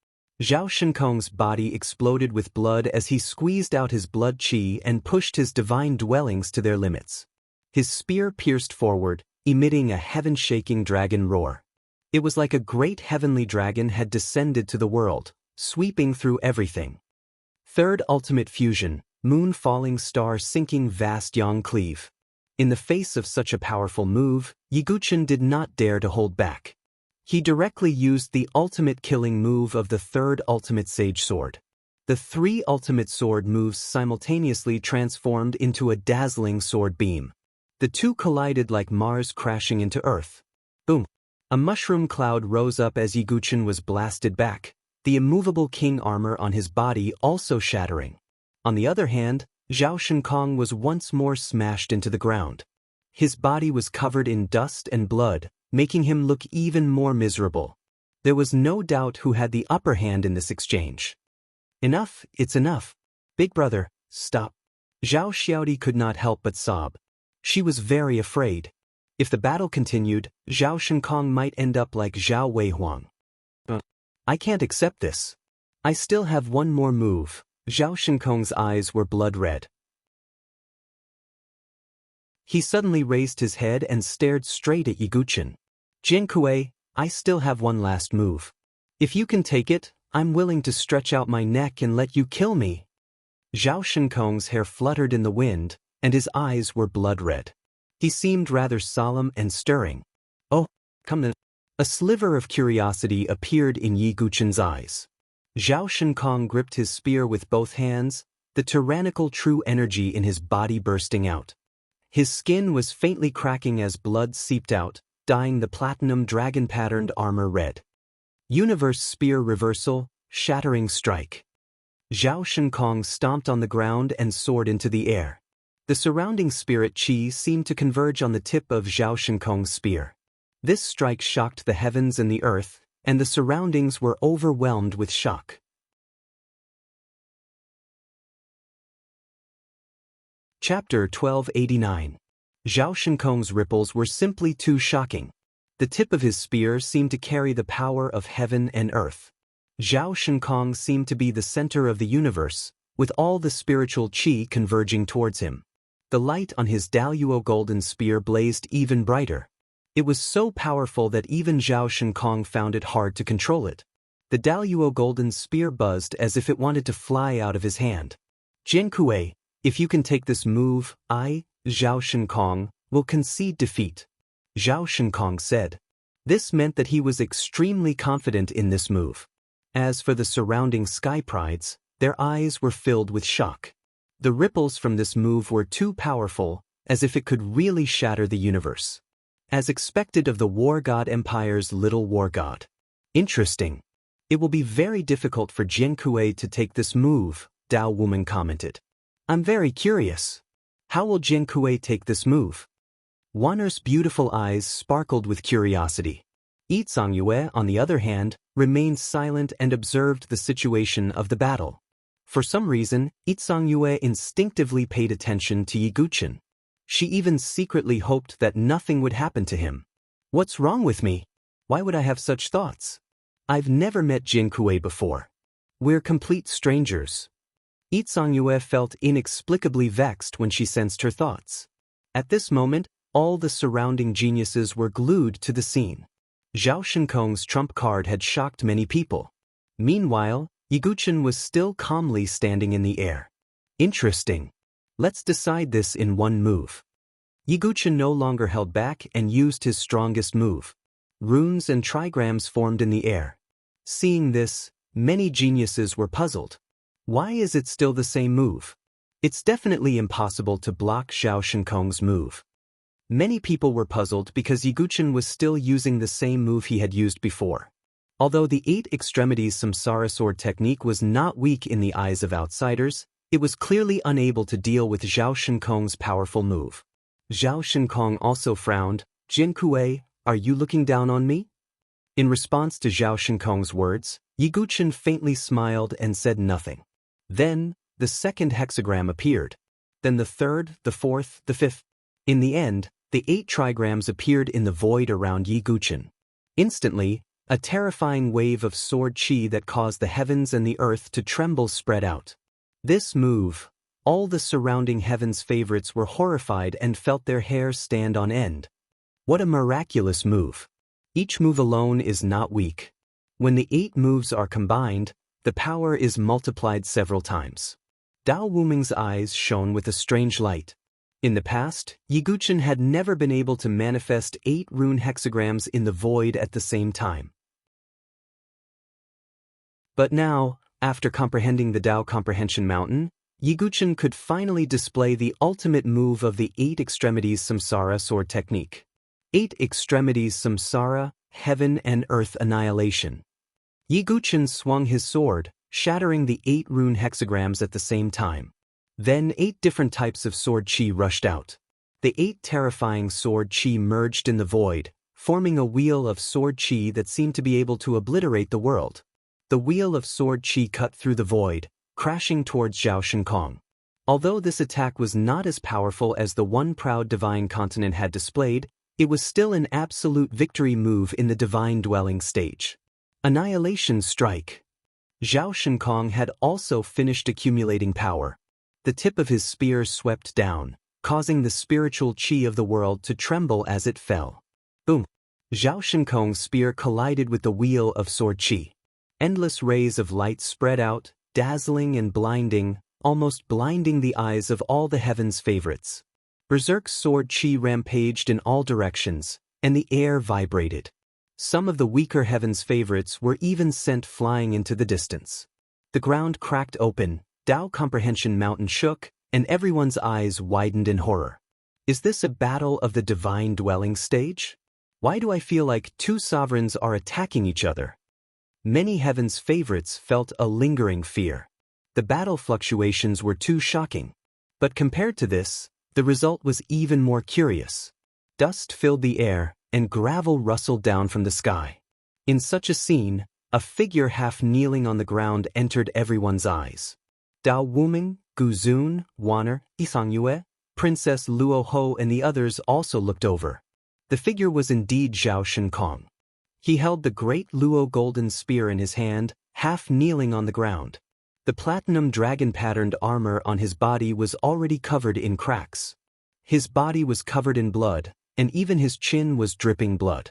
A: Zhao Shinkong's body exploded with blood as he squeezed out his blood qi and pushed his divine dwellings to their limits. His spear pierced forward, emitting a heaven-shaking dragon roar. It was like a great heavenly dragon had descended to the world, sweeping through everything. Third Ultimate Fusion, Moon Falling Star Sinking Vast Yang Cleave. In the face of such a powerful move, Yi Guchen did not dare to hold back. He directly used the ultimate killing move of the Third Ultimate Sage Sword. The three ultimate sword moves simultaneously transformed into a dazzling sword beam. The two collided like Mars crashing into Earth. Boom! A mushroom cloud rose up as Yi Guchen was blasted back, the immovable king armor on his body also shattering. On the other hand, Zhao Shinkong was once more smashed into the ground. His body was covered in dust and blood, making him look even more miserable. There was no doubt who had the upper hand in this exchange. Enough, it's enough. Big brother, stop. Zhao Xiaodi could not help but sob. She was very afraid. If the battle continued, Zhao Shinkong might end up like Zhao Weihuang. I can't accept this. I still have one more move. Zhao Shinkong's eyes were blood red. He suddenly raised his head and stared straight at Yi Guchen. Jian Kuei, I still have one last move. If you can take it, I'm willing to stretch out my neck and let you kill me. Zhao Shinkong's hair fluttered in the wind, and his eyes were blood red. He seemed rather solemn and stirring. Oh, come on. A sliver of curiosity appeared in Yi Guchen's eyes. Zhao Shinkong gripped his spear with both hands, the tyrannical true energy in his body bursting out. His skin was faintly cracking as blood seeped out, dyeing the platinum dragon-patterned armor red. Universe Spear Reversal, Shattering Strike. Zhao Shinkong stomped on the ground and soared into the air. The surrounding spirit qi seemed to converge on the tip of Zhao Shinkong's spear. This strike shocked the heavens and the earth, and the surroundings were overwhelmed with shock. Chapter 1289. Zhao Shinkong's ripples were simply too shocking. The tip of his spear seemed to carry the power of heaven and earth. Zhao Shinkong seemed to be the center of the universe, with all the spiritual qi converging towards him. The light on his Daluo golden spear blazed even brighter. It was so powerful that even Zhao Shinkong found it hard to control it. The Daluo golden spear buzzed as if it wanted to fly out of his hand. Jian Kuei, if you can take this move, I, Zhao Shinkong, will concede defeat. Zhao Shinkong said. This meant that he was extremely confident in this move. As for the surrounding sky prides, their eyes were filled with shock. The ripples from this move were too powerful, as if it could really shatter the universe. As expected of the War God Empire's little war god. Interesting. It will be very difficult for Jian Kuei to take this move, Dao Woman commented. I'm very curious. How will Jian Kuei take this move? Wan'er's beautiful eyes sparkled with curiosity. Yi Yue, on the other hand, remained silent and observed the situation of the battle. For some reason, Yi Yue instinctively paid attention to Yi Guchen. She even secretly hoped that nothing would happen to him. What's wrong with me? Why would I have such thoughts? I've never met Jian Kuei before. We're complete strangers. Yi Yue felt inexplicably vexed when she sensed her thoughts. At this moment, all the surrounding geniuses were glued to the scene. Zhao Shinkong's trump card had shocked many people. Meanwhile, Yi Guchen was still calmly standing in the air. Interesting. Let's decide this in one move. Yiguchen no longer held back and used his strongest move. Runes and trigrams formed in the air. Seeing this, many geniuses were puzzled. Why is it still the same move? It's definitely impossible to block Zhao Shinkong's move. Many people were puzzled because Yiguchen was still using the same move he had used before. Although the 8 extremities samsara sword technique was not weak in the eyes of outsiders, it was clearly unable to deal with Zhao Shinkong's powerful move. Zhao Shinkong also frowned. "Jiankui, are you looking down on me?" In response to Zhao Shinkong's words, Yiguchen faintly smiled and said nothing. Then, the second hexagram appeared. Then the third, the fourth, the fifth. In the end, the 8 trigrams appeared in the void around Yiguchen. Instantly, a terrifying wave of sword chi that caused the heavens and the earth to tremble spread out. This move, all the surrounding heavens' favorites were horrified and felt their hair stand on end. What a miraculous move! Each move alone is not weak. When the 8 moves are combined, the power is multiplied several times. Dao Wuming's eyes shone with a strange light. In the past, Yiguchen had never been able to manifest 8 rune hexagrams in the void at the same time. But now, after comprehending the Dao Comprehension Mountain, Yiguchen could finally display the ultimate move of the 8 extremities samsara sword technique. 8 extremities samsara, heaven and earth annihilation. Yiguchen swung his sword, shattering the 8 rune hexagrams at the same time. Then 8 different types of sword chi rushed out. The 8 terrifying sword chi merged in the void, forming a wheel of sword chi that seemed to be able to obliterate the world. The wheel of sword chi cut through the void, crashing towards Zhao Shinkong. Although this attack was not as powerful as the one proud divine continent had displayed, it was still an absolute victory move in the divine dwelling stage. Annihilation Strike. Zhao Shinkong had also finished accumulating power. The tip of his spear swept down, causing the spiritual chi of the world to tremble as it fell. Boom! Zhao Shinkong's spear collided with the wheel of sword chi. Endless rays of light spread out, dazzling and blinding, almost blinding the eyes of all the heavens' favorites. Berserk's sword chi rampaged in all directions, and the air vibrated. Some of the weaker heavens' favorites were even sent flying into the distance. The ground cracked open, Dao Comprehension Mountain shook, and everyone's eyes widened in horror. Is this a battle of the divine dwelling stage? Why do I feel like 2 sovereigns are attacking each other? Many heavens' favorites felt a lingering fear. The battle fluctuations were too shocking. But compared to this, the result was even more curious. Dust filled the air, and gravel rustled down from the sky. In such a scene, a figure half kneeling on the ground entered everyone's eyes. Dao Wuming, Gu Zun, Waner, Yue, Princess Luo Ho and the others also looked over. The figure was indeed Zhao Shinkong. He held the great Luo golden spear in his hand, half kneeling on the ground. The platinum dragon-patterned armor on his body was already covered in cracks. His body was covered in blood, and even his chin was dripping blood.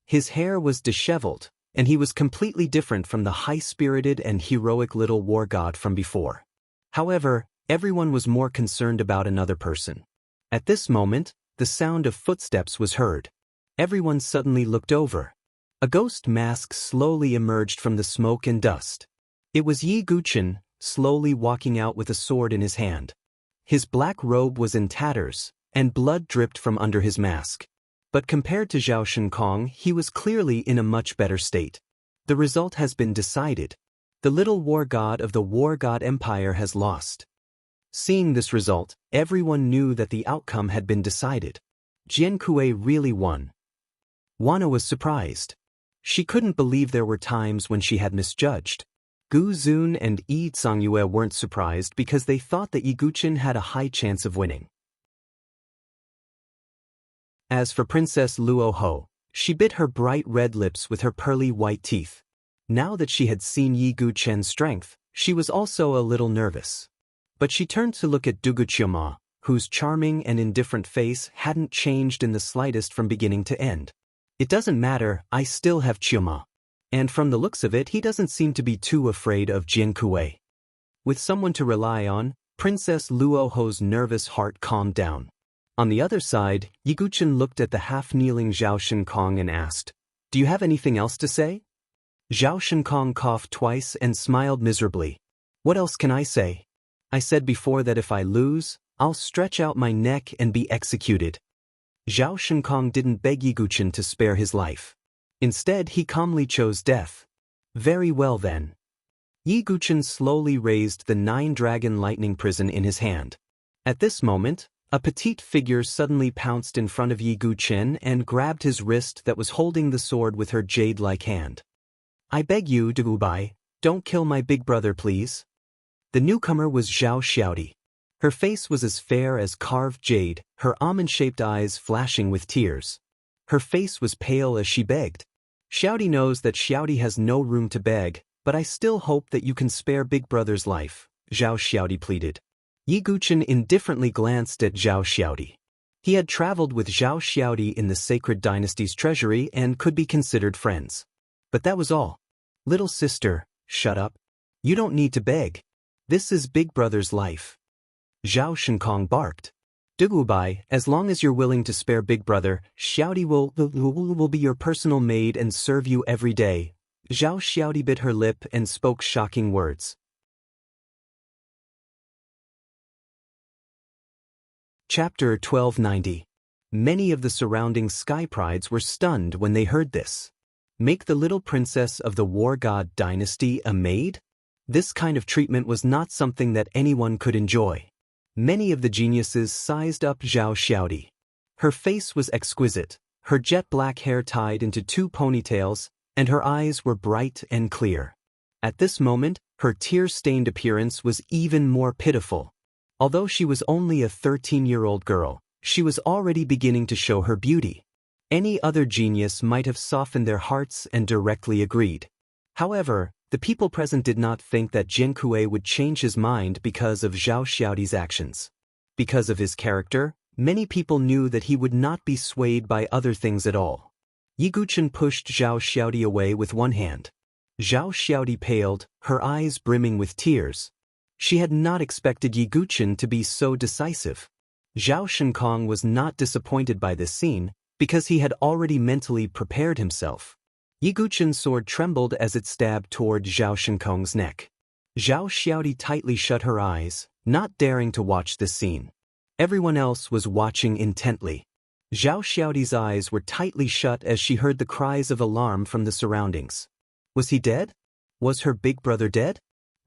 A: His hair was disheveled, and he was completely different from the high-spirited and heroic little war god from before. However, everyone was more concerned about another person. At this moment, the sound of footsteps was heard. Everyone suddenly looked over. A ghost mask slowly emerged from the smoke and dust. It was Yiguchen, slowly walking out with a sword in his hand. His black robe was in tatters, and blood dripped from under his mask. But compared to Zhao Shinkong, he was clearly in a much better state. The result has been decided. The little war god of the War God Empire has lost. Seeing this result, everyone knew that the outcome had been decided. Jiankui really won. Wana was surprised. She couldn't believe there were times when she had misjudged. Gu Zun and Yi Yue weren't surprised because they thought that Yiguchen had a high chance of winning. As for Princess Luo Ho, she bit her bright red lips with her pearly white teeth. Now that she had seen Yiguchen's strength, she was also a little nervous. But she turned to look at Dugu Qiuma, whose charming and indifferent face hadn't changed in the slightest from beginning to end. It doesn't matter, I still have Qiuma. And from the looks of it, he doesn't seem to be too afraid of Jiankui. With someone to rely on, Princess Luo Ho's nervous heart calmed down. On the other side, Yiguchen looked at the half-kneeling Zhao Shinkong and asked, "Do you have anything else to say?" Zhao Shinkong coughed twice and smiled miserably. "What else can I say? I said before that if I lose, I'll stretch out my neck and be executed." Zhao Shinkong didn't beg Yiguchen to spare his life. Instead, he calmly chose death. "Very well then." Yiguchen slowly raised the 9-dragon lightning prison in his hand. At this moment, a petite figure suddenly pounced in front of Yiguchen and grabbed his wrist that was holding the sword with her jade-like hand. "I beg you, Dugubai, don't kill my big brother, please." The newcomer was Zhao Xiaodi. Her face was as fair as carved jade, her almond-shaped eyes flashing with tears. Her face was pale as she begged. "Xiaodi knows that Xiaodi has no room to beg, but I still hope that you can spare big brother's life," Zhao Xiaodi pleaded. Yiguchen indifferently glanced at Zhao Xiaodi. He had traveled with Zhao Xiaodi in the Sacred Dynasty's treasury and could be considered friends. But that was all. "Little sister, shut up. You don't need to beg. This is big brother's life." Zhao Shinkong barked. "Dugubai, as long as you're willing to spare big brother, Xiaodi will be your personal maid and serve you every day." Zhao Xiaodi bit her lip and spoke shocking words. Chapter 1290. Many of the surrounding sky prides were stunned when they heard this. Make the little princess of the war god dynasty a maid? This kind of treatment was not something that anyone could enjoy. Many of the geniuses sized up Zhao Xiaodi. Her face was exquisite, her jet-black hair tied into 2 ponytails, and her eyes were bright and clear. At this moment, her tear-stained appearance was even more pitiful. Although she was only a 13-year-old girl, she was already beginning to show her beauty. Any other genius might have softened their hearts and directly agreed. However, the people present did not think that Jian Kuei would change his mind because of Zhao Xiaodi's actions. Because of his character, many people knew that he would not be swayed by other things at all. Yiguchen pushed Zhao Xiaodi away with one hand. Zhao Xiaodi paled, her eyes brimming with tears. She had not expected Yiguchen to be so decisive. Zhao Shinkong was not disappointed by this scene, because he had already mentally prepared himself. Yiguchen's sword trembled as it stabbed toward Zhao Shinkong's neck. Zhao Xiaodi tightly shut her eyes, not daring to watch this scene. Everyone else was watching intently. Zhao Xiaodi's eyes were tightly shut as she heard the cries of alarm from the surroundings. Was he dead? Was her big brother dead?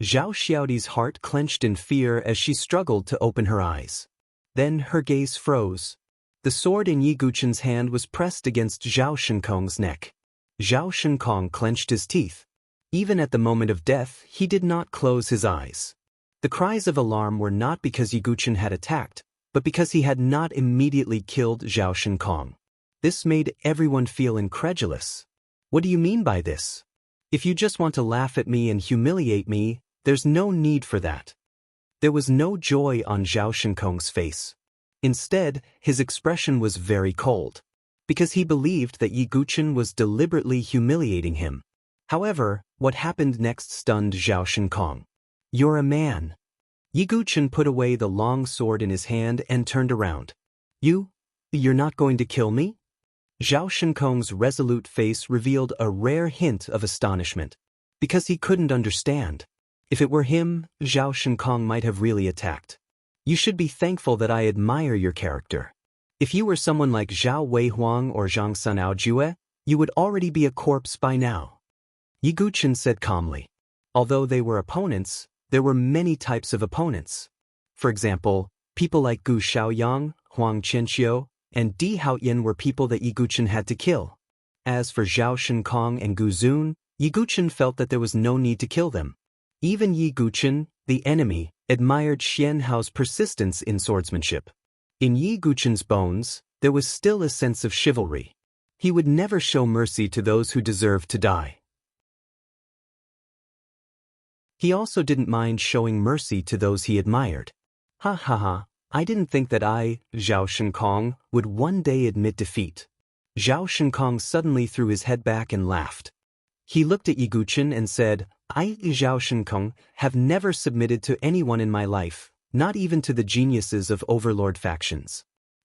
A: Zhao Xiaodi's heart clenched in fear as she struggled to open her eyes. Then her gaze froze. The sword in Yiguchen's hand was pressed against Zhao Shinkong's neck. Zhao Shinkong clenched his teeth. Even at the moment of death, he did not close his eyes. The cries of alarm were not because Yiguchen had attacked, but because he had not immediately killed Zhao Shinkong. This made everyone feel incredulous. "What do you mean by this? If you just want to laugh at me and humiliate me, there's no need for that." There was no joy on Zhao Shinkong's face. Instead, his expression was very cold, because he believed that Yiguchen was deliberately humiliating him. However, what happened next stunned Zhao Shinkong. "You're a man." Yiguchen put away the long sword in his hand and turned around. You're not going to kill me?" Zhao Shinkong's resolute face revealed a rare hint of astonishment, because he couldn't understand. If it were him, Zhao Shinkong might have really attacked. "You should be thankful that I admire your character. If you were someone like Zhao Weihuang or Zhang Sunaojue, you would already be a corpse by now," Yiguchen said calmly. Although they were opponents, there were many types of opponents. For example, people like Gu Xiaoyang, Huang Qianxiu, and Di Haoyan were people that Yiguchen had to kill. As for Zhao Shinkong and Gu Zun, Yiguchen felt that there was no need to kill them. Even Yiguchen, the enemy, admired Xian Hao's persistence in swordsmanship. In Yiguchen's bones, there was still a sense of chivalry. He would never show mercy to those who deserved to die. He also didn't mind showing mercy to those he admired. "Ha ha ha, I didn't think that I, Zhao Shinkong, would one day admit defeat." Zhao Shinkong suddenly threw his head back and laughed. He looked at Yiguchen and said, "I, Zhao Shinkong, have never submitted to anyone in my life, not even to the geniuses of overlord factions.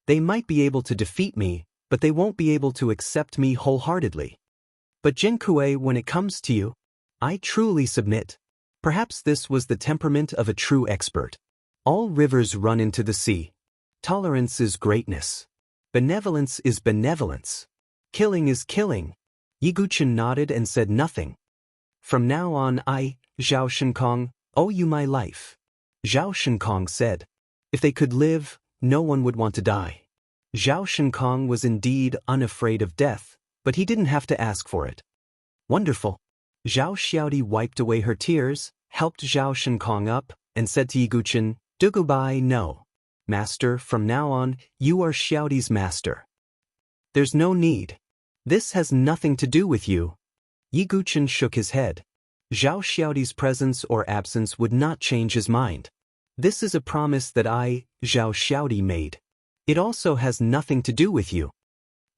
A: They might be able to defeat me, but they won't be able to accept me wholeheartedly. But Jinkue, when it comes to you, I truly submit. Perhaps this was the temperament of a true expert. All rivers run into the sea. Tolerance is greatness. Benevolence is benevolence. Killing is killing. Yiguchen nodded and said nothing. From now on I, Zhao Shinkong, owe you my life. Zhao Shinkong said. If they could live, no one would want to die. Zhao Shinkong was indeed unafraid of death, but he didn't have to ask for it. Wonderful. Zhao Xiaodi wiped away her tears, helped Zhao Shinkong up, and said to Yiguchen, Dugubai, no. Master, from now on, you are Xiaodi's master. There's no need. This has nothing to do with you. Yiguchen shook his head. Zhao Xiaodi's presence or absence would not change his mind. This is a promise that I, Zhao Xiaodi, made. It also has nothing to do with you.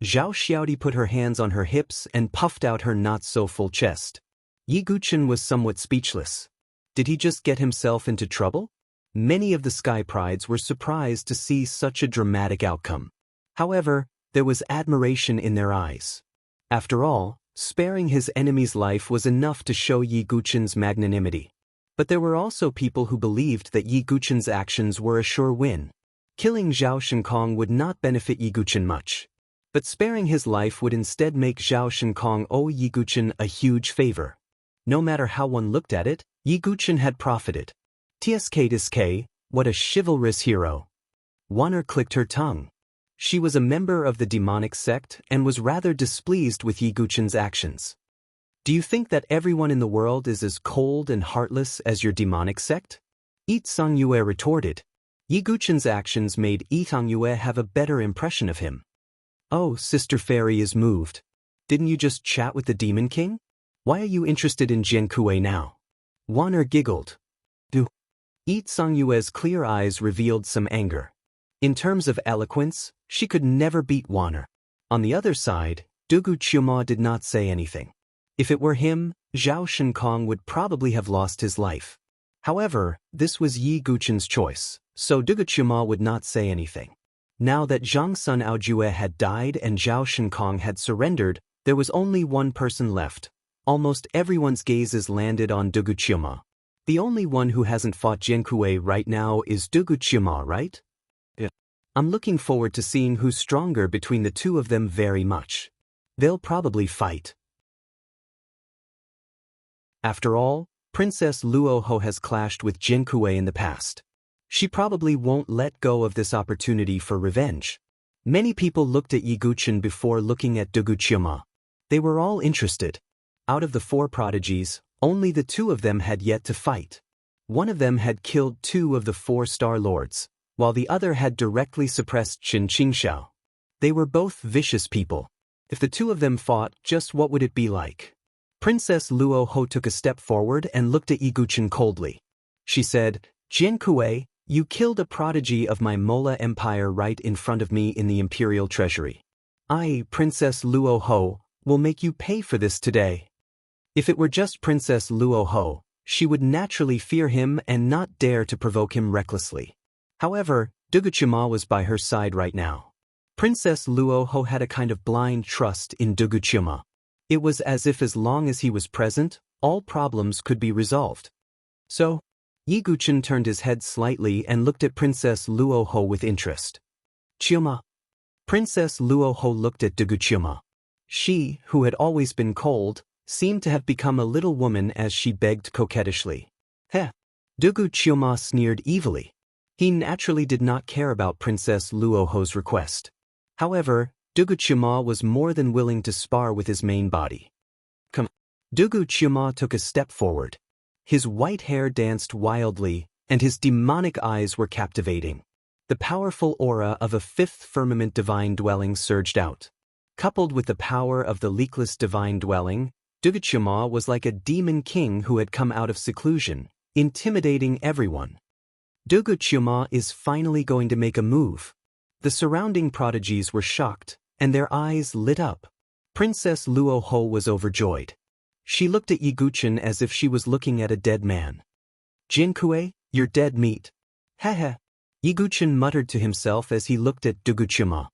A: Zhao Xiaodi put her hands on her hips and puffed out her not-so-full chest. Yiguchen was somewhat speechless. Did he just get himself into trouble? Many of the Sky Prides were surprised to see such a dramatic outcome. However, there was admiration in their eyes. After all, sparing his enemy's life was enough to show Yiguchen's magnanimity. But there were also people who believed that Yiguchen's actions were a sure win. Killing Zhao Shinkong would not benefit Yiguchen much. But sparing his life would instead make Zhao Shinkong owe Yiguchen a huge favor. No matter how one looked at it, Yiguchen had profited. Tsk, what a chivalrous hero. Wanner clicked her tongue. She was a member of the demonic sect and was rather displeased with Yiguchen's actions. Do you think that everyone in the world is as cold and heartless as your demonic sect? Yi Songyue retorted. Yiguchen's actions made Yi Songyue have a better impression of him. Oh, Sister Fairy is moved. Didn't you just chat with the Demon King? Why are you interested in Jinkue now? Wanner giggled. Yi Songyue's clear eyes revealed some anger. In terms of eloquence, she could never beat Wanner. On the other side, Dugu Qiuma did not say anything. If it were him, Zhao Shinkong would probably have lost his life. However, this was Yiguchen's choice, so Dugu Qiuma would not say anything. Now that Zhang Sun Aojue had died and Zhao Shinkong had surrendered, there was only one person left. Almost everyone's gazes landed on Dugu Qiuma. The only one who hasn't fought Jinkue right now is Dugu Qiuma, right? Yeah. I'm looking forward to seeing who's stronger between the two of them very much. They'll probably fight. After all, Princess Luoho has clashed with Jinkue in the past. She probably won't let go of this opportunity for revenge. Many people looked at Yiguchen before looking at Dugu Qiuma. They were all interested. Out of the 4 prodigies, only the 2 of them had yet to fight. One of them had killed 2 of the 4 Star Lords, while the other had directly suppressed Qin Qingxiao. They were both vicious people. If the 2 of them fought, just what would it be like? Princess Luoho took a step forward and looked at Yiguchen coldly. She said, Jinkue, you killed a prodigy of my Mola Empire right in front of me in the Imperial Treasury. I, Princess Luoho, will make you pay for this today. If it were just Princess Luoho, she would naturally fear him and not dare to provoke him recklessly. However, Dugu Qiuma was by her side right now. Princess Luoho had a kind of blind trust in Dugu Qiuma. It was as if as long as he was present, all problems could be resolved. So, Yiguchen turned his head slightly and looked at Princess Luoho with interest. Qiuma. Princess Luoho looked at Dugu Qiuma. She, who had always been cold, seemed to have become a little woman as she begged coquettishly. Heh. Dugu Qiuma sneered evilly. He naturally did not care about Princess Luoho's request. However, Dugu Qiuma was more than willing to spar with his main body. Come. Dugu Qiuma took a step forward. His white hair danced wildly, and his demonic eyes were captivating. The powerful aura of a 5th firmament divine dwelling surged out. Coupled with the power of the leakless divine dwelling, Dugu Qiuma was like a demon king who had come out of seclusion, intimidating everyone. Dugu Qiuma is finally going to make a move. The surrounding prodigies were shocked, and their eyes lit up. Princess Luoho was overjoyed. She looked at Yiguchen as if she was looking at a dead man. Jinkue, you're dead meat. Heh. Yiguchen muttered to himself as he looked at Duguchuma.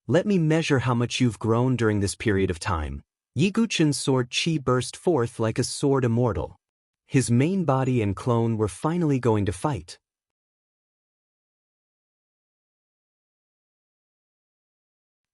A: Let me measure how much you've grown during this period of time. Yiguchen's sword chi burst forth like a sword immortal. His main body and clone were finally going to fight.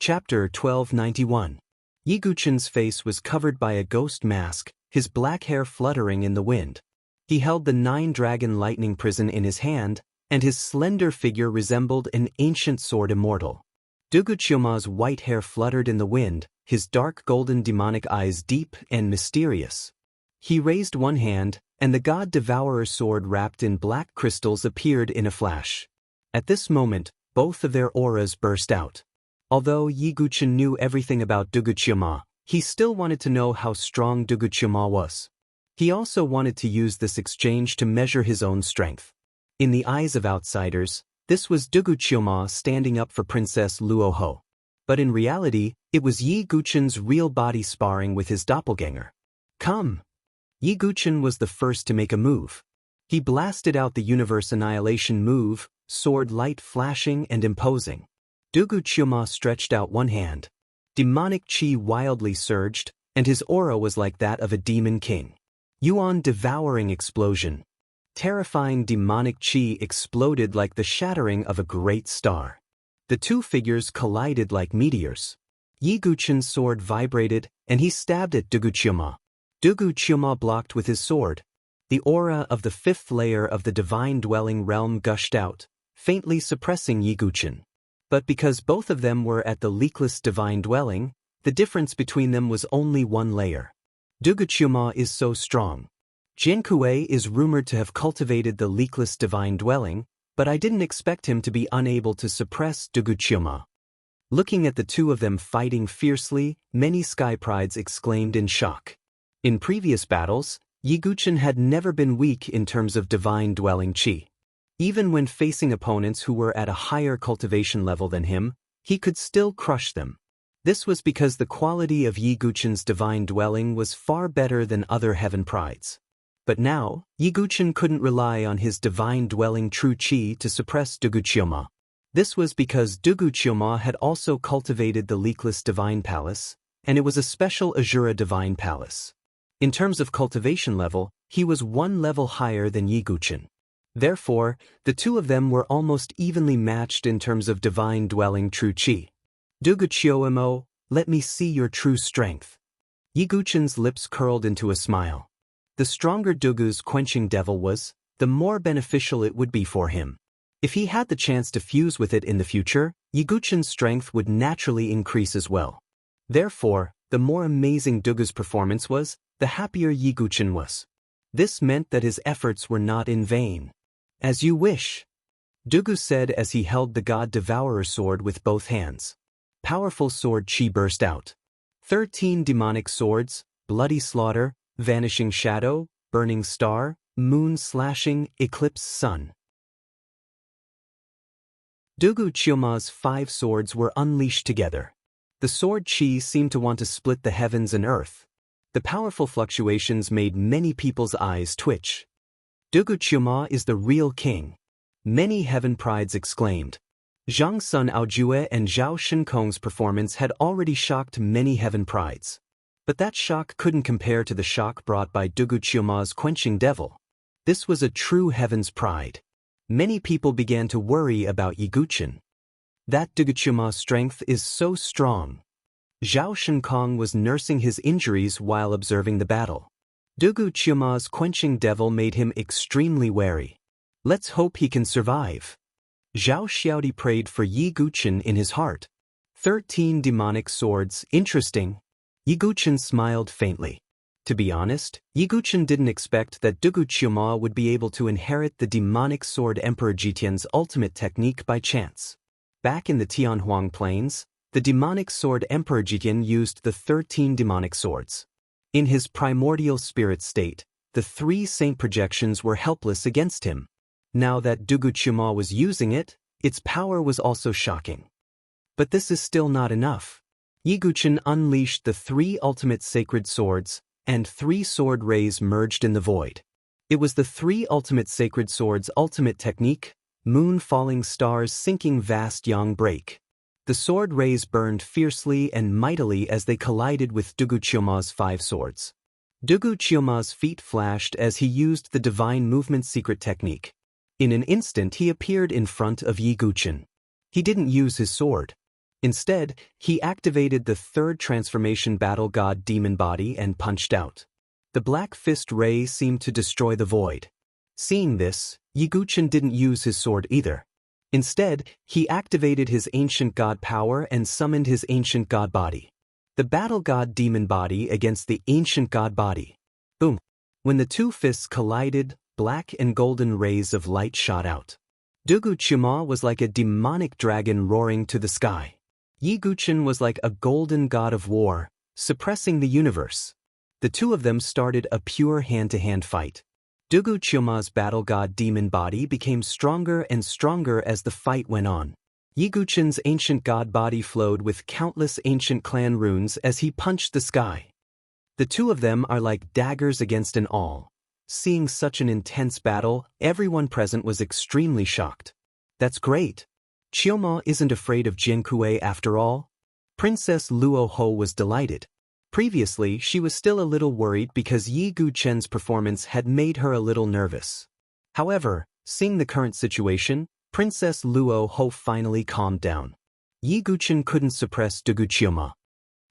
A: Chapter 1291. Yiguchen's face was covered by a ghost mask, his black hair fluttering in the wind. He held the 9-dragon lightning prison in his hand, and his slender figure resembled an ancient sword immortal. Duguchuma's white hair fluttered in the wind, his dark golden demonic eyes deep and mysterious. He raised one hand, and the god Devourer sword wrapped in black crystals appeared in a flash. At this moment, both of their auras burst out. Although Yiguchen knew everything about Duguchuma, he still wanted to know how strong Duguchuma was. He also wanted to use this exchange to measure his own strength. In the eyes of outsiders, this was Duguchuma standing up for Princess Luoho. But in reality, it was Yiguchen's real body sparring with his doppelganger. Come! Yiguchen was the first to make a move. He blasted out the Universe Annihilation move, sword light flashing and imposing. Duguchuma stretched out one hand. Demonic chi wildly surged, and his aura was like that of a demon king. Yuan devouring explosion. Terrifying demonic chi exploded like the shattering of a great star. The two figures collided like meteors. Yiguchen's sword vibrated, and he stabbed at Duguchuma. Duguchuma blocked with his sword. The aura of the 5th layer of the divine dwelling realm gushed out, faintly suppressing Yiguchen. But because both of them were at the leakless divine dwelling, the difference between them was only 1 layer. Duguchuma is so strong. Jinkue is rumored to have cultivated the leakless divine dwelling, but I didn't expect him to be unable to suppress Duguchuma. Looking at the two of them fighting fiercely, many Sky Prides exclaimed in shock. In previous battles, Yiguchen had never been weak in terms of divine dwelling chi. Even when facing opponents who were at a higher cultivation level than him, he could still crush them. This was because the quality of Yiguchen's divine dwelling was far better than other heaven prides. But now, Yiguchen couldn't rely on his divine dwelling true chi to suppress Duguchuma. This was because Duguchuma had also cultivated the leakless divine palace, and it was a special Azura divine palace. In terms of cultivation level, he was 1 level higher than Yiguchen. Therefore, the two of them were almost evenly matched in terms of divine dwelling true chi. Duguchiomo, let me see your true strength. Yiguchen's lips curled into a smile. The stronger Dugu's quenching devil was, the more beneficial it would be for him. If he had the chance to fuse with it in the future, Yiguchen's strength would naturally increase as well. Therefore, the more amazing Dugu's performance was, the happier Yiguchen was. This meant that his efforts were not in vain. As you wish, Dugu said as he held the god Devourer sword with both hands. Powerful sword chi burst out. 13 demonic swords, bloody slaughter, vanishing shadow, burning star, moon slashing, eclipse sun. Duguchuma's 5 swords were unleashed together. The sword chi seemed to want to split the heavens and earth. The powerful fluctuations made many people's eyes twitch. Duguchuma is the real king. Many heaven prides exclaimed. Zhang Sun Aojue and Zhao Shinkong's performance had already shocked many heaven prides. But that shock couldn't compare to the shock brought by Duguchuma's quenching devil. This was a true heaven's pride. Many people began to worry about Yiguchen. That Duguchuma's strength is so strong. Zhao Shinkong was nursing his injuries while observing the battle. Duguchuma's quenching devil made him extremely wary. Let's hope he can survive. Zhao Xiaodi prayed for Yiguchen in his heart. 13 demonic swords, interesting. Yiguchen smiled faintly. To be honest, Yiguchen didn't expect that Duguchuma would be able to inherit the demonic sword Emperor Jitian's ultimate technique by chance. Back in the Tianhuang Plains, the demonic sword Emperor Jitian used the 13 demonic swords. In his primordial spirit state, the 3 saint projections were helpless against him. Now that Duguchuma was using it, its power was also shocking. But this is still not enough. Yiguchen unleashed the 3 ultimate sacred swords, and 3 sword rays merged in the void. It was the 3 ultimate sacred swords' ultimate technique, moon falling stars sinking vast yang break. The sword rays burned fiercely and mightily as they collided with Dugu Chiyoma's 5 swords. Dugu Chiyoma's feet flashed as he used the divine movement secret technique. In an instant he appeared in front of Yi Guchen. He didn't use his sword. Instead, he activated the 3rd transformation battle god demon body and punched out. The black fist ray seemed to destroy the void. Seeing this, Yi Guchen didn't use his sword either. Instead, he activated his ancient god power and summoned his ancient god body. The battle god demon body against the ancient god body. Boom! When the 2 fists collided, black and golden rays of light shot out. Dugu Chiyoma was like a demonic dragon roaring to the sky. Yi Guchen was like a golden god of war, suppressing the universe. The 2 of them started a pure hand-to-hand fight. Dugu Chiyoma's battle god demon body became stronger and stronger as the fight went on. Yi Guchen's ancient god body flowed with countless ancient clan runes as he punched the sky. The 2 of them are like daggers against an all. Seeing such an intense battle, everyone present was extremely shocked. That's great. Chiyoma isn't afraid of Jiankui after all. Princess Luo Ho was delighted. Previously, she was still a little worried because Yi Guchen's performance had made her a little nervous. However, seeing the current situation, Princess Luo Ho finally calmed down. Yi Guchen couldn't suppress Dugu Chiyoma.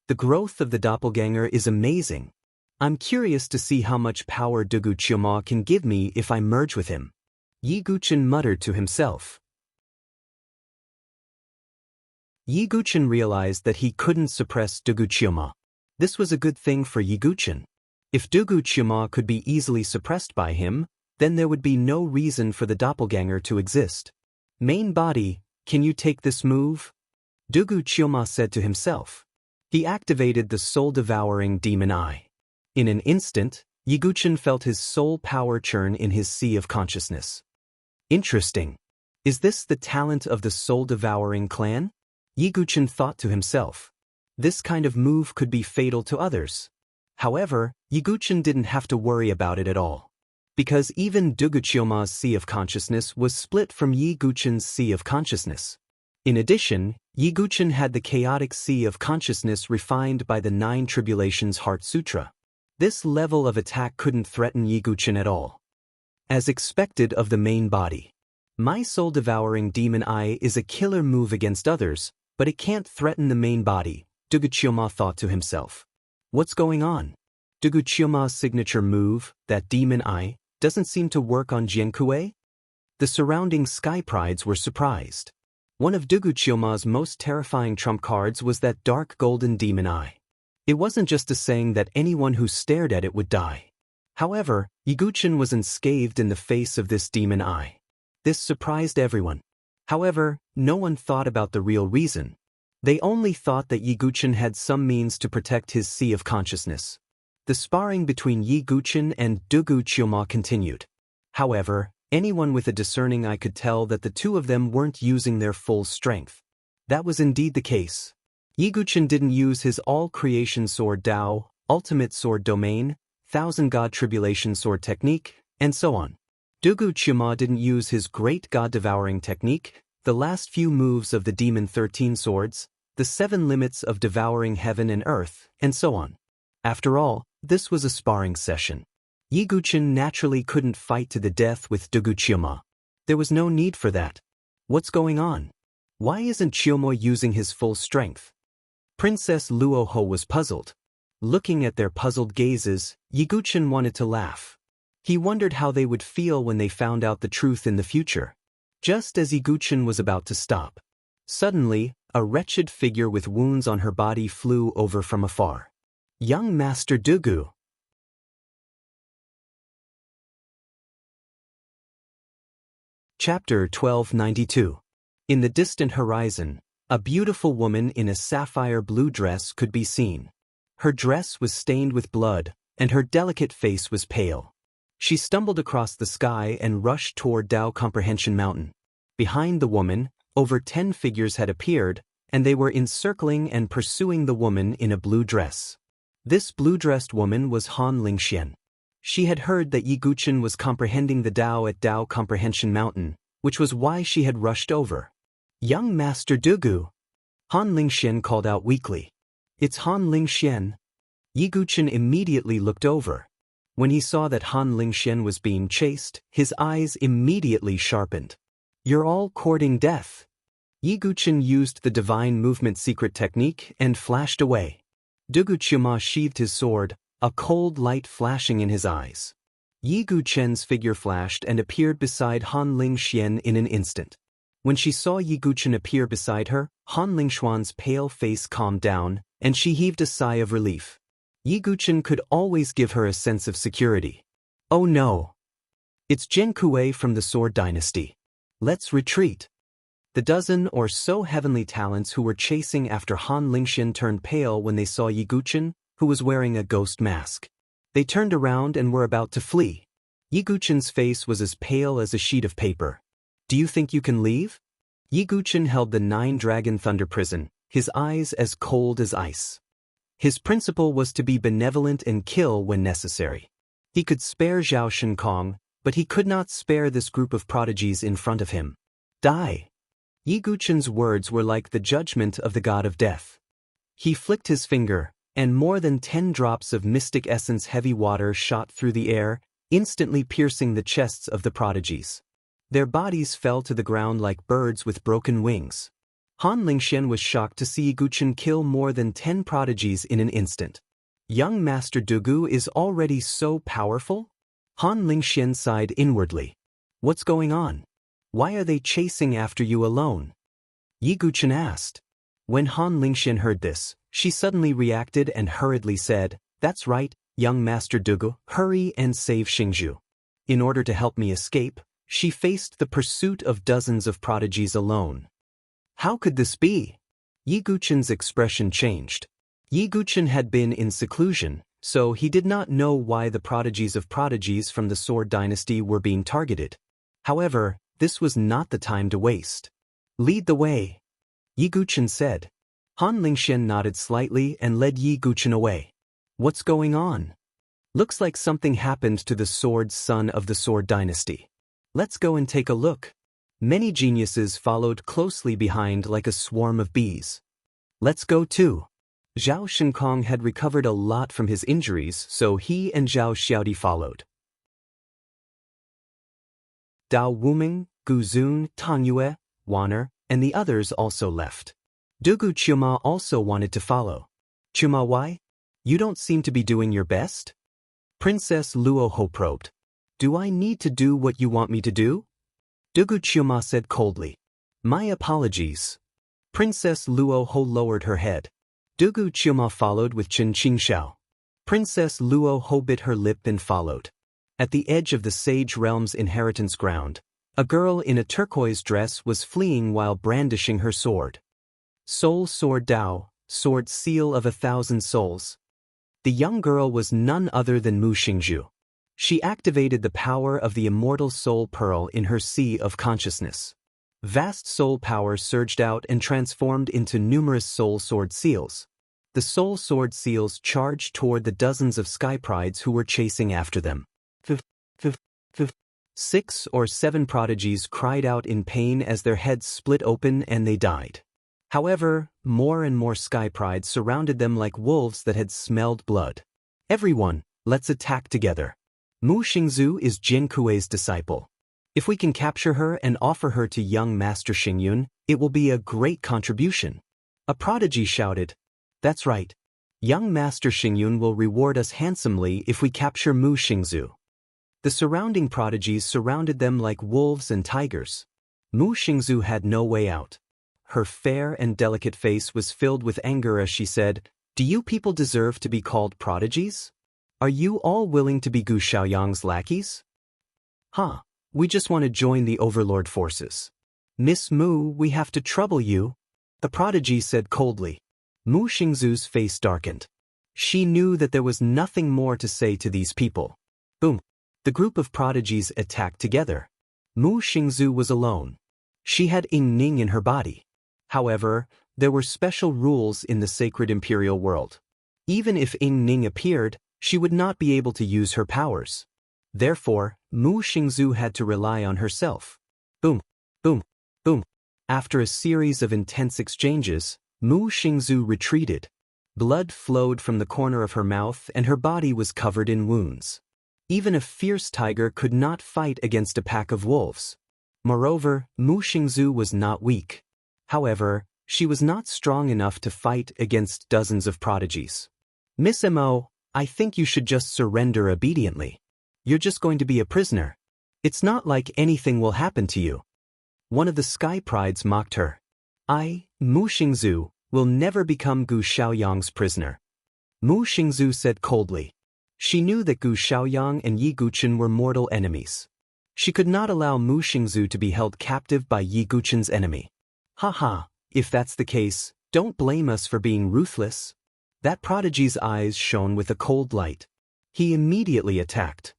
A: The growth of the doppelganger is amazing. I'm curious to see how much power Dugu Chiyoma can give me if I merge with him. Yi Guchen muttered to himself. Yi Guchen realized that he couldn't suppress Dugu Chiyoma. This was a good thing for Yi Guchen. If Dugu Chiyoma could be easily suppressed by him, then there would be no reason for the doppelganger to exist. Main body, can you take this move? Dugu Chiyoma said to himself. He activated the soul-devouring demon eye. In an instant, Yi Guchen felt his soul power churn in his sea of consciousness. Interesting. Is this the talent of the soul-devouring clan? Yi Guchen thought to himself. This kind of move could be fatal to others. However, Yi Guchen didn't have to worry about it at all. Because even Dugu Chiyoma's sea of consciousness was split from Yi Guchen's sea of consciousness. In addition, Yi Guchen had the chaotic sea of consciousness refined by the 9 Tribulations Heart Sutra. This level of attack couldn't threaten Yi Guchen at all. As expected of the main body. My soul-devouring demon eye is a killer move against others, but it can't threaten the main body, Dugu Chiyoma thought to himself. What's going on? Dugu Chiyoma's signature move, that demon eye, doesn't seem to work on Jiankui? The surrounding sky prides were surprised. One of Dugu Chiyoma's most terrifying trump cards was that dark golden demon eye. It wasn't just a saying that anyone who stared at it would die. However, Yi Guchen was unscathed in the face of this demon eye. This surprised everyone. However, no one thought about the real reason. They only thought that Yi Guchen had some means to protect his sea of consciousness. The sparring between Yi Guchen and Dugu Chiyoma continued. However, anyone with a discerning eye could tell that the 2 of them weren't using their full strength. That was indeed the case. Yi Guchen didn't use his all-creation sword Dao, ultimate sword domain, thousand god tribulation sword technique, and so on. Dugu Chiyoma didn't use his great god-devouring technique, the last few moves of the demon 13 swords, the 7 limits of devouring heaven and earth, and so on. After all, this was a sparring session. Yi Guchen naturally couldn't fight to the death with Dugu Chiyoma. There was no need for that. What's going on? Why isn't Chiyoma using his full strength? Princess Luo Ho was puzzled. Looking at their puzzled gazes, Yi Guchen wanted to laugh. He wondered how they would feel when they found out the truth in the future. Just as Yi Guchen was about to stop, suddenly, a wretched figure with wounds on her body flew over from afar. Young Master Dugu. Chapter 1292. In the distant horizon, a beautiful woman in a sapphire blue dress could be seen. Her dress was stained with blood, and her delicate face was pale. She stumbled across the sky and rushed toward Tao Comprehension Mountain. Behind the woman, over 10 figures had appeared, and they were encircling and pursuing the woman in a blue dress. This blue-dressed woman was Han Lingxian. She had heard that Yi Guchen was comprehending the Tao at Tao Comprehension Mountain, which was why she had rushed over. "Young Master Dugu!" Han Lingxian called out weakly. "It's Han Lingxian." Yi Guchen immediately looked over. When he saw that Han Lingxian was being chased, his eyes immediately sharpened. "You're all courting death." Yi Guchen used the divine movement secret technique and flashed away. Dugu Chuma sheathed his sword, a cold light flashing in his eyes. Yi Guchen's figure flashed and appeared beside Han Lingxian in an instant. When she saw Yi Guchen appear beside her, Han Lingxuan's pale face calmed down, and she heaved a sigh of relief. Yi Guchen could always give her a sense of security. "Oh no! It's Jin Kuei from the Sword Dynasty. Let's retreat." The dozen or so heavenly talents who were chasing after Han Lingxian turned pale when they saw Yi Guchen, who was wearing a ghost mask. They turned around and were about to flee. Yi Guchen's face was as pale as a sheet of paper. "Do you think you can leave?" Yi Guchen held the 9-dragon thunder prison, his eyes as cold as ice. His principle was to be benevolent and kill when necessary. He could spare Zhao Shinkong, but he could not spare this group of prodigies in front of him. "Die!" Yi Guchen's words were like the judgment of the god of death. He flicked his finger, and more than 10 drops of mystic essence heavy water shot through the air, instantly piercing the chests of the prodigies. Their bodies fell to the ground like birds with broken wings. Han Lingxian was shocked to see Yi Guchen kill more than 10 prodigies in an instant. "Young Master Dugu is already so powerful?" Han Lingxian sighed inwardly. "What's going on? Why are they chasing after you alone?" Yi Guchen asked. When Han Lingxian heard this, she suddenly reacted and hurriedly said, "That's right, young Master Dugu, hurry and save Xingzhu." In order to help me escape, she faced the pursuit of dozens of prodigies alone. How could this be? Yi Guchen's expression changed. Yi Guchen had been in seclusion, so he did not know why the prodigies of prodigies from the Sword Dynasty were being targeted. However, this was not the time to waste. "Lead the way," Yi Guchen said. Han Lingxian nodded slightly and led Yi Guchen away. "What's going on? Looks like something happened to the sword son of the Sword Dynasty. Let's go and take a look." Many geniuses followed closely behind like a swarm of bees. "Let's go too." Zhao Shinkong had recovered a lot from his injuries, so he and Zhao Xiaodi followed. Dao Wuming, Gu Zun, Tang Yue, Wan'er, and the others also left. Dugu Chuma also wanted to follow. "Chuma, why? You don't seem to be doing your best?" Princess Luoho probed. "Do I need to do what you want me to do?" Dugu Chuma said coldly. "My apologies." Princess Luoho lowered her head. Dugu Chuma followed with Chen Qingxiao. Princess Luoho bit her lip and followed. At the edge of the Sage Realm's inheritance ground, a girl in a turquoise dress was fleeing while brandishing her sword. "Soul Sword Dao, sword seal of 1,000 souls." The young girl was none other than Mu Xingzhu. She activated the power of the immortal soul pearl in her sea of consciousness. Vast soul power surged out and transformed into numerous soul sword seals. The soul sword seals charged toward the dozens of sky prides who were chasing after them. 6 or 7 prodigies cried out in pain as their heads split open and they died. However, more and more sky prides surrounded them like wolves that had smelled blood. "Everyone, let's attack together. Mu Xingzhu is Jin Kuei's disciple. If we can capture her and offer her to young Master Xingyun, it will be a great contribution." A prodigy shouted. "That's right. Young Master Xingyun will reward us handsomely if we capture Mu Xingzhu." The surrounding prodigies surrounded them like wolves and tigers. Mu Xingzhu had no way out. Her fair and delicate face was filled with anger as she said, "Do you people deserve to be called prodigies? Are you all willing to be Gu Xiaoyang's lackeys? Huh, we just want to join the overlord forces." "Miss Mu, we have to trouble you," the prodigy said coldly. Mu Xingzhu's face darkened. She knew that there was nothing more to say to these people. Boom. The group of prodigies attacked together. Mu Xingzhu was alone. She had Ying Ning in her body. However, there were special rules in the sacred imperial world. Even if Ying Ning appeared, she would not be able to use her powers. Therefore, Mu Xingzhu had to rely on herself. Boom. After a series of intense exchanges, Mu Xingzu retreated. Blood flowed from the corner of her mouth and her body was covered in wounds. Even a fierce tiger could not fight against a pack of wolves. Moreover, Mu Xingzu was not weak. However, she was not strong enough to fight against dozens of prodigies. Miss Mo, I think you should just surrender obediently. You're just going to be a prisoner. It's not like anything will happen to you. One of the sky prides mocked her. I, Mu Xingzu, will never become Gu Xiaoyang's prisoner. Mu Xingzu said coldly. She knew that Gu Xiaoyang and Yi Guqin were mortal enemies. She could not allow Mu Xingzu to be held captive by Yi Guqin's enemy. Haha, if that's the case, don't blame us for being ruthless. That prodigy's eyes shone with a cold light. He immediately attacked.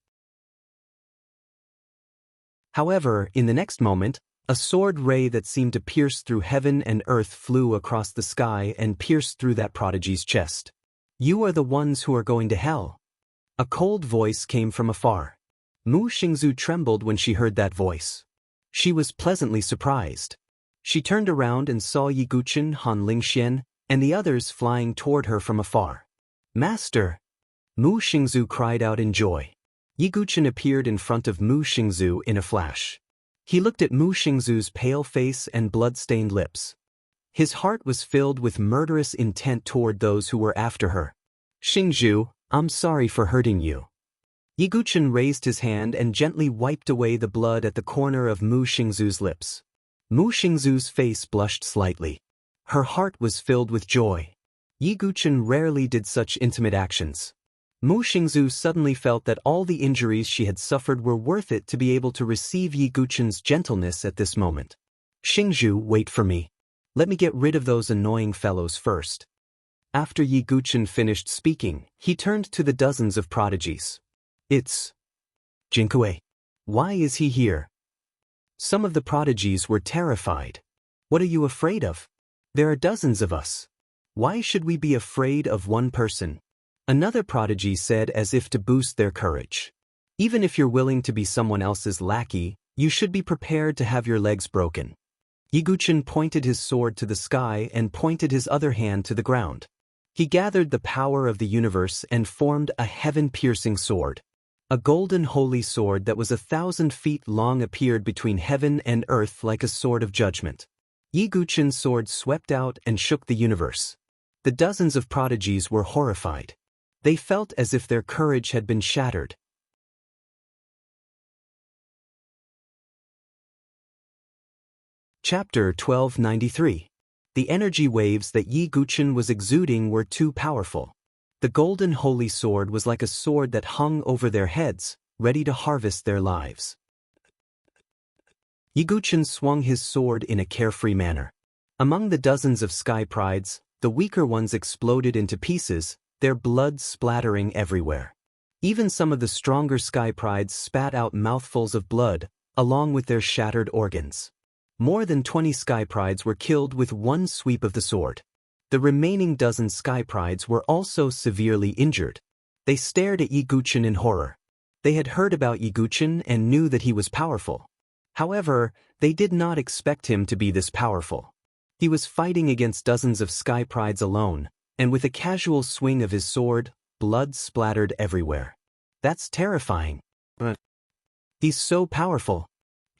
A: However, in the next moment, a sword ray that seemed to pierce through heaven and earth flew across the sky and pierced through that prodigy's chest. You are the ones who are going to hell. A cold voice came from afar. Mu Xingzu trembled when she heard that voice. She was pleasantly surprised. She turned around and saw Yi Guqin, Han Lingxian, and the others flying toward her from afar. Master! Mu Xingzu cried out in joy. Yi Guqin appeared in front of Mu Xingzu in a flash. He looked at Mu Xingzu's pale face and blood-stained lips. His heart was filled with murderous intent toward those who were after her. Xingzhu, I'm sorry for hurting you. Yi Guqin raised his hand and gently wiped away the blood at the corner of Mu Xingzu's lips. Mu Xingzu's face blushed slightly. Her heart was filled with joy. Yi Guqin rarely did such intimate actions. Mu Xingzu suddenly felt that all the injuries she had suffered were worth it to be able to receive Yi Guqin's gentleness at this moment. Xingzhu, wait for me. Let me get rid of those annoying fellows first. After Yi Guqin finished speaking, he turned to the dozens of prodigies. It's Jinkui. Why is he here? Some of the prodigies were terrified. What are you afraid of? There are dozens of us. Why should we be afraid of one person? Another prodigy said as if to boost their courage. Even if you're willing to be someone else's lackey, you should be prepared to have your legs broken. Yi Guqin pointed his sword to the sky and pointed his other hand to the ground. He gathered the power of the universe and formed a heaven-piercing sword. A golden holy sword that was 1,000 feet long appeared between heaven and earth like a sword of judgment. Yi Guqin's sword swept out and shook the universe. The dozens of prodigies were horrified. They felt as if their courage had been shattered. Chapter 1293. The energy waves that Yi Guqin was exuding were too powerful. The golden holy sword was like a sword that hung over their heads, ready to harvest their lives. Yi Guqin swung his sword in a carefree manner. Among the dozens of sky prides, the weaker ones exploded into pieces, their blood splattering everywhere. Even some of the stronger sky prides spat out mouthfuls of blood, along with their shattered organs. More than 20 sky prides were killed with one sweep of the sword. The remaining dozen sky prides were also severely injured. They stared at Yi Guqin in horror. They had heard about Yi Guqin and knew that he was powerful. However, they did not expect him to be this powerful. He was fighting against dozens of sky prides alone, and with a casual swing of his sword, blood splattered everywhere. That's terrifying. But he's so powerful.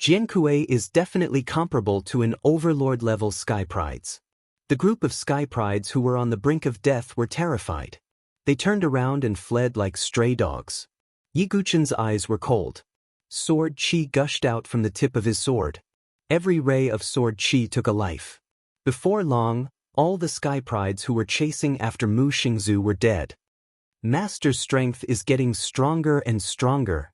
A: Jiankui is definitely comparable to an overlord-level sky prides. The group of sky prides who were on the brink of death were terrified. They turned around and fled like stray dogs. Yi Guqin's eyes were cold. Sword chi gushed out from the tip of his sword. Every ray of sword chi took a life. Before long, all the sky prides who were chasing after Mu Xingzu were dead. Master's strength is getting stronger and stronger.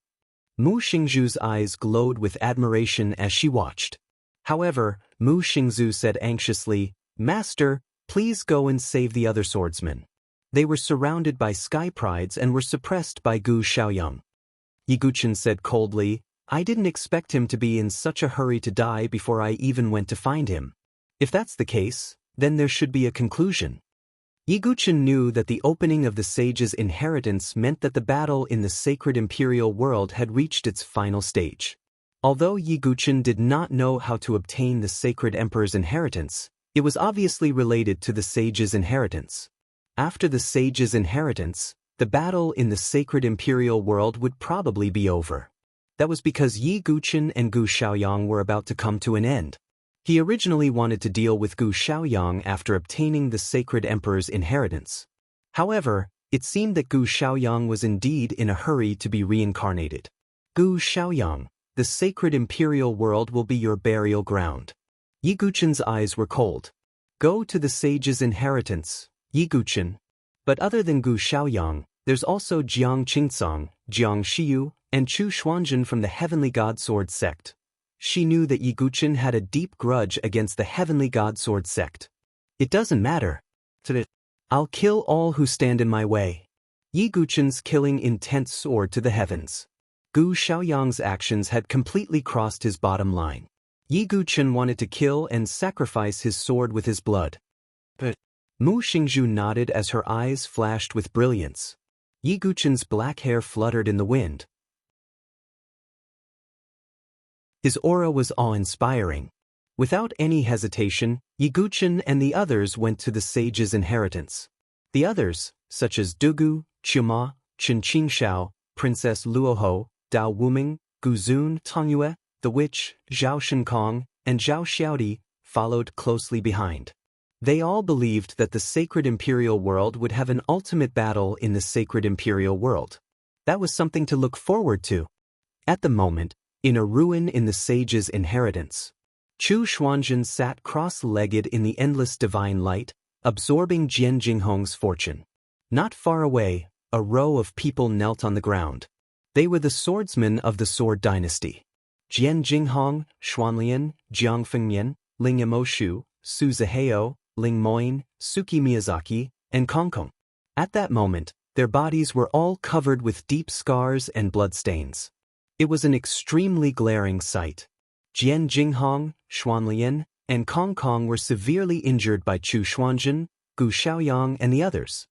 A: Mu Xingzhu's eyes glowed with admiration as she watched. However, Mu Xingzu said anxiously, Master, please go and save the other swordsmen. They were surrounded by sky prides and were suppressed by Gu Xiaoyang. Yi Guqin said coldly, I didn't expect him to be in such a hurry to die before I even went to find him. If that's the case, then there should be a conclusion. Yi Guqin knew that the opening of the sage's inheritance meant that the battle in the sacred imperial world had reached its final stage. Although Yi Guqin did not know how to obtain the sacred emperor's inheritance, it was obviously related to the sage's inheritance. After the sage's inheritance, the battle in the sacred imperial world would probably be over. That was because Yi Guqin and Gu Xiaoyang were about to come to an end. He originally wanted to deal with Gu Xiaoyang after obtaining the sacred emperor's inheritance. However, it seemed that Gu Xiaoyang was indeed in a hurry to be reincarnated. Gu Xiaoyang, the sacred imperial world will be your burial ground. Yi Guqin's eyes were cold. Go to the sage's inheritance, Yi Guqin. But other than Gu Xiaoyang, there's also Jiang Qingcang, Jiang Shiyu, and Chu Xuanzhen from the Heavenly God Sword sect. She knew that Yi Guqin had a deep grudge against the Heavenly God Sword sect. It doesn't matter. I'll kill all who stand in my way. Yi Guqin's killing intent soared to the heavens. Gu Xiaoyang's actions had completely crossed his bottom line. Yi Guqin wanted to kill and sacrifice his sword with his blood. But Mu Xingzhu nodded as her eyes flashed with brilliance. Yi Guqin's black hair fluttered in the wind. His aura was awe-inspiring. Without any hesitation, Yi Guqin and the others went to the sage's inheritance. The others, such as Dugu, Qima, Chen Qingxiao, Princess Luoho, Dao Wuming, Gu Zun, Tongyue, the witch, Zhao Shinkong, and Zhao Xiaodi, followed closely behind. They all believed that the sacred imperial world would have an ultimate battle in the sacred imperial world. That was something to look forward to. At the moment, in a ruin in the sage's inheritance, Chu Xuanzhen sat cross-legged in the endless divine light, absorbing Jian Jinghong's fortune. Not far away, a row of people knelt on the ground. They were the swordsmen of the Sword Dynasty. Jian Jinghong, Xuanlian, Jiang Fengmian, Ling Yamoshu, Su Ziheo, Ling Moin, Suki Miyazaki, and Kongkong. At that moment, their bodies were all covered with deep scars and bloodstains. It was an extremely glaring sight. Jian Jinghong, Xuanlian, and Kongkong were severely injured by Chu Xuanzhen, Gu Xiaoyang, and the others.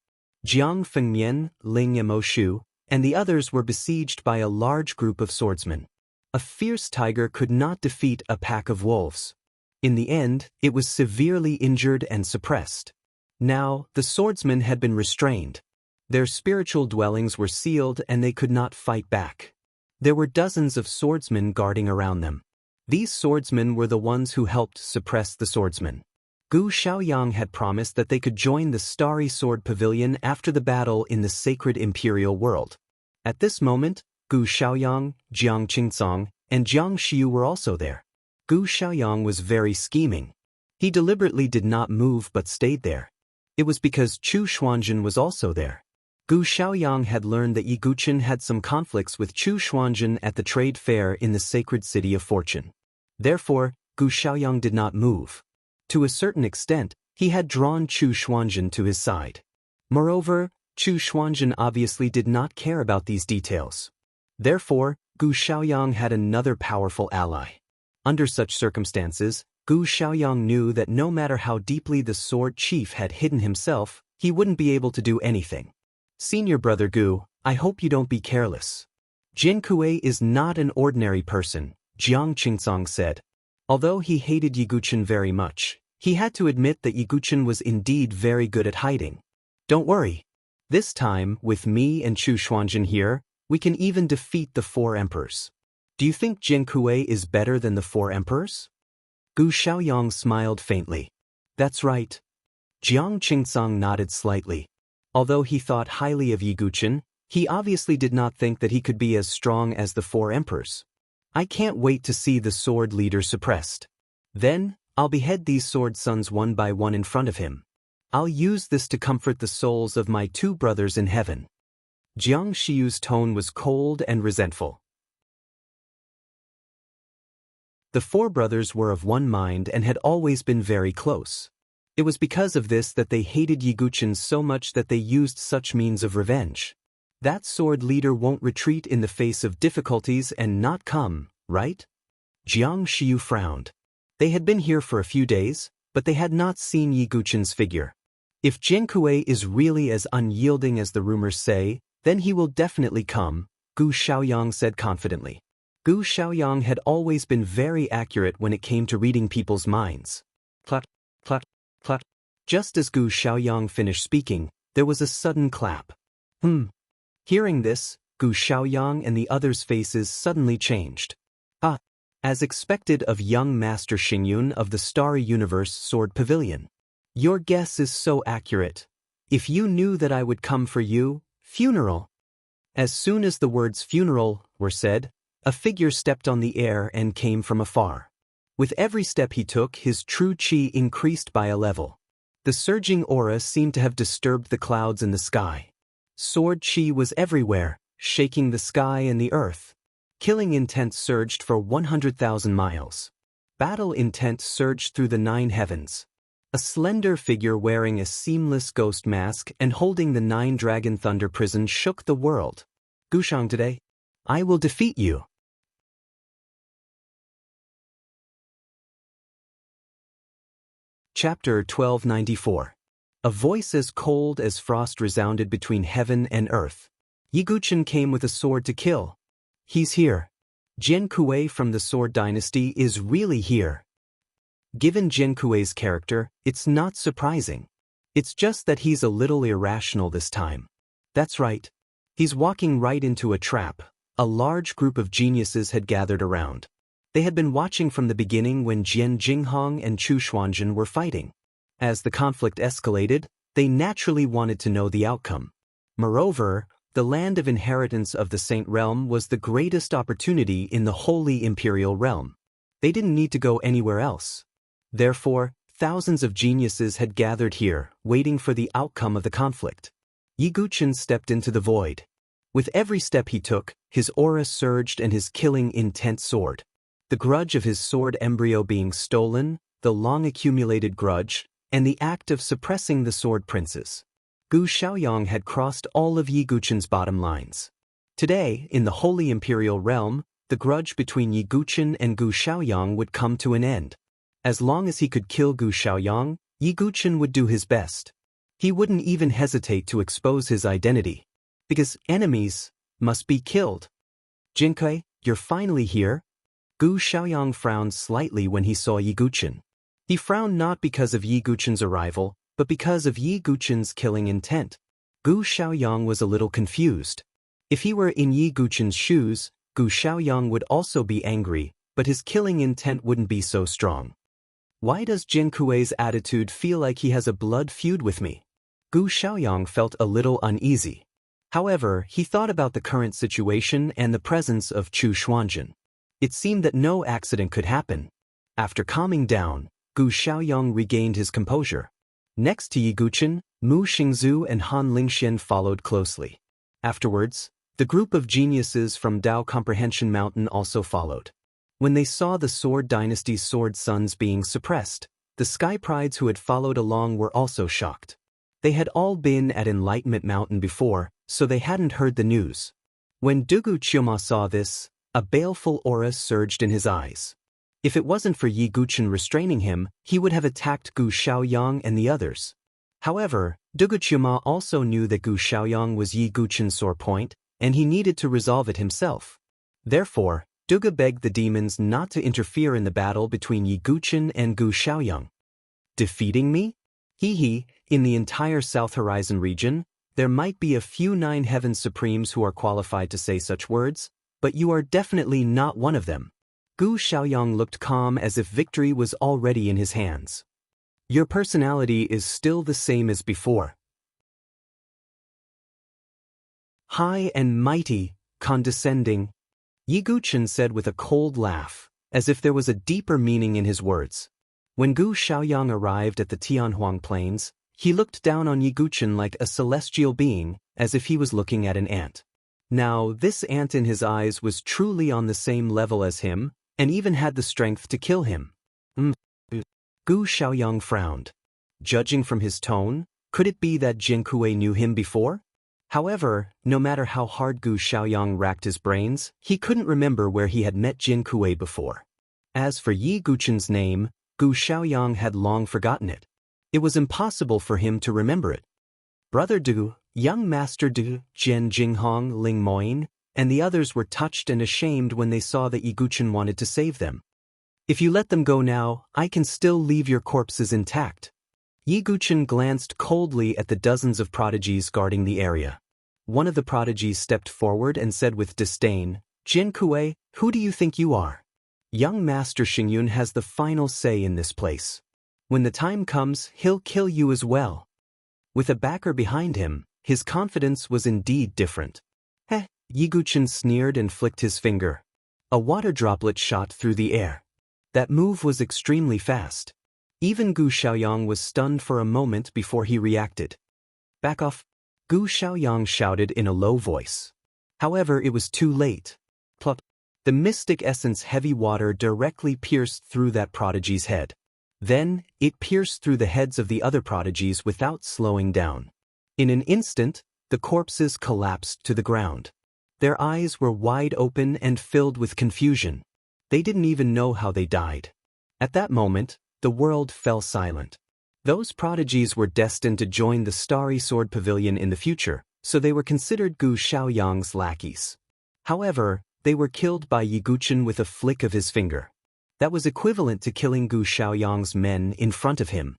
A: Jiang Fengmian, Ling Yamoshu, and the others were besieged by a large group of swordsmen. A fierce tiger could not defeat a pack of wolves. In the end, it was severely injured and suppressed. Now, the swordsmen had been restrained. Their spiritual dwellings were sealed and they could not fight back. There were dozens of swordsmen guarding around them. These swordsmen were the ones who helped suppress the swordsmen. Gu Xiaoyang had promised that they could join the Starry Sword Pavilion after the battle in the sacred imperial world. At this moment, Gu Xiaoyang, Jiang Qingcang, and Jiang Shiyu were also there. Gu Xiaoyang was very scheming. He deliberately did not move but stayed there. It was because Chu Xuanzhen was also there. Gu Xiaoyang had learned that Yi Guqin had some conflicts with Chu Xuanzhen at the trade fair in the sacred city of Fortune. Therefore, Gu Xiaoyang did not move. To a certain extent, he had drawn Chu Xuanzhen to his side. Moreover, Chu Xuanzhen obviously did not care about these details. Therefore, Gu Xiaoyang had another powerful ally. Under such circumstances, Gu Xiaoyang knew that no matter how deeply the sword chief had hidden himself, he wouldn't be able to do anything. Senior brother Gu, I hope you don't be careless. Jin Kuei is not an ordinary person, Jiang Qingcang said. Although he hated Yi Guqin very much, he had to admit that Yi Guqin was indeed very good at hiding. Don't worry. This time, with me and Chu Xuanzhen here, we can even defeat the 4 emperors. Do you think Jin Kuei is better than the 4 emperors? Gu Xiaoyang smiled faintly. That's right. Jiang Qingcang nodded slightly. Although he thought highly of Yi Guqin, he obviously did not think that he could be as strong as the 4 emperors. I can't wait to see the sword leader suppressed. Then, I'll behead these sword sons one by one in front of him. I'll use this to comfort the souls of my 2 brothers in heaven. Jiang Shiyu's tone was cold and resentful. The 4 brothers were of one mind and had always been very close. It was because of this that they hated Yi Guqin so much that they used such means of revenge. That sword leader won't retreat in the face of difficulties and not come, right? Jiang Shiyu frowned. They had been here for a few days, but they had not seen Yi Guqin's figure. If Jin Kuei is really as unyielding as the rumors say, then he will definitely come, Gu Xiaoyang said confidently. Gu Xiaoyang had always been very accurate when it came to reading people's minds. Clap, clap, clap. Just as Gu Xiaoyang finished speaking, there was a sudden clap. Hearing this, Gu Xiaoyang and the others' faces suddenly changed. As expected of young Master Xingyun of the Starry Universe Sword Pavilion. Your guess is so accurate. If you knew that I would come for you, funeral. As soon as the words funeral were said, a figure stepped on the air and came from afar. With every step he took, his true qi increased by a level. The surging aura seemed to have disturbed the clouds in the sky. Sword qi was everywhere, shaking the sky and the earth. Killing intent surged for 100,000 miles. Battle intent surged through the 9 heavens. A slender figure wearing a seamless ghost mask and holding the 9 dragon thunder prison shook the world. Gushang today, I will defeat you. Chapter 1294. A voice as cold as frost resounded between heaven and earth. Yi Guchen came with a sword to kill. He's here. Jian Kuei from the Sword Dynasty is really here. Given Jian Kuei's character, it's not surprising. It's just that he's a little irrational this time. That's right. He's walking right into a trap. A large group of geniuses had gathered around. They had been watching from the beginning when Jian Jinghong and Chu Xuanzhen were fighting. As the conflict escalated, they naturally wanted to know the outcome. Moreover, the land of inheritance of the Saint Realm was the greatest opportunity in the Holy Imperial Realm. They didn't need to go anywhere else. Therefore, thousands of geniuses had gathered here, waiting for the outcome of the conflict. Yi Guchen stepped into the void. With every step he took, his aura surged and his killing intent soared. The grudge of his sword embryo being stolen, the long-accumulated grudge, and the act of suppressing the sword princes. Gu Xiaoyang had crossed all of Yi Guchen's bottom lines. Today, in the Holy Imperial Realm, the grudge between Yi Guchen and Gu Xiaoyang would come to an end. As long as he could kill Gu Xiaoyang, Yi Guchen would do his best. He wouldn't even hesitate to expose his identity. Because enemies must be killed. Jinkei, you're finally here? Gu Xiaoyang frowned slightly when he saw Yi Guchen. He frowned not because of Yi Guchen's arrival, but because of Yi Guchen's killing intent. Gu Xiaoyang was a little confused. If he were in Yi Guchen's shoes, Gu Xiaoyang would also be angry, but his killing intent wouldn't be so strong. Why does Jian Kuei's attitude feel like he has a blood feud with me? Gu Xiaoyang felt a little uneasy. However, he thought about the current situation and the presence of Chu Xuanzhen. It seemed that no accident could happen. After calming down, Gu Xiaoyang regained his composure. Next to Yi Guchen, Mu Xingzu and Han Lingxian followed closely. Afterwards, the group of geniuses from Dao Comprehension Mountain also followed. When they saw the Sword Dynasty's sword sons being suppressed, the Sky Prides who had followed along were also shocked. They had all been at Enlightenment Mountain before, so they hadn't heard the news. When Dugu Qiuma saw this, a baleful aura surged in his eyes. If it wasn't for Yi Guchen restraining him, he would have attacked Gu Xiaoyang and the others. However, Dugu Qiuma also knew that Gu Xiaoyang was Yi Guchen's sore point, and he needed to resolve it himself. Therefore, Dugu begged the demons not to interfere in the battle between Yi Guchen and Gu Xiaoyang. Defeating me? In the entire South Horizon region, there might be a few 9 Heaven Supremes who are qualified to say such words, but you are definitely not one of them. Gu Xiaoyang looked calm as if victory was already in his hands. Your personality is still the same as before. High and mighty, condescending, Yi Guchen said with a cold laugh, as if there was a deeper meaning in his words. When Gu Xiaoyang arrived at the Tianhuang Plains, he looked down on Yi Guchen like a celestial being, as if he was looking at an ant. Now, this ant in his eyes was truly on the same level as him, and even had the strength to kill him. Gu Xiaoyang frowned. Judging from his tone, could it be that Jian Kuei knew him before? However, no matter how hard Gu Xiaoyang racked his brains, he couldn't remember where he had met Jian Kuei before. As for Yi Guchen's name, Gu Xiaoyang had long forgotten it. It was impossible for him to remember it. Brother Du, young Master Du, Jian Jinghong Ling Moying, and the others were touched and ashamed when they saw that Yi Guchen wanted to save them. If you let them go now, I can still leave your corpses intact. Yi Guchen glanced coldly at the dozens of prodigies guarding the area. One of the prodigies stepped forward and said with disdain, Jin Kuei, who do you think you are? Young Master Xingyun has the final say in this place. When the time comes, he'll kill you as well. With a backer behind him, his confidence was indeed different. Yi Guchen sneered and flicked his finger. A water droplet shot through the air. That move was extremely fast. Even Gu Xiaoyang was stunned for a moment before he reacted. Back off, Gu Xiaoyang shouted in a low voice. However, it was too late. Plop. The mystic essence heavy water directly pierced through that prodigy's head. Then, it pierced through the heads of the other prodigies without slowing down. In an instant, the corpses collapsed to the ground. Their eyes were wide open and filled with confusion. They didn't even know how they died. At that moment, the world fell silent. Those prodigies were destined to join the Starry Sword Pavilion in the future, so they were considered Gu Xiaoyang's lackeys. However, they were killed by Yi Guchen with a flick of his finger. That was equivalent to killing Gu Xiaoyang's men in front of him.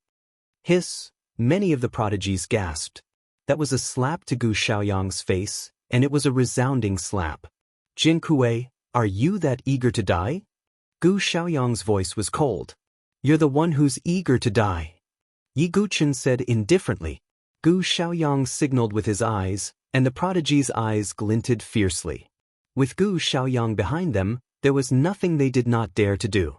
A: Hiss, many of the prodigies gasped. That was a slap to Gu Xiaoyang's face, and it was a resounding slap. Jin Kuei, are you that eager to die? Gu Xiaoyang's voice was cold. You're the one who's eager to die. Yi Guchen said indifferently. Gu Xiaoyang signaled with his eyes, and the prodigy's eyes glinted fiercely. With Gu Xiaoyang behind them, there was nothing they did not dare to do.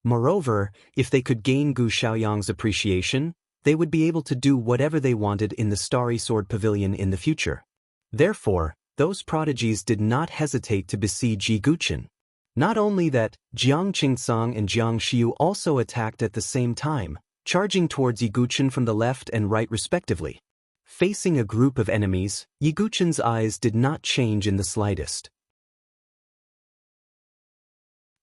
A: Moreover, if they could gain Gu Xiaoyang's appreciation, they would be able to do whatever they wanted in the Starry Sword Pavilion in the future. Therefore, those prodigies did not hesitate to besiege Yi Guchen. Not only that, Jiang Qingsong and Jiang Xiu also attacked at the same time, charging towards Yi Guchen from the left and right respectively. Facing a group of enemies, Yi Guchen's eyes did not change in the slightest.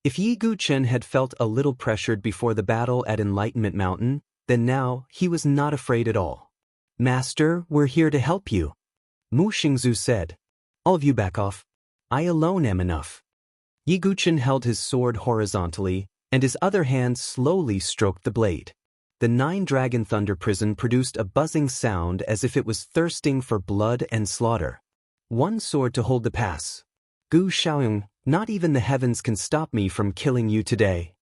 A: If Yi Guchen had felt a little pressured before the battle at Enlightenment Mountain, then now he was not afraid at all. Master, we're here to help you. Mu Xingzu said. All of you back off. I alone am enough. Yi Guchen held his sword horizontally, and his other hand slowly stroked the blade. The 9-dragon thunder prison produced a buzzing sound as if it was thirsting for blood and slaughter. One sword to hold the pass. Gu Xiaoyang, not even the heavens can stop me from killing you today.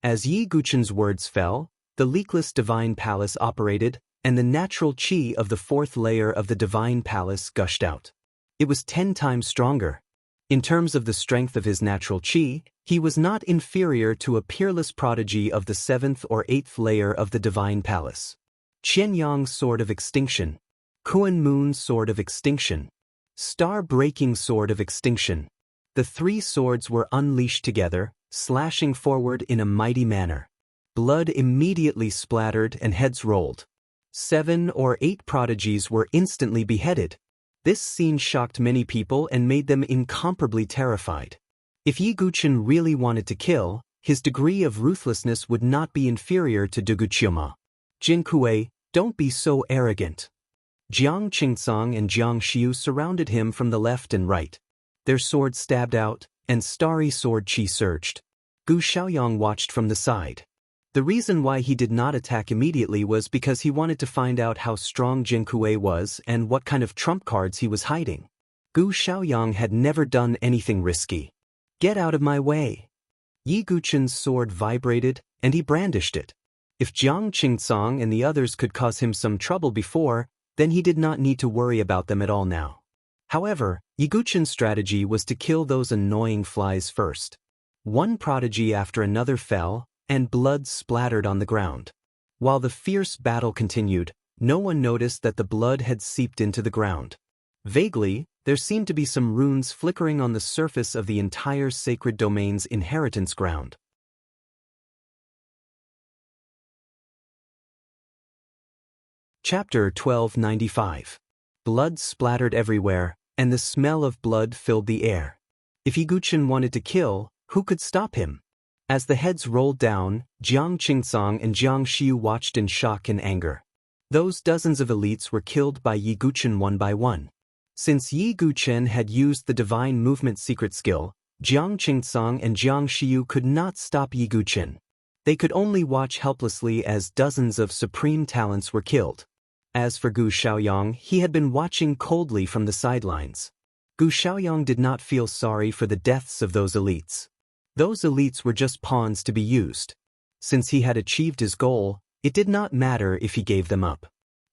A: As Yi Guchen's words fell, the leakless divine palace operated, and the natural qi of the 4th layer of the divine palace gushed out. It was 10 times stronger. In terms of the strength of his natural qi, he was not inferior to a peerless prodigy of the 7th or 8th layer of the divine palace. Qianyang's Sword of Extinction. Kuan Moon's Sword of Extinction. Star-breaking Sword of Extinction. The 3 swords were unleashed together, slashing forward in a mighty manner. Blood immediately splattered and heads rolled. 7 or 8 prodigies were instantly beheaded. This scene shocked many people and made them incomparably terrified. If Yi Guchen really wanted to kill, his degree of ruthlessness would not be inferior to Duguqiuma. Jin Kuei, don't be so arrogant. Jiang Qingsong and Jiang Xiu surrounded him from the left and right. Their swords stabbed out, and starry sword qi surged. Gu Xiaoyang watched from the side. The reason why he did not attack immediately was because he wanted to find out how strong Jin Kuei was and what kind of trump cards he was hiding. Gu Xiaoyang had never done anything risky. Get out of my way. Yi Guchen's sword vibrated, and he brandished it. If Jiang Qingsong and the others could cause him some trouble before, then he did not need to worry about them at all now. However, Yi Guchen's strategy was to kill those annoying flies first. One prodigy after another fell, and blood splattered on the ground. While the fierce battle continued, no one noticed that the blood had seeped into the ground. Vaguely, there seemed to be some runes flickering on the surface of the entire sacred domain's inheritance ground. Chapter 1295. Blood splattered everywhere, and the smell of blood filled the air. If Yi Guchen wanted to kill, who could stop him? As the heads rolled down, Jiang Qingsong and Jiang Xiu watched in shock and anger. Those dozens of elites were killed by Yi Guchen one by one. Since Yi Guchen had used the divine movement secret skill, Jiang Qingsong and Jiang Xiyu could not stop Yi Guchen. They could only watch helplessly as dozens of supreme talents were killed. As for Gu Xiaoyang, he had been watching coldly from the sidelines. Gu Xiaoyang did not feel sorry for the deaths of those elites. Those elites were just pawns to be used. Since he had achieved his goal, it did not matter if he gave them up.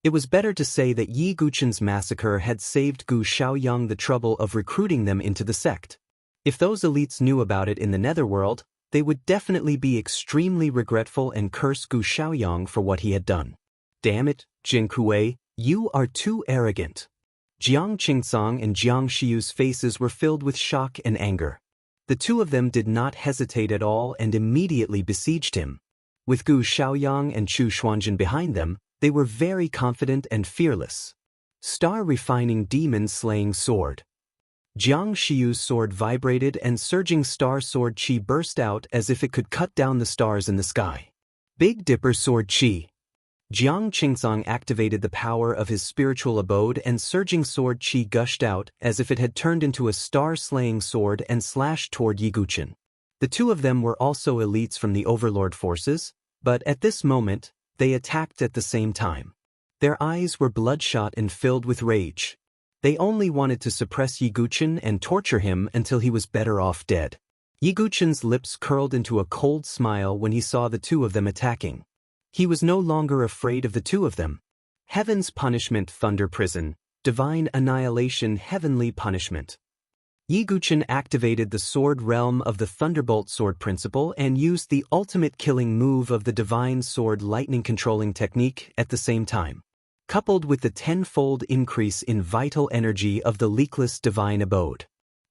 A: It was better to say that Yi Guchen's massacre had saved Gu Xiaoyang the trouble of recruiting them into the sect. If those elites knew about it in the netherworld, they would definitely be extremely regretful and curse Gu Xiaoyang for what he had done. Damn it, Jin Kuei, you are too arrogant. Jiang Qingsong and Jiang Xiyu's faces were filled with shock and anger. The two of them did not hesitate at all and immediately besieged him. With Gu Xiaoyang and Chu Xuanjin behind them, they were very confident and fearless. Star-refining demon-slaying sword. Jiang Xiyu's sword vibrated and surging star sword chi burst out as if it could cut down the stars in the sky. Big Dipper sword chi. Jiang Qingsong activated the power of his spiritual abode and surging sword chi gushed out as if it had turned into a star-slaying sword and slashed toward Yi Guchen. The two of them were also elites from the Overlord forces, but at this moment, they attacked at the same time. Their eyes were bloodshot and filled with rage. They only wanted to suppress Yi Guchen and torture him until he was better off dead. Yi Guchen's lips curled into a cold smile when he saw the two of them attacking. He was no longer afraid of the two of them. Heaven's punishment, thunder prison, divine annihilation, heavenly punishment. Yi Guchen activated the sword realm of the Thunderbolt sword principle and used the ultimate killing move of the divine sword lightning controlling technique at the same time. Coupled with the tenfold increase in vital energy of the leakless divine abode.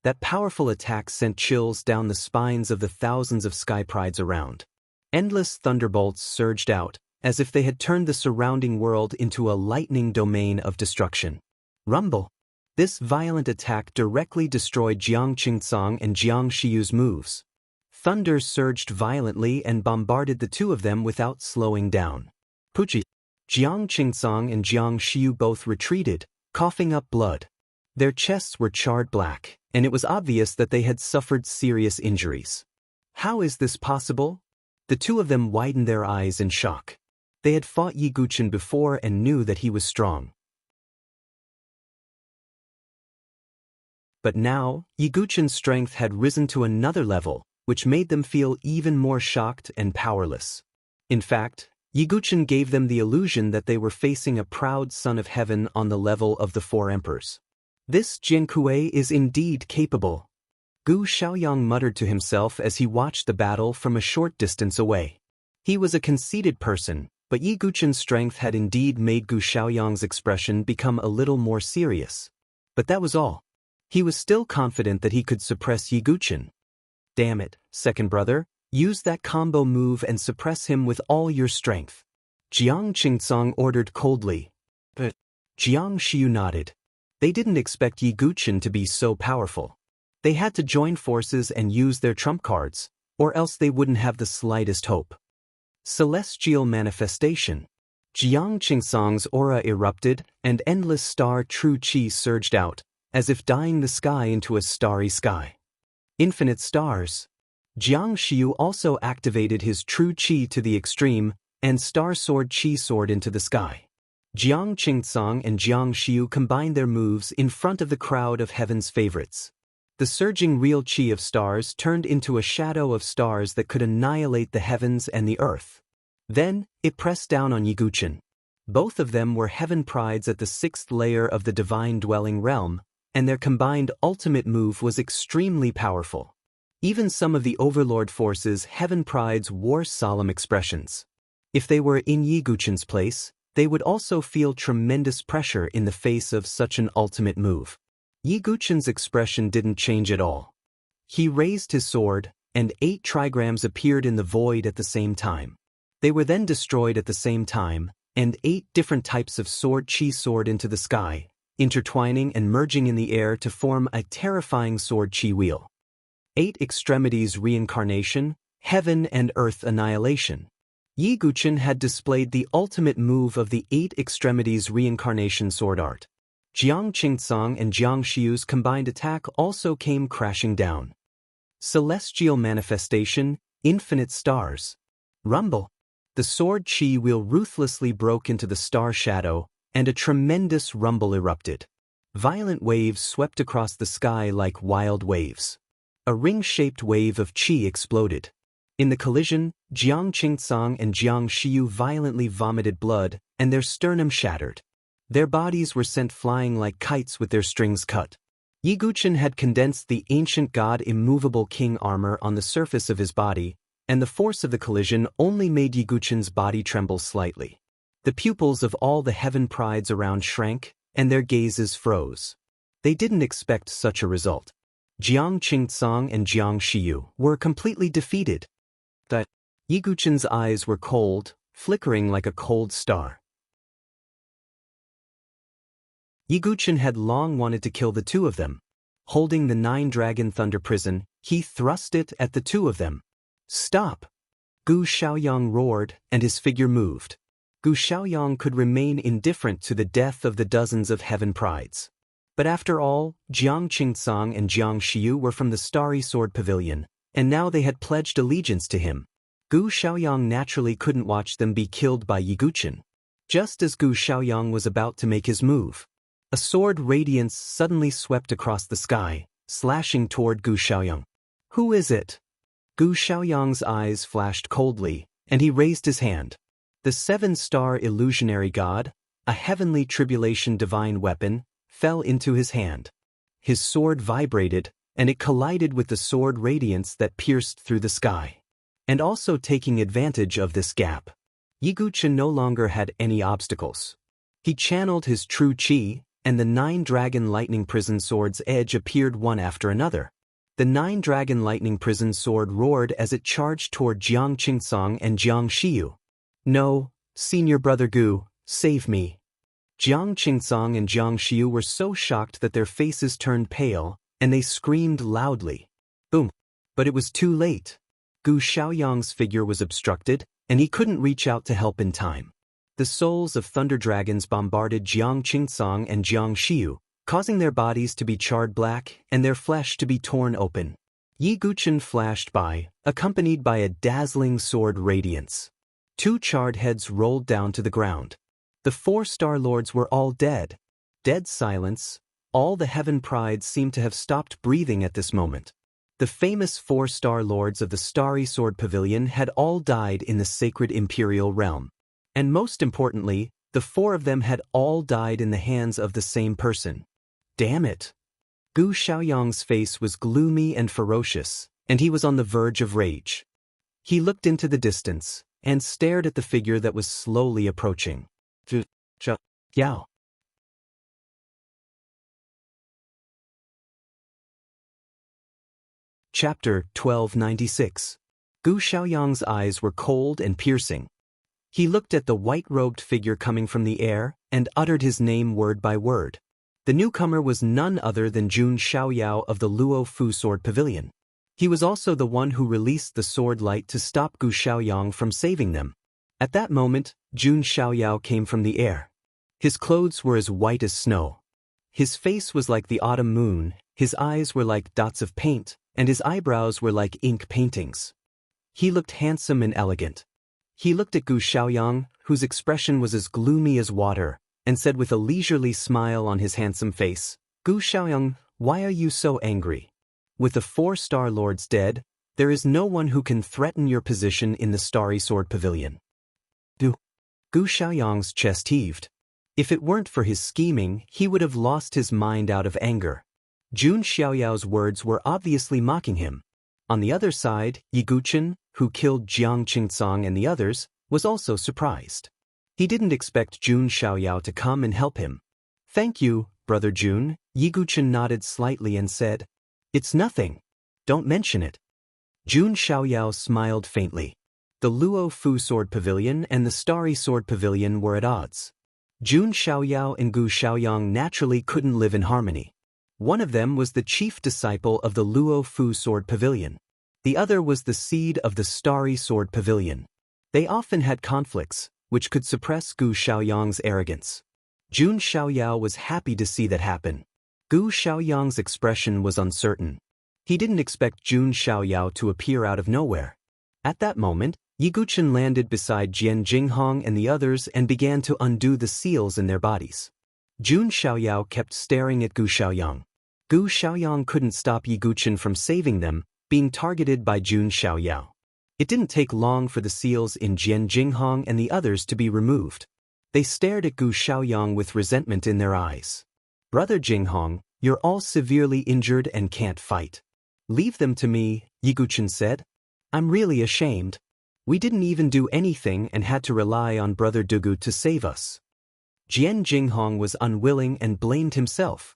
A: That powerful attack sent chills down the spines of the thousands of sky prides around. Endless thunderbolts surged out, as if they had turned the surrounding world into a lightning domain of destruction. Rumble. This violent attack directly destroyed Jiang Qingsong and Jiang Xiyu's moves. Thunder surged violently and bombarded the two of them without slowing down. Puchi. Jiang Qingsong and Jiang Xiyu both retreated, coughing up blood. Their chests were charred black, and it was obvious that they had suffered serious injuries. How is this possible? The two of them widened their eyes in shock. They had fought Yi Guchen before and knew that he was strong. But now, Yi Guchen's strength had risen to another level, which made them feel even more shocked and powerless. In fact, Yi Guchen gave them the illusion that they were facing a proud son of heaven on the level of the four emperors. This Jin Kuei is indeed capable. Gu Xiaoyang muttered to himself as he watched the battle from a short distance away. He was a conceited person, but Yi Guchen's strength had indeed made Gu Xiaoyang's expression become a little more serious. But that was all. He was still confident that he could suppress Yi Guchen. Damn it, second brother, use that combo move and suppress him with all your strength. Jiang Qingsong ordered coldly. But Jiang Xiyu nodded. They didn't expect Yi Guchen to be so powerful. They had to join forces and use their trump cards, or else they wouldn't have the slightest hope. Celestial manifestation. Jiang Qingsong's aura erupted, and endless star true chi surged out, as if dyeing the sky into a starry sky. Infinite stars. Jiang Xiyu also activated his true chi to the extreme, and star sword chi soared into the sky. Jiang Qingsong and Jiang Xiyu combined their moves in front of the crowd of heaven's favorites. The surging real chi of stars turned into a shadow of stars that could annihilate the heavens and the earth. Then, it pressed down on Yi Guchen. Both of them were heaven prides at the sixth layer of the divine dwelling realm, and their combined ultimate move was extremely powerful. Even some of the overlord forces' heaven prides wore solemn expressions. If they were in Yi Guchen's place, they would also feel tremendous pressure in the face of such an ultimate move. Yi Guchen's expression didn't change at all. He raised his sword, and 8 trigrams appeared in the void at the same time. They were then destroyed at the same time, and 8 different types of sword chi soared into the sky, intertwining and merging in the air to form a terrifying sword chi wheel. 8 extremities reincarnation, heaven and earth annihilation. Yi Guchen had displayed the ultimate move of the 8 extremities reincarnation sword art. Jiang Qingsong and Jiang Xiu's combined attack also came crashing down. Celestial manifestation, infinite stars. Rumble. The sword chi wheel ruthlessly broke into the star shadow, and a tremendous rumble erupted. Violent waves swept across the sky like wild waves. A ring-shaped wave of chi exploded. In the collision, Jiang Qingsong and Jiang Xiu violently vomited blood, and their sternum shattered. Their bodies were sent flying like kites with their strings cut. Yi Guchen had condensed the ancient god immovable king armor on the surface of his body, and the force of the collision only made Yi Guchen's body tremble slightly. The pupils of all the heaven prides around shrank, and their gazes froze. They didn't expect such a result. Jiang Qingsong and Jiang Xiu were completely defeated. Yi Guchen's eyes were cold, flickering like a cold star. Yi Guchen had long wanted to kill the two of them. Holding the 9-dragon thunder prison, he thrust it at the two of them. "Stop!" Gu Xiaoyang roared, and his figure moved. Gu Xiaoyang could remain indifferent to the death of the dozens of heaven prides. But after all, Jiang Qingsong and Jiang Xiu were from the Starry Sword Pavilion, and now they had pledged allegiance to him. Gu Xiaoyang naturally couldn't watch them be killed by Yi Guchen. Just as Gu Xiaoyang was about to make his move, a sword radiance suddenly swept across the sky, slashing toward Gu Xiaoyang. "Who is it?" Gu Xiaoyang's eyes flashed coldly, and he raised his hand. The 7-star illusionary god, a heavenly tribulation divine weapon, fell into his hand. His sword vibrated, and it collided with the sword radiance that pierced through the sky. And also taking advantage of this gap, Yi Guchen no longer had any obstacles. He channeled his true chi, and the 9-dragon lightning prison sword's edge appeared one after another. The 9-dragon lightning prison sword roared as it charged toward Jiang Qingsong and Jiang Xiu. "No, senior brother Gu, save me." Jiang Qingsong and Jiang Xiu were so shocked that their faces turned pale, and they screamed loudly. Boom! But it was too late. Gu Xiaoyang's figure was obstructed, and he couldn't reach out to help in time. The souls of thunder dragons bombarded Jiang Qingsong and Jiang Xiu, causing their bodies to be charred black and their flesh to be torn open. Yi Guchen flashed by, accompanied by a dazzling sword radiance. 2 charred heads rolled down to the ground. The 4 Star Lords were all dead. Dead silence. All the heaven prides seemed to have stopped breathing at this moment. The famous 4 Star Lords of the Starry Sword Pavilion had all died in the sacred imperial realm. And most importantly, the 4 of them had all died in the hands of the same person. Damn it! Gu Xiaoyang's face was gloomy and ferocious, and he was on the verge of rage. He looked into the distance, and stared at the figure that was slowly approaching. Yao. Chapter 1296. Gu Xiaoyang's eyes were cold and piercing. He looked at the white-robed figure coming from the air, and uttered his name word by word. The newcomer was none other than Jun Xiaoyao of the Luo Fu Sword Pavilion. He was also the one who released the sword light to stop Gu Xiaoyang from saving them. At that moment, Jun Xiaoyao came from the air. His clothes were as white as snow. His face was like the autumn moon, his eyes were like dots of paint, and his eyebrows were like ink paintings. He looked handsome and elegant. He looked at Gu Xiaoyang, whose expression was as gloomy as water, and said with a leisurely smile on his handsome face, "Gu Xiaoyang, why are you so angry? With the 4 Star Lords dead, there is no one who can threaten your position in the Starry Sword Pavilion." Gu Xiaoyang's chest heaved. If it weren't for his scheming, he would have lost his mind out of anger. Jun Xiaoyao's words were obviously mocking him. On the other side, Yi Guchen, who killed Jiang Qingsong and the others, was also surprised. He didn't expect Jun Xiaoyao to come and help him. "Thank you, Brother Jun," Yi Guchen nodded slightly and said, "It's nothing. Don't mention it." Jun Xiaoyao smiled faintly. The Luo Fu Sword Pavilion and the Starry Sword Pavilion were at odds. Jun Xiaoyao and Gu Xiaoyang naturally couldn't live in harmony. One of them was the chief disciple of the Luo Fu Sword Pavilion. The other was the seed of the Starry Sword Pavilion. They often had conflicts, which could suppress Gu Xiaoyang's arrogance. Jun Xiaoyao was happy to see that happen. Gu Xiaoyang's expression was uncertain. He didn't expect Jun Xiaoyao to appear out of nowhere. At that moment, Yiguchen landed beside Jian Jinghong and the others and began to undo the seals in their bodies. Jun Xiaoyao kept staring at Gu Xiaoyang. Gu Xiaoyang couldn't stop Yiguchen from saving them, being targeted by Jun Xiaoyao. It didn't take long for the seals in Jian Jinghong and the others to be removed. They stared at Gu Xiaoyang with resentment in their eyes. "Brother Jinghong, you're all severely injured and can't fight. Leave them to me," Yiguchen said. "I'm really ashamed. We didn't even do anything and had to rely on Brother Dugu to save us." Jian Jinghong was unwilling and blamed himself.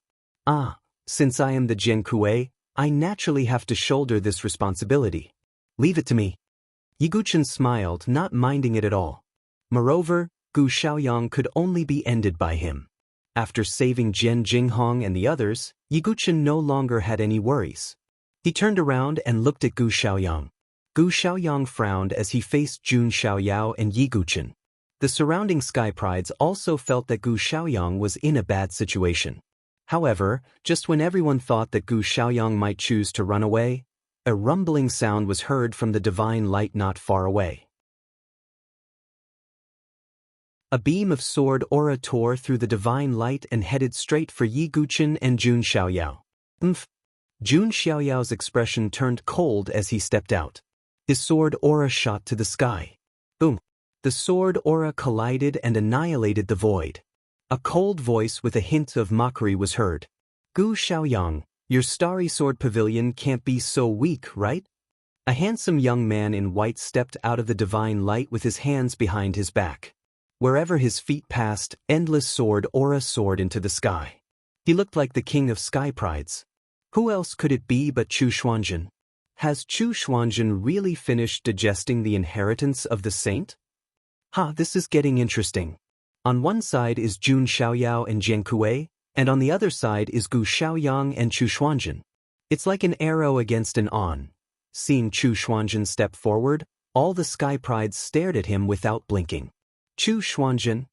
A: Since I am the Jian Kuei, I naturally have to shoulder this responsibility. Leave it to me." Yiguchen smiled, not minding it at all. Moreover, Gu Xiaoyang could only be ended by him. After saving Jian Jinghong and the others, Yiguchen no longer had any worries. He turned around and looked at Gu Xiaoyang. Gu Xiaoyang frowned as he faced Jun Xiaoyao and Yiguchen. The surrounding sky prides also felt that Gu Xiaoyang was in a bad situation. However, just when everyone thought that Gu Xiaoyang might choose to run away, a rumbling sound was heard from the divine light not far away. A beam of sword aura tore through the divine light and headed straight for Yiguchen and Jun Xiaoyao. Jun Xiaoyao's expression turned cold as he stepped out. His sword aura shot to the sky. Boom! The sword aura collided and annihilated the void. A cold voice with a hint of mockery was heard. "Gu Xiaoyang, your starry sword pavilion can't be so weak, right?" A handsome young man in white stepped out of the divine light with his hands behind his back. Wherever his feet passed, endless sword aura soared into the sky. He looked like the king of sky prides. Who else could it be but Chu Xuanzhen? Has Chu Xuanzhen really finished digesting the inheritance of the saint? This is getting interesting. On one side is Jun Xiaoyao and Jian Kuei, and on the other side is Gu Xiaoyang and Chu Xuanzhen. It's like an arrow against an on. Seeing Chu Xuanzhen step forward, all the sky prides stared at him without blinking. Chu Xuanzhen?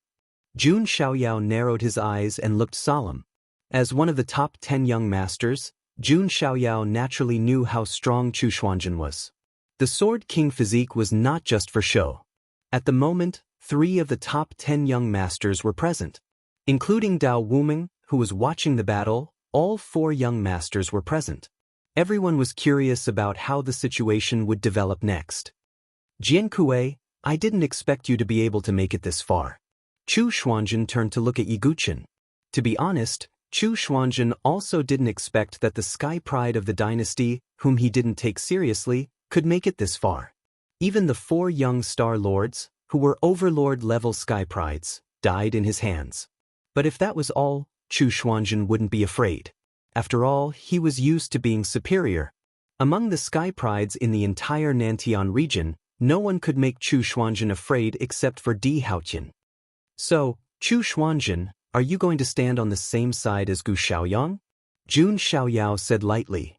A: Jun Xiaoyao narrowed his eyes and looked solemn. As one of the top 10 young masters, Jun Xiaoyao naturally knew how strong Chu Xuanzhen was. The Sword King physique was not just for show. At the moment, 3 of the top 10 young masters were present. Including Dao Wuming, who was watching the battle, all 4 young masters were present. Everyone was curious about how the situation would develop next. "Jian Kuei, I didn't expect you to be able to make it this far." Chu Xuanzhen turned to look at Yiguchen. To be honest, Chu Xuanzhen also didn't expect that the sky pride of the dynasty, whom he didn't take seriously, could make it this far. Even the 4 young star lords, who were overlord-level sky prides, died in his hands. But if that was all, Chu Xuanzhen wouldn't be afraid. After all, he was used to being superior. Among the sky prides in the entire Nantian region, no one could make Chu Xuanzhen afraid except for Di Haotian. "So, Chu Xuanzhen, are you going to stand on the same side as Gu Xiaoyang?" Jun Xiaoyao said lightly.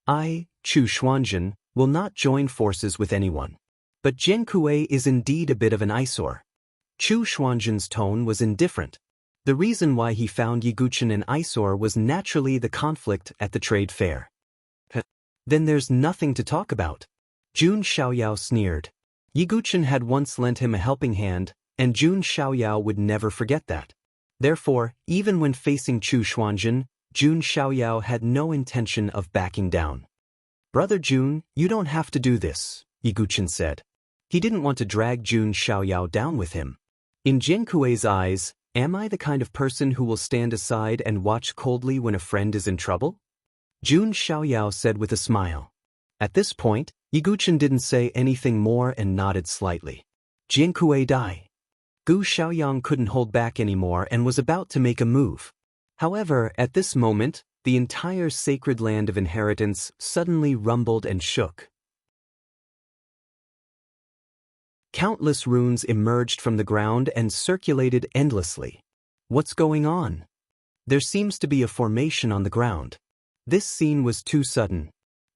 A: "I, Chu Xuanzhen, will not join forces with anyone. But Jian Kuei is indeed a bit of an eyesore." Chu Xuanzhen's tone was indifferent. The reason why he found Yiguchen an eyesore was naturally the conflict at the trade fair. "Then there's nothing to talk about." Jun Xiaoyao sneered. Yiguchen had once lent him a helping hand, and Jun Xiaoyao would never forget that. Therefore, even when facing Chu Xuanzhen, Jun Xiaoyao had no intention of backing down. "Brother Jun, you don't have to do this," Yiguchen said. He didn't want to drag Jun Xiaoyao down with him. In Jian Kuei's eyes, am I the kind of person who will stand aside and watch coldly when a friend is in trouble? Jun Xiaoyao said with a smile. At this point, Yiguchen didn't say anything more and nodded slightly. Jian Kuei die. Gu Xiaoyang couldn't hold back anymore and was about to make a move. However, at this moment, the entire sacred land of inheritance suddenly rumbled and shook. Countless runes emerged from the ground and circulated endlessly. What's going on? There seems to be a formation on the ground. This scene was too sudden.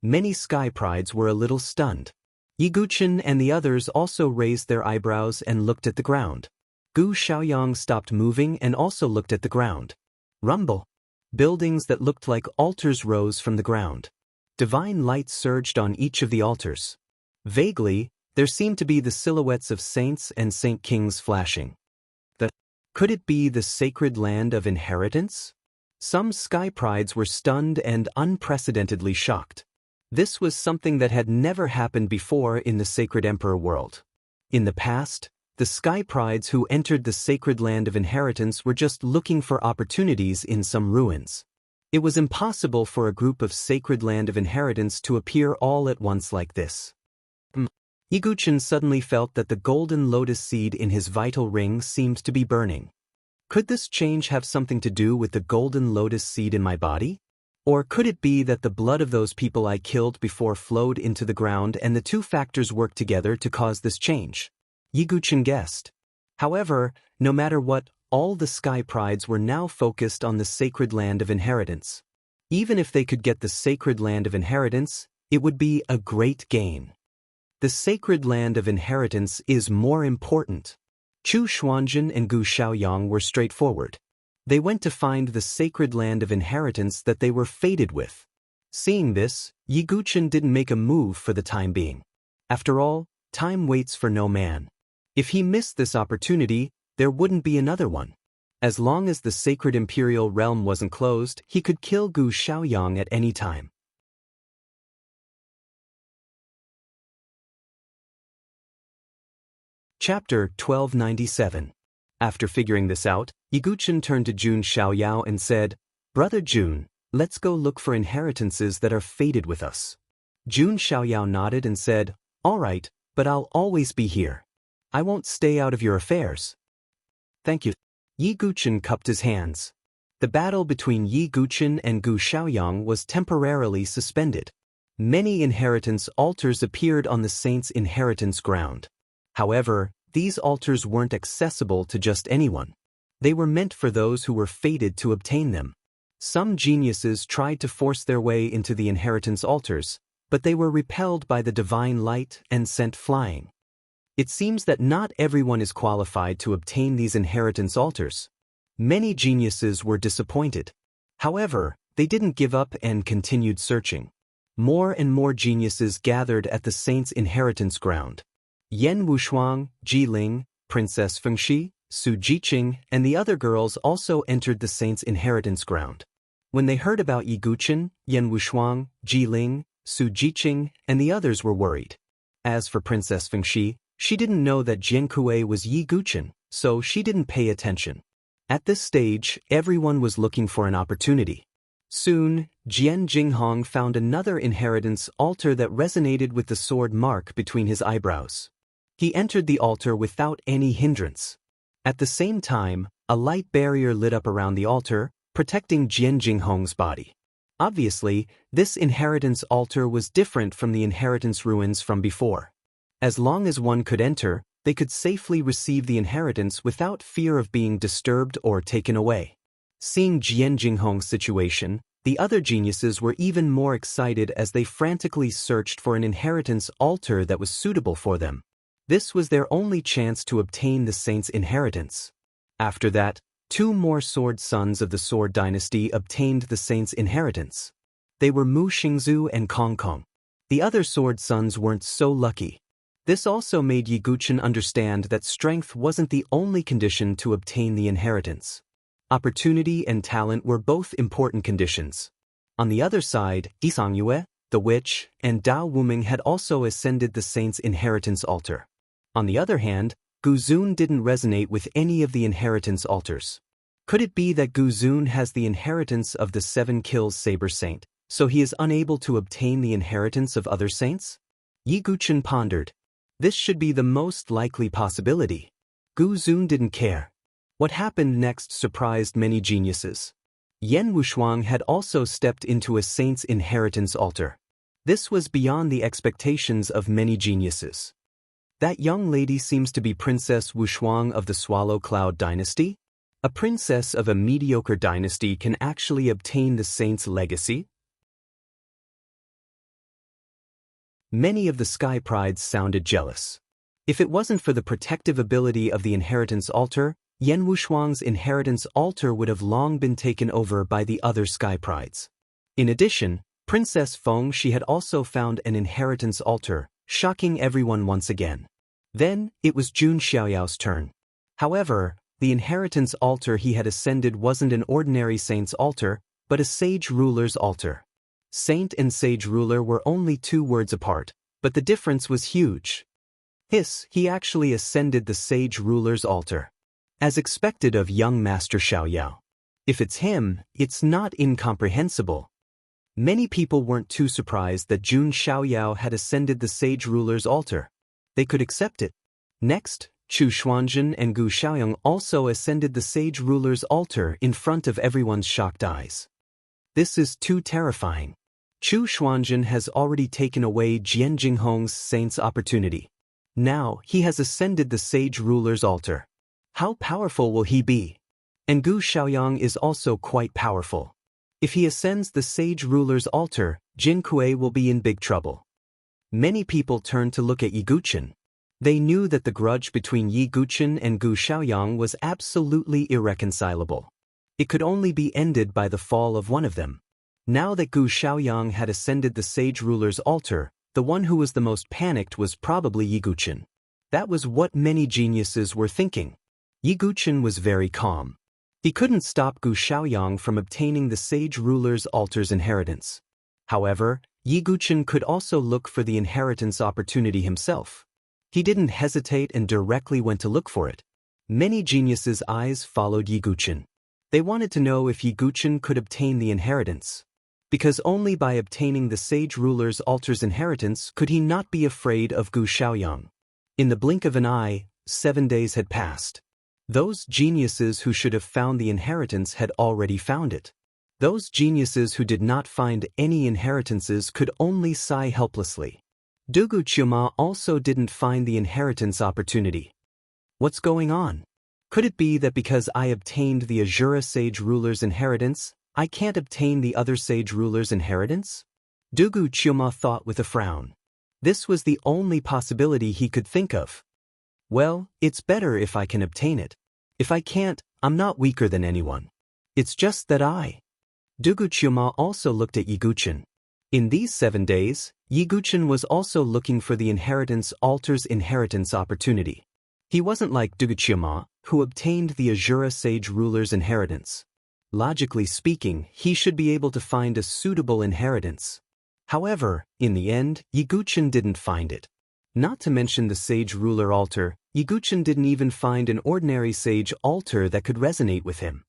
A: Many sky prides were a little stunned. Yiguchen and the others also raised their eyebrows and looked at the ground. Gu Xiaoyang stopped moving and also looked at the ground. Rumble. Buildings that looked like altars rose from the ground. Divine light surged on each of the altars. Vaguely, there seemed to be the silhouettes of saints and saint kings flashing. Could it be the sacred land of inheritance? Some sky prides were stunned and unprecedentedly shocked. This was something that had never happened before in the sacred emperor world. In the past, the sky prides who entered the sacred land of inheritance were just looking for opportunities in some ruins. It was impossible for a group of sacred land of inheritance to appear all at once like this. Yiguchen suddenly felt that the golden lotus seed in his vital ring seemed to be burning. Could this change have something to do with the golden lotus seed in my body? Or could it be that the blood of those people I killed before flowed into the ground and the two factors worked together to cause this change? Yiguchen guessed. However, no matter what, all the sky prides were now focused on the sacred land of inheritance. Even if they could get the sacred land of inheritance, it would be a great gain. The sacred land of inheritance is more important. Chu Xuanjun and Gu Xiaoyang were straightforward. They went to find the sacred land of inheritance that they were fated with. Seeing this, Yiguchen didn't make a move for the time being. After all, time waits for no man. If he missed this opportunity, there wouldn't be another one. As long as the sacred imperial realm wasn't closed, he could kill Gu Xiaoyang at any time. Chapter 1297. After figuring this out, Yiguchen turned to Jun Xiaoyao and said, "Brother Jun, let's go look for inheritances that are fated with us." Jun Xiaoyao nodded and said, "All right, but I'll always be here. I won't stay out of your affairs." "Thank you." Yiguchen cupped his hands. The battle between Yiguchen and Gu Xiaoyang was temporarily suspended. Many inheritance altars appeared on the saints' inheritance ground. However, these altars weren't accessible to just anyone. They were meant for those who were fated to obtain them. Some geniuses tried to force their way into the inheritance altars, but they were repelled by the divine light and sent flying. It seems that not everyone is qualified to obtain these inheritance altars. Many geniuses were disappointed. However, they didn't give up and continued searching. More and more geniuses gathered at the saints' inheritance ground. Yan Wushuang, Ji Ling, Princess Fengxi, Su Jiqing, and the other girls also entered the saints' inheritance ground. When they heard about Yiguchen, Yan Wushuang, Ji Ling, Su Jiqing, and the others were worried. As for Princess Fengxi, she didn't know that Jiankui was Yiguchen, so she didn't pay attention. At this stage, everyone was looking for an opportunity. Soon, Jian Jinghong found another inheritance altar that resonated with the sword mark between his eyebrows. He entered the altar without any hindrance. At the same time, a light barrier lit up around the altar, protecting Jian Jinghong's body. Obviously, this inheritance altar was different from the inheritance ruins from before. As long as one could enter, they could safely receive the inheritance without fear of being disturbed or taken away. Seeing Jian Jinghong's situation, the other geniuses were even more excited as they frantically searched for an inheritance altar that was suitable for them. This was their only chance to obtain the saint's inheritance. After that, 2 more sword sons of the Sword Dynasty obtained the saint's inheritance. They were Mu Xingzu and Kong Kong. The other sword sons weren't so lucky. This also made Yiguchen understand that strength wasn't the only condition to obtain the inheritance. Opportunity and talent were both important conditions. On the other side, Yisangyue, the witch, and Dao Wuming had also ascended the saint's inheritance altar. On the other hand, Gu Zun didn't resonate with any of the inheritance altars. Could it be that Gu Zun has the inheritance of the 7 kills saber saint, so he is unable to obtain the inheritance of other saints? Yiguchen pondered. This should be the most likely possibility. Gu Zun didn't care. What happened next surprised many geniuses. Yan Wushuang had also stepped into a saint's inheritance altar. This was beyond the expectations of many geniuses. That young lady seems to be Princess Wushuang of the Swallow Cloud dynasty? A princess of a mediocre dynasty can actually obtain the saint's legacy? Many of the sky prides sounded jealous. If it wasn't for the protective ability of the inheritance altar, Yan Wushuang's inheritance altar would have long been taken over by the other sky prides. In addition, Princess Feng Shi had also found an inheritance altar, shocking everyone once again. Then, it was Jun Xiaoyao's turn. However, the inheritance altar he had ascended wasn't an ordinary saint's altar, but a sage ruler's altar. Saint and sage ruler were only 2 words apart, but the difference was huge. He actually ascended the sage ruler's altar. As expected of young Master Xiaoyao. If it's him, it's not incomprehensible. Many people weren't too surprised that Jun Xiaoyao had ascended the sage ruler's altar. They could accept it. Next, Chu Xuanzhen and Gu Xiaoyang also ascended the sage ruler's altar in front of everyone's shocked eyes. This is too terrifying. Chu Xuanzhen has already taken away Jian Jinghong's saint's opportunity. Now, he has ascended the sage ruler's altar. How powerful will he be? And Gu Xiaoyang is also quite powerful. If he ascends the sage ruler's altar, Jin Kuei will be in big trouble. Many people turned to look at Yi Guchen. They knew that the grudge between Yi Guchen and Gu Xiaoyang was absolutely irreconcilable. It could only be ended by the fall of one of them. Now that Gu Xiaoyang had ascended the sage ruler's altar, the one who was the most panicked was probably Yi Guchen. That was what many geniuses were thinking. Yi Guchen was very calm. He couldn't stop Gu Xiaoyang from obtaining the sage ruler's altar's inheritance. However, Yi Guchen could also look for the inheritance opportunity himself. He didn't hesitate and directly went to look for it. Many geniuses' eyes followed Yi Guchen. They wanted to know if Yi Guchen could obtain the inheritance. Because only by obtaining the sage ruler's altar's inheritance could he not be afraid of Gu Xiaoyang. In the blink of an eye, 7 days had passed. Those geniuses who should have found the inheritance had already found it. Those geniuses who did not find any inheritances could only sigh helplessly. Dugu Qiuma also didn't find the inheritance opportunity. What's going on? Could it be that because I obtained the Azura sage ruler's inheritance, I can't obtain the other sage ruler's inheritance? Dugu Qiuma thought with a frown. This was the only possibility he could think of. Well, it's better if I can obtain it. If I can't, I'm not weaker than anyone. It's just that Dugu Qiuma also looked at Yi Guchen. In these 7 days, Yi Guchen was also looking for the inheritance altar's inheritance opportunity. He wasn't like Dugu Qiuma, who obtained the Azura sage ruler's inheritance. Logically speaking, he should be able to find a suitable inheritance. However, in the end, Yi Guchen didn't find it. Not to mention the sage ruler altar, Yi Guchen didn't even find an ordinary sage altar that could resonate with him.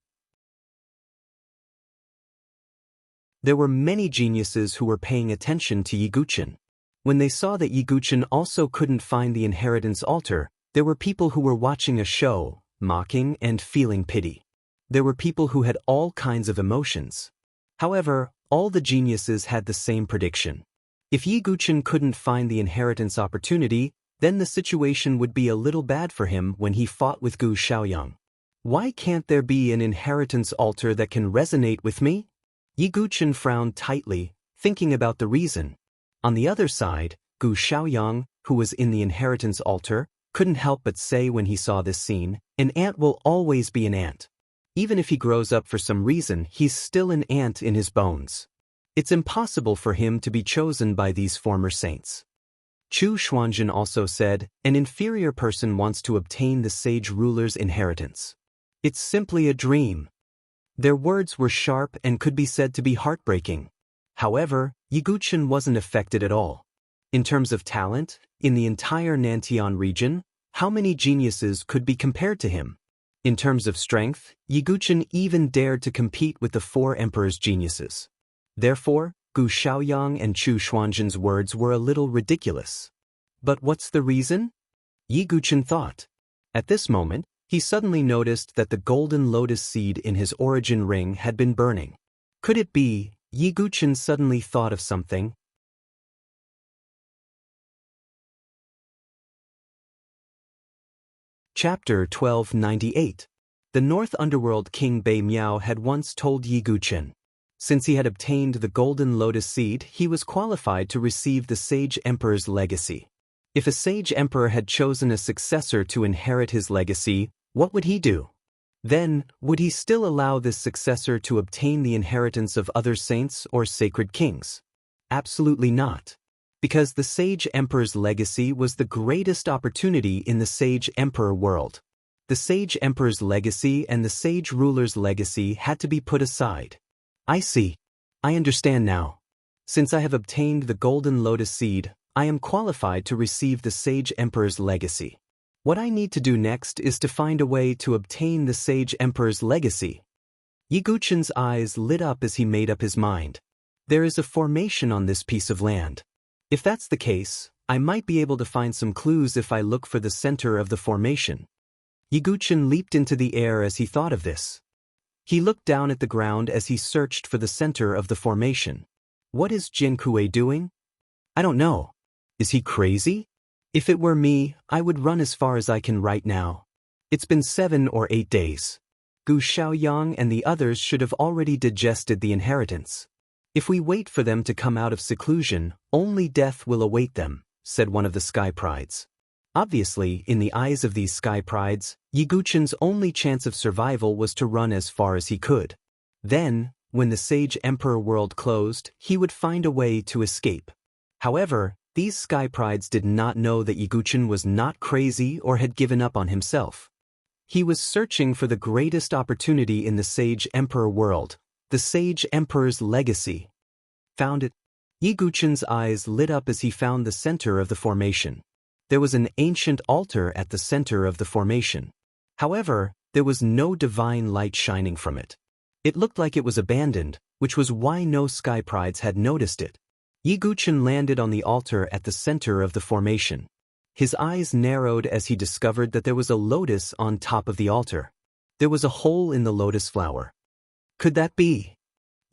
A: There were many geniuses who were paying attention to Yi Guchen. When they saw that Yi Guchen also couldn't find the inheritance altar, there were people who were watching a show, mocking and feeling pity. There were people who had all kinds of emotions. However, all the geniuses had the same prediction. If Yi Guchen couldn't find the inheritance opportunity, then the situation would be a little bad for him when he fought with Gu Xiaoyang. Why can't there be an inheritance altar that can resonate with me? Yi Guchen frowned tightly, thinking about the reason. On the other side, Gu Xiaoyang, who was in the inheritance altar, couldn't help but say when he saw this scene, an ant will always be an ant. Even if he grows up for some reason, he's still an ant in his bones. It's impossible for him to be chosen by these former saints. Chu Xuanzhen also said, an inferior person wants to obtain the sage ruler's inheritance. It's simply a dream. Their words were sharp and could be said to be heartbreaking. However, Yi Guchen wasn't affected at all. In terms of talent, in the entire Nantian region, how many geniuses could be compared to him? In terms of strength, Yi Guchen even dared to compete with the 4 emperor's geniuses. Therefore, Gu Xiaoyang and Chu Xuanzhen's words were a little ridiculous. But what's the reason? Yi Guchen thought. At this moment, he suddenly noticed that the golden lotus seed in his origin ring had been burning. Could it be? Yi Guchen suddenly thought of something. Chapter 1298. The North Underworld King Bei Miao had once told Yi Guchen. Since he had obtained the golden lotus seed, he was qualified to receive the sage emperor's legacy. If a sage emperor had chosen a successor to inherit his legacy, what would he do? Then, would he still allow this successor to obtain the inheritance of other saints or sacred kings? Absolutely not. Because the sage emperor's legacy was the greatest opportunity in the sage emperor world. The sage emperor's legacy and the sage ruler's legacy had to be put aside. I see. I understand now. Since I have obtained the golden lotus seed, I am qualified to receive the sage emperor's legacy. What I need to do next is to find a way to obtain the sage emperor's legacy. Yiguchen's eyes lit up as he made up his mind. There is a formation on this piece of land. If that's the case, I might be able to find some clues if I look for the center of the formation. Yiguchen leaped into the air as he thought of this. He looked down at the ground as he searched for the center of the formation. What is Jiankui doing? I don't know. Is he crazy? If it were me, I would run as far as I can right now. It's been 7 or 8 days. Gu Xiaoyang and the others should have already digested the inheritance. If we wait for them to come out of seclusion, only death will await them, said one of the sky prides. Obviously, in the eyes of these sky prides, Yiguchen's only chance of survival was to run as far as he could. Then, when the sage emperor world closed, he would find a way to escape. However, these sky prides did not know that Yiguchen was not crazy or had given up on himself. He was searching for the greatest opportunity in the sage emperor world, the sage emperor's legacy. Found it. Yiguchen's eyes lit up as he found the center of the formation. There was an ancient altar at the center of the formation. However, there was no divine light shining from it. It looked like it was abandoned, which was why no sky prides had noticed it. Yiguchen landed on the altar at the center of the formation. His eyes narrowed as he discovered that there was a lotus on top of the altar. There was a hole in the lotus flower. Could that be?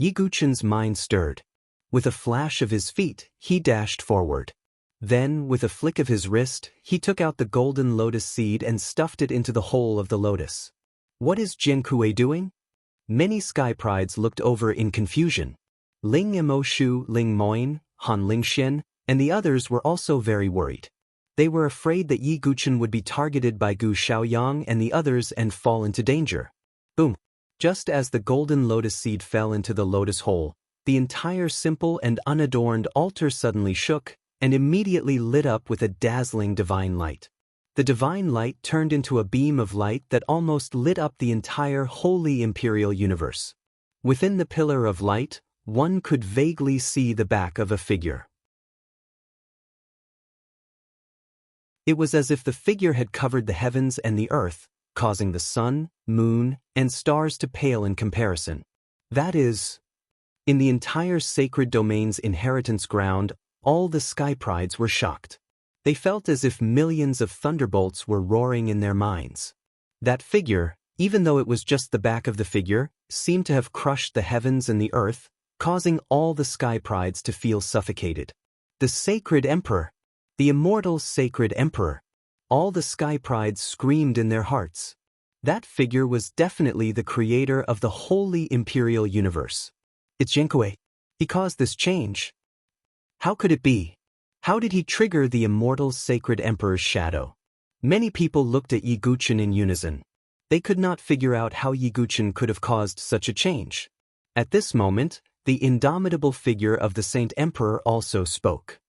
A: Yiguchen's mind stirred. With a flash of his feet, he dashed forward. Then, with a flick of his wrist, he took out the golden lotus seed and stuffed it into the hole of the lotus. What is Jiankui doing? Many sky prides looked over in confusion. Ling Emoshu, Ling Moin, Han Lingxian, and the others were also very worried. They were afraid that Yiguchen would be targeted by Gu Xiaoyang and the others and fall into danger. Boom! Just as the golden lotus seed fell into the lotus hole, the entire simple and unadorned altar suddenly shook and immediately lit up with a dazzling divine light. The divine light turned into a beam of light that almost lit up the entire holy imperial universe. Within the pillar of light, one could vaguely see the back of a figure. It was as if the figure had covered the heavens and the earth, causing the sun, moon, and stars to pale in comparison. That is, in the entire sacred domain's inheritance ground, all the sky prides were shocked. They felt as if millions of thunderbolts were roaring in their minds. That figure, even though it was just the back of the figure, seemed to have crushed the heavens and the earth, causing all the sky prides to feel suffocated. The sacred emperor! The immortal sacred emperor! All the sky prides screamed in their hearts. That figure was definitely the creator of the holy imperial universe. It's Jiankui. He caused this change. How could it be? How did he trigger the immortal sacred emperor's shadow? Many people looked at Yiguchen in unison. They could not figure out how Yiguchen could have caused such a change. At this moment, the indomitable figure of the Saint Emperor also spoke.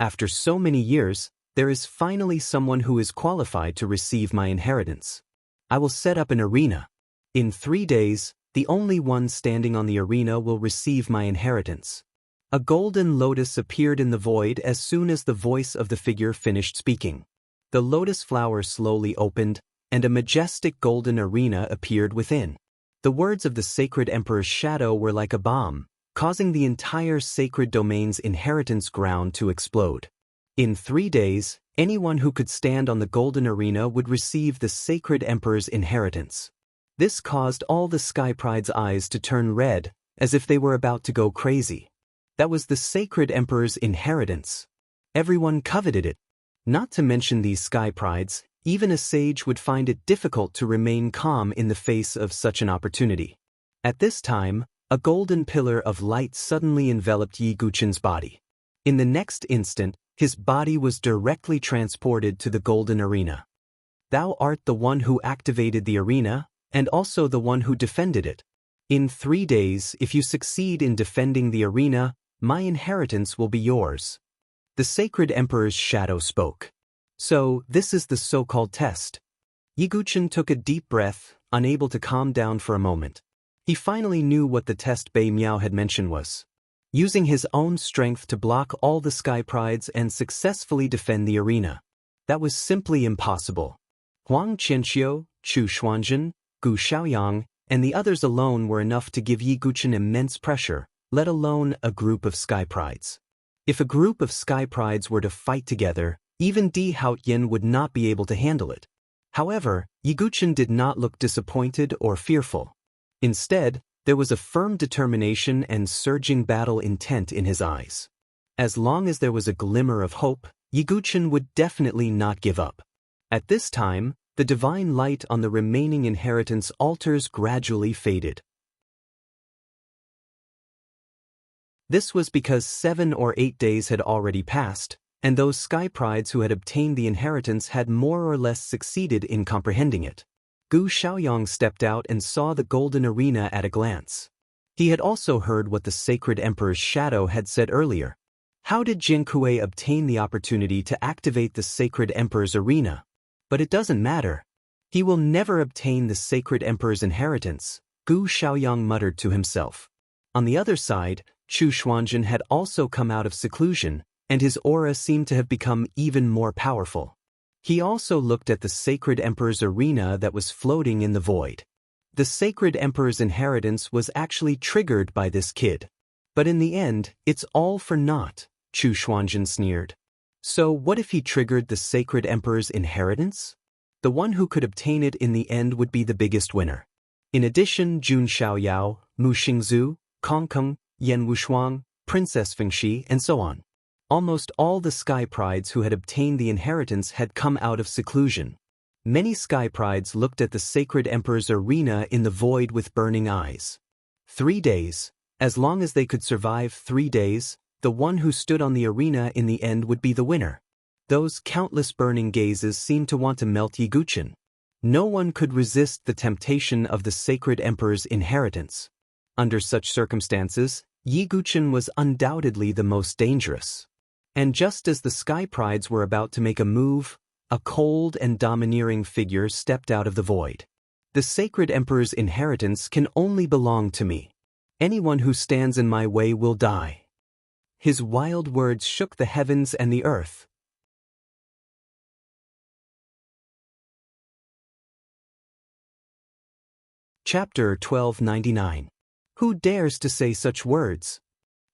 A: After so many years, there is finally someone who is qualified to receive my inheritance. I will set up an arena. In 3 days, the only one standing on the arena will receive my inheritance. A golden lotus appeared in the void as soon as the voice of the figure finished speaking. The lotus flower slowly opened, and a majestic golden arena appeared within. The words of the sacred emperor's shadow were like a bomb, causing the entire sacred domain's inheritance ground to explode. In 3 days, anyone who could stand on the golden arena would receive the sacred emperor's inheritance. This caused all the sky pride's eyes to turn red, as if they were about to go crazy. That was the sacred emperor's inheritance. Everyone coveted it. Not to mention these sky prides, even a sage would find it difficult to remain calm in the face of such an opportunity. At this time, a golden pillar of light suddenly enveloped Yiguchen's body. In the next instant, his body was directly transported to the golden arena. Thou art the one who activated the arena, and also the one who defended it. In 3 days, if you succeed in defending the arena, my inheritance will be yours. The sacred emperor's shadow spoke. So, this is the so-called test. Yiguchen took a deep breath, unable to calm down for a moment. He finally knew what the test Bei Miao had mentioned was. Using his own strength to block all the sky prides and successfully defend the arena. That was simply impossible. Huang Qianxiu, Chu Xuanzhen, Gu Xiaoyang, and the others alone were enough to give Yiguchen immense pressure, let alone a group of sky prides. If a group of sky prides were to fight together, even Di Haoyin would not be able to handle it. However, Yiguchen did not look disappointed or fearful. Instead, there was a firm determination and surging battle intent in his eyes. As long as there was a glimmer of hope, Yiguchen would definitely not give up. At this time, the divine light on the remaining inheritance altars gradually faded. This was because 7 or 8 days had already passed, and those sky prides who had obtained the inheritance had more or less succeeded in comprehending it. Gu Xiaoyang stepped out and saw the golden arena at a glance. He had also heard what the sacred emperor's shadow had said earlier. How did Jin Kuei obtain the opportunity to activate the sacred emperor's arena? But it doesn't matter. He will never obtain the sacred emperor's inheritance, Gu Xiaoyang muttered to himself. On the other side, Chu Xuanzhen had also come out of seclusion, and his aura seemed to have become even more powerful. He also looked at the sacred emperor's arena that was floating in the void. The sacred emperor's inheritance was actually triggered by this kid. But in the end, it's all for naught, Chu Xuanzhen sneered. So what if he triggered the sacred emperor's inheritance? The one who could obtain it in the end would be the biggest winner. In addition, Jun Xiaoyao, Mu Xingzu, Kong Keng, Yan Wushuang, Princess Fengxi, and so on. Almost all the sky prides who had obtained the inheritance had come out of seclusion. Many sky prides looked at the sacred emperor's arena in the void with burning eyes. 3 days. As long as they could survive 3 days, the one who stood on the arena in the end would be the winner. Those countless burning gazes seemed to want to melt Yiguchen. No one could resist the temptation of the sacred emperor's inheritance. Under such circumstances, Yiguchen was undoubtedly the most dangerous. And just as the sky prides were about to make a move, a cold and domineering figure stepped out of the void. The sacred emperor's inheritance can only belong to me. Anyone who stands in my way will die. His wild words shook the heavens and the earth. Chapter 1299. Who dares to say such words?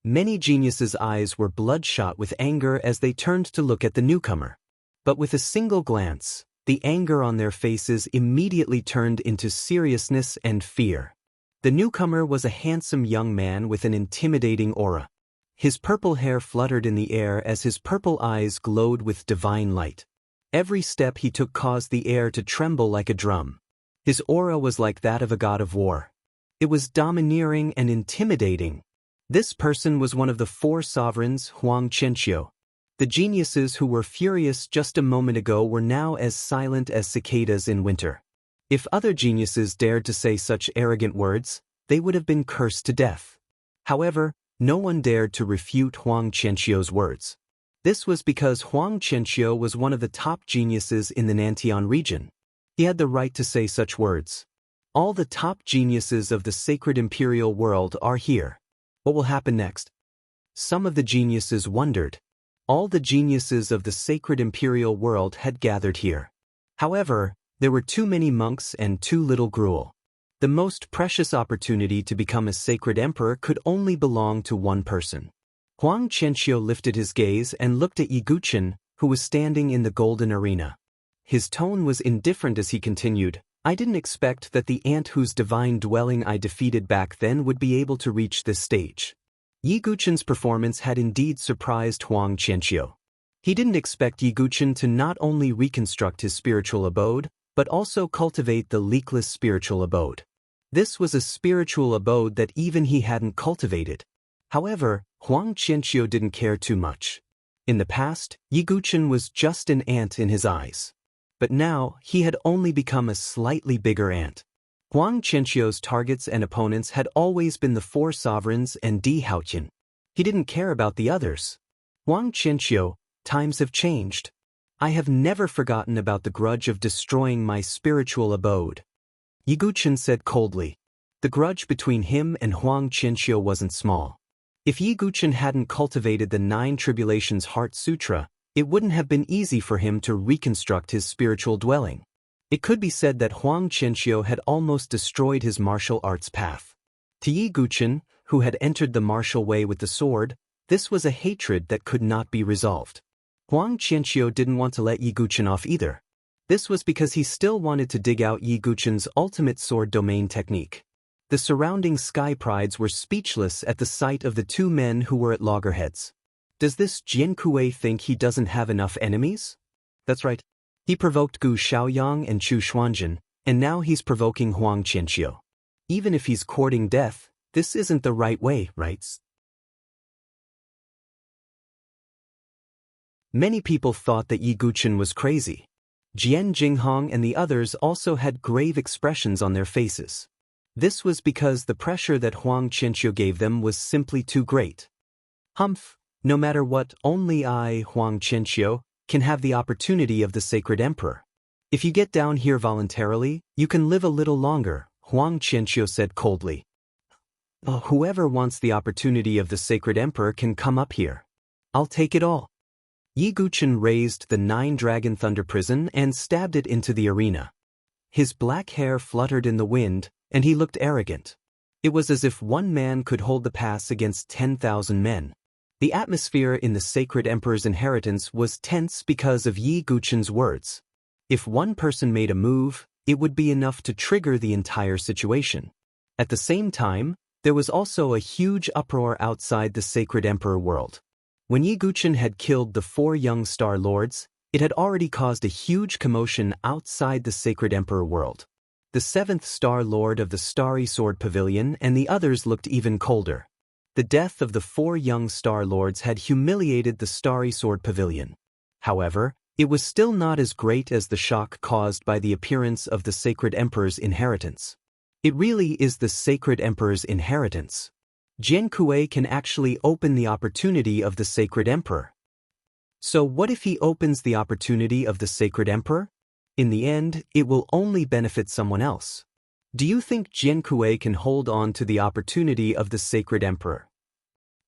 A: Many geniuses' eyes were bloodshot with anger as they turned to look at the newcomer. But with a single glance, the anger on their faces immediately turned into seriousness and fear. The newcomer was a handsome young man with an intimidating aura. His purple hair fluttered in the air as his purple eyes glowed with divine light. Every step he took caused the air to tremble like a drum. His aura was like that of a god of war. It was domineering and intimidating. This person was one of the 4 sovereigns, Huang Qianxiu. The geniuses who were furious just a moment ago were now as silent as cicadas in winter. If other geniuses dared to say such arrogant words, they would have been cursed to death. However, no one dared to refute Huang Qianxiu's words. This was because Huang Qianxiu was one of the top geniuses in the Nantian region. He had the right to say such words. All the top geniuses of the sacred imperial world are here. What will happen next? Some of the geniuses wondered. All the geniuses of the sacred imperial world had gathered here. However, there were too many monks and too little gruel. The most precious opportunity to become a sacred emperor could only belong to one person. Huang Qianxiu lifted his gaze and looked at Yiguchen, who was standing in the golden arena. His tone was indifferent as he continued, I didn't expect that the ant whose divine dwelling I defeated back then would be able to reach this stage. Yiguchen's performance had indeed surprised Huang Qianxiu. He didn't expect Yiguchen to not only reconstruct his spiritual abode, but also cultivate the leakless spiritual abode. This was a spiritual abode that even he hadn't cultivated. However, Huang Qianqiu didn't care too much. In the past, Yi Guchen was just an ant in his eyes. But now, he had only become a slightly bigger ant. Huang Qianqiu's targets and opponents had always been the four sovereigns and Di Haotian. He didn't care about the others. Huang Qianqiu, times have changed. I have never forgotten about the grudge of destroying my spiritual abode. Yi Guchen said coldly. The grudge between him and Huang Qianqiu wasn't small. If Yi Guchen hadn't cultivated the 9 Tribulations Heart Sutra, it wouldn't have been easy for him to reconstruct his spiritual dwelling. It could be said that Huang Qianqiu had almost destroyed his martial arts path. To Yi Guchen, who had entered the martial way with the sword, this was a hatred that could not be resolved. Huang Qianqiu didn't want to let Yi Guchen off either. This was because he still wanted to dig out Yi Guchen's ultimate sword domain technique. The surrounding sky prides were speechless at the sight of the 2 men who were at loggerheads. Does this Jian Kuei think he doesn't have enough enemies? That's right. He provoked Gu Xiaoyang and Chu Xuanjin, and now he's provoking Huang Qianqiu. Even if he's courting death, this isn't the right way, right? Many people thought that Yi Guchen was crazy. Jian Jinghong and the others also had grave expressions on their faces. This was because the pressure that Huang Qianqiu gave them was simply too great. Humph, no matter what, only I, Huang Qianqiu, can have the opportunity of the Sacred Emperor. If you get down here voluntarily, you can live a little longer, Huang Qianqiu said coldly. Whoever wants the opportunity of the Sacred Emperor can come up here. I'll take it all. Yi Guchen raised the 9-dragon thunder prison and stabbed it into the arena. His black hair fluttered in the wind, and he looked arrogant. It was as if one man could hold the pass against 10,000 men. The atmosphere in the Sacred Emperor's inheritance was tense because of Yi Guchen's words. If one person made a move, it would be enough to trigger the entire situation. At the same time, there was also a huge uproar outside the Sacred Emperor world. When Yi Guchen had killed the 4 young Star Lords, it had already caused a huge commotion outside the Sacred Emperor world. The 7th Star Lord of the Starry Sword Pavilion and the others looked even colder. The death of the 4 young Star Lords had humiliated the Starry Sword Pavilion. However, it was still not as great as the shock caused by the appearance of the Sacred Emperor's inheritance. It really is the Sacred Emperor's inheritance. Jian Kuei can actually open the opportunity of the Sacred Emperor. So what if he opens the opportunity of the Sacred Emperor? In the end, it will only benefit someone else. Do you think Jian Kuei can hold on to the opportunity of the Sacred Emperor?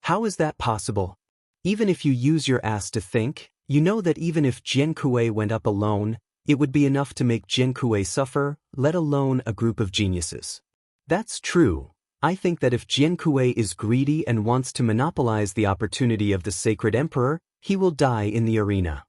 A: How is that possible? Even if you use your ass to think, you know that even if Jian Kuei went up alone, it would be enough to make Jian Kuei suffer, let alone a group of geniuses. That's true. I think that if Jian Kuei is greedy and wants to monopolize the opportunity of the Sacred Emperor, he will die in the arena.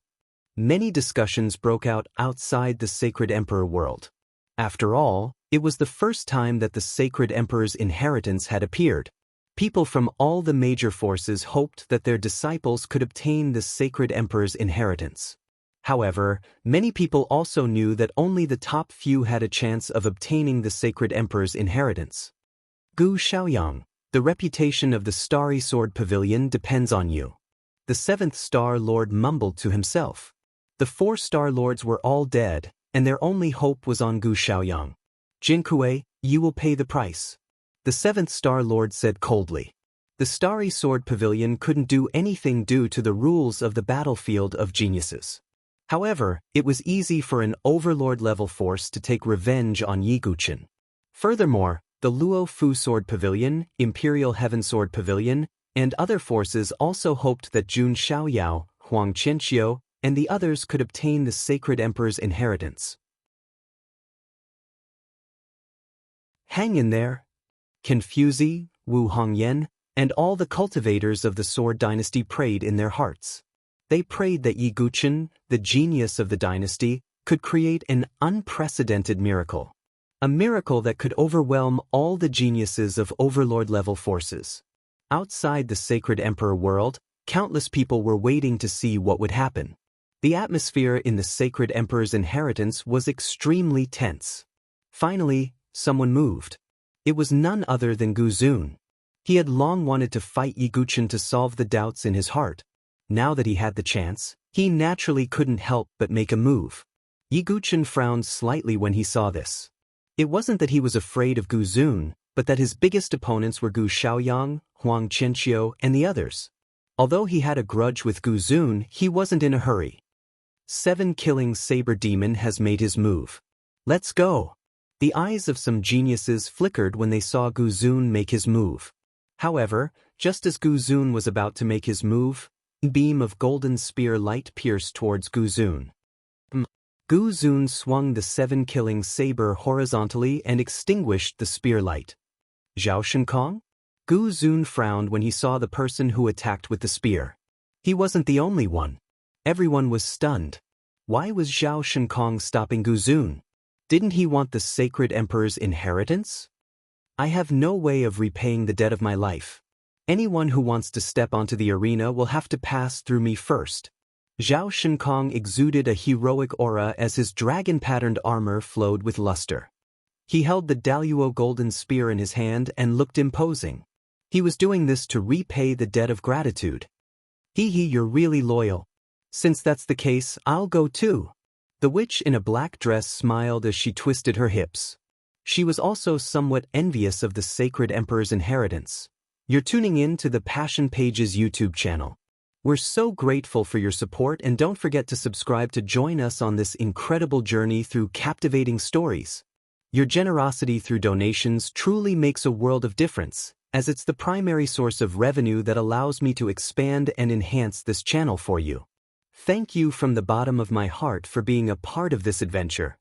A: Many discussions broke out outside the Sacred Emperor world. After all, it was the first time that the Sacred Emperor's inheritance had appeared. People from all the major forces hoped that their disciples could obtain the Sacred Emperor's inheritance. However, many people also knew that only the top few had a chance of obtaining the Sacred Emperor's inheritance. Gu Xiaoyang, the reputation of the Starry Sword Pavilion depends on you. The 7th Star Lord mumbled to himself. The 4 Star Lords were all dead, and their only hope was on Gu Xiaoyang. Jian Kuei, you will pay the price. The 7th Star Lord said coldly. The Starry Sword Pavilion couldn't do anything due to the rules of the battlefield of geniuses. However, it was easy for an overlord-level force to take revenge on Yi Guchen. Furthermore, the Luo Fu Sword Pavilion, Imperial Heaven Sword Pavilion, and other forces also hoped that Jun Xiaoyao, Huang Qianqiu, and the others could obtain the Sacred Emperor's inheritance. Hang in there. Confuzi, Wu Hongyan, and all the cultivators of the Sword Dynasty prayed in their hearts. They prayed that Yi Guchen, the genius of the dynasty, could create an unprecedented miracle. A miracle that could overwhelm all the geniuses of overlord-level forces. Outside the Sacred Emperor world, countless people were waiting to see what would happen. The atmosphere in the Sacred Emperor's inheritance was extremely tense. Finally, someone moved. It was none other than Gu Zun. He had long wanted to fight Yiguchen to solve the doubts in his heart. Now that he had the chance, he naturally couldn't help but make a move. Yiguchen frowned slightly when he saw this. It wasn't that he was afraid of Gu Zun, but that his biggest opponents were Gu Xiaoyang, Huang Qianqiu, and the others. Although he had a grudge with Gu Zun, he wasn't in a hurry. 7-killing Saber Demon has made his move. Let's go! The eyes of some geniuses flickered when they saw Gu Zun make his move. However, just as Gu Zun was about to make his move, a beam of golden spear light pierced towards Gu Zun. Gu Zun swung the 7-killing saber horizontally and extinguished the spear light. Zhao Shinkong? Gu Zun frowned when he saw the person who attacked with the spear. He wasn't the only one. Everyone was stunned. Why was Zhao Shinkong stopping Gu Zun? Didn't he want the sacred emperor's inheritance? I have no way of repaying the debt of my life. Anyone who wants to step onto the arena will have to pass through me first. Zhao Shinkong exuded a heroic aura as his dragon-patterned armor flowed with luster. He held the Daluo golden spear in his hand and looked imposing. He was doing this to repay the debt of gratitude. Hee, you're really loyal. Since that's the case, I'll go too. The witch in a black dress smiled as she twisted her hips. She was also somewhat envious of the sacred emperor's inheritance. You're tuning in to the Passion Pages YouTube channel. We're so grateful for your support, and don't forget to subscribe to join us on this incredible journey through captivating stories. Your generosity through donations truly makes a world of difference, as it's the primary source of revenue that allows me to expand and enhance this channel for you. Thank you from the bottom of my heart for being a part of this adventure.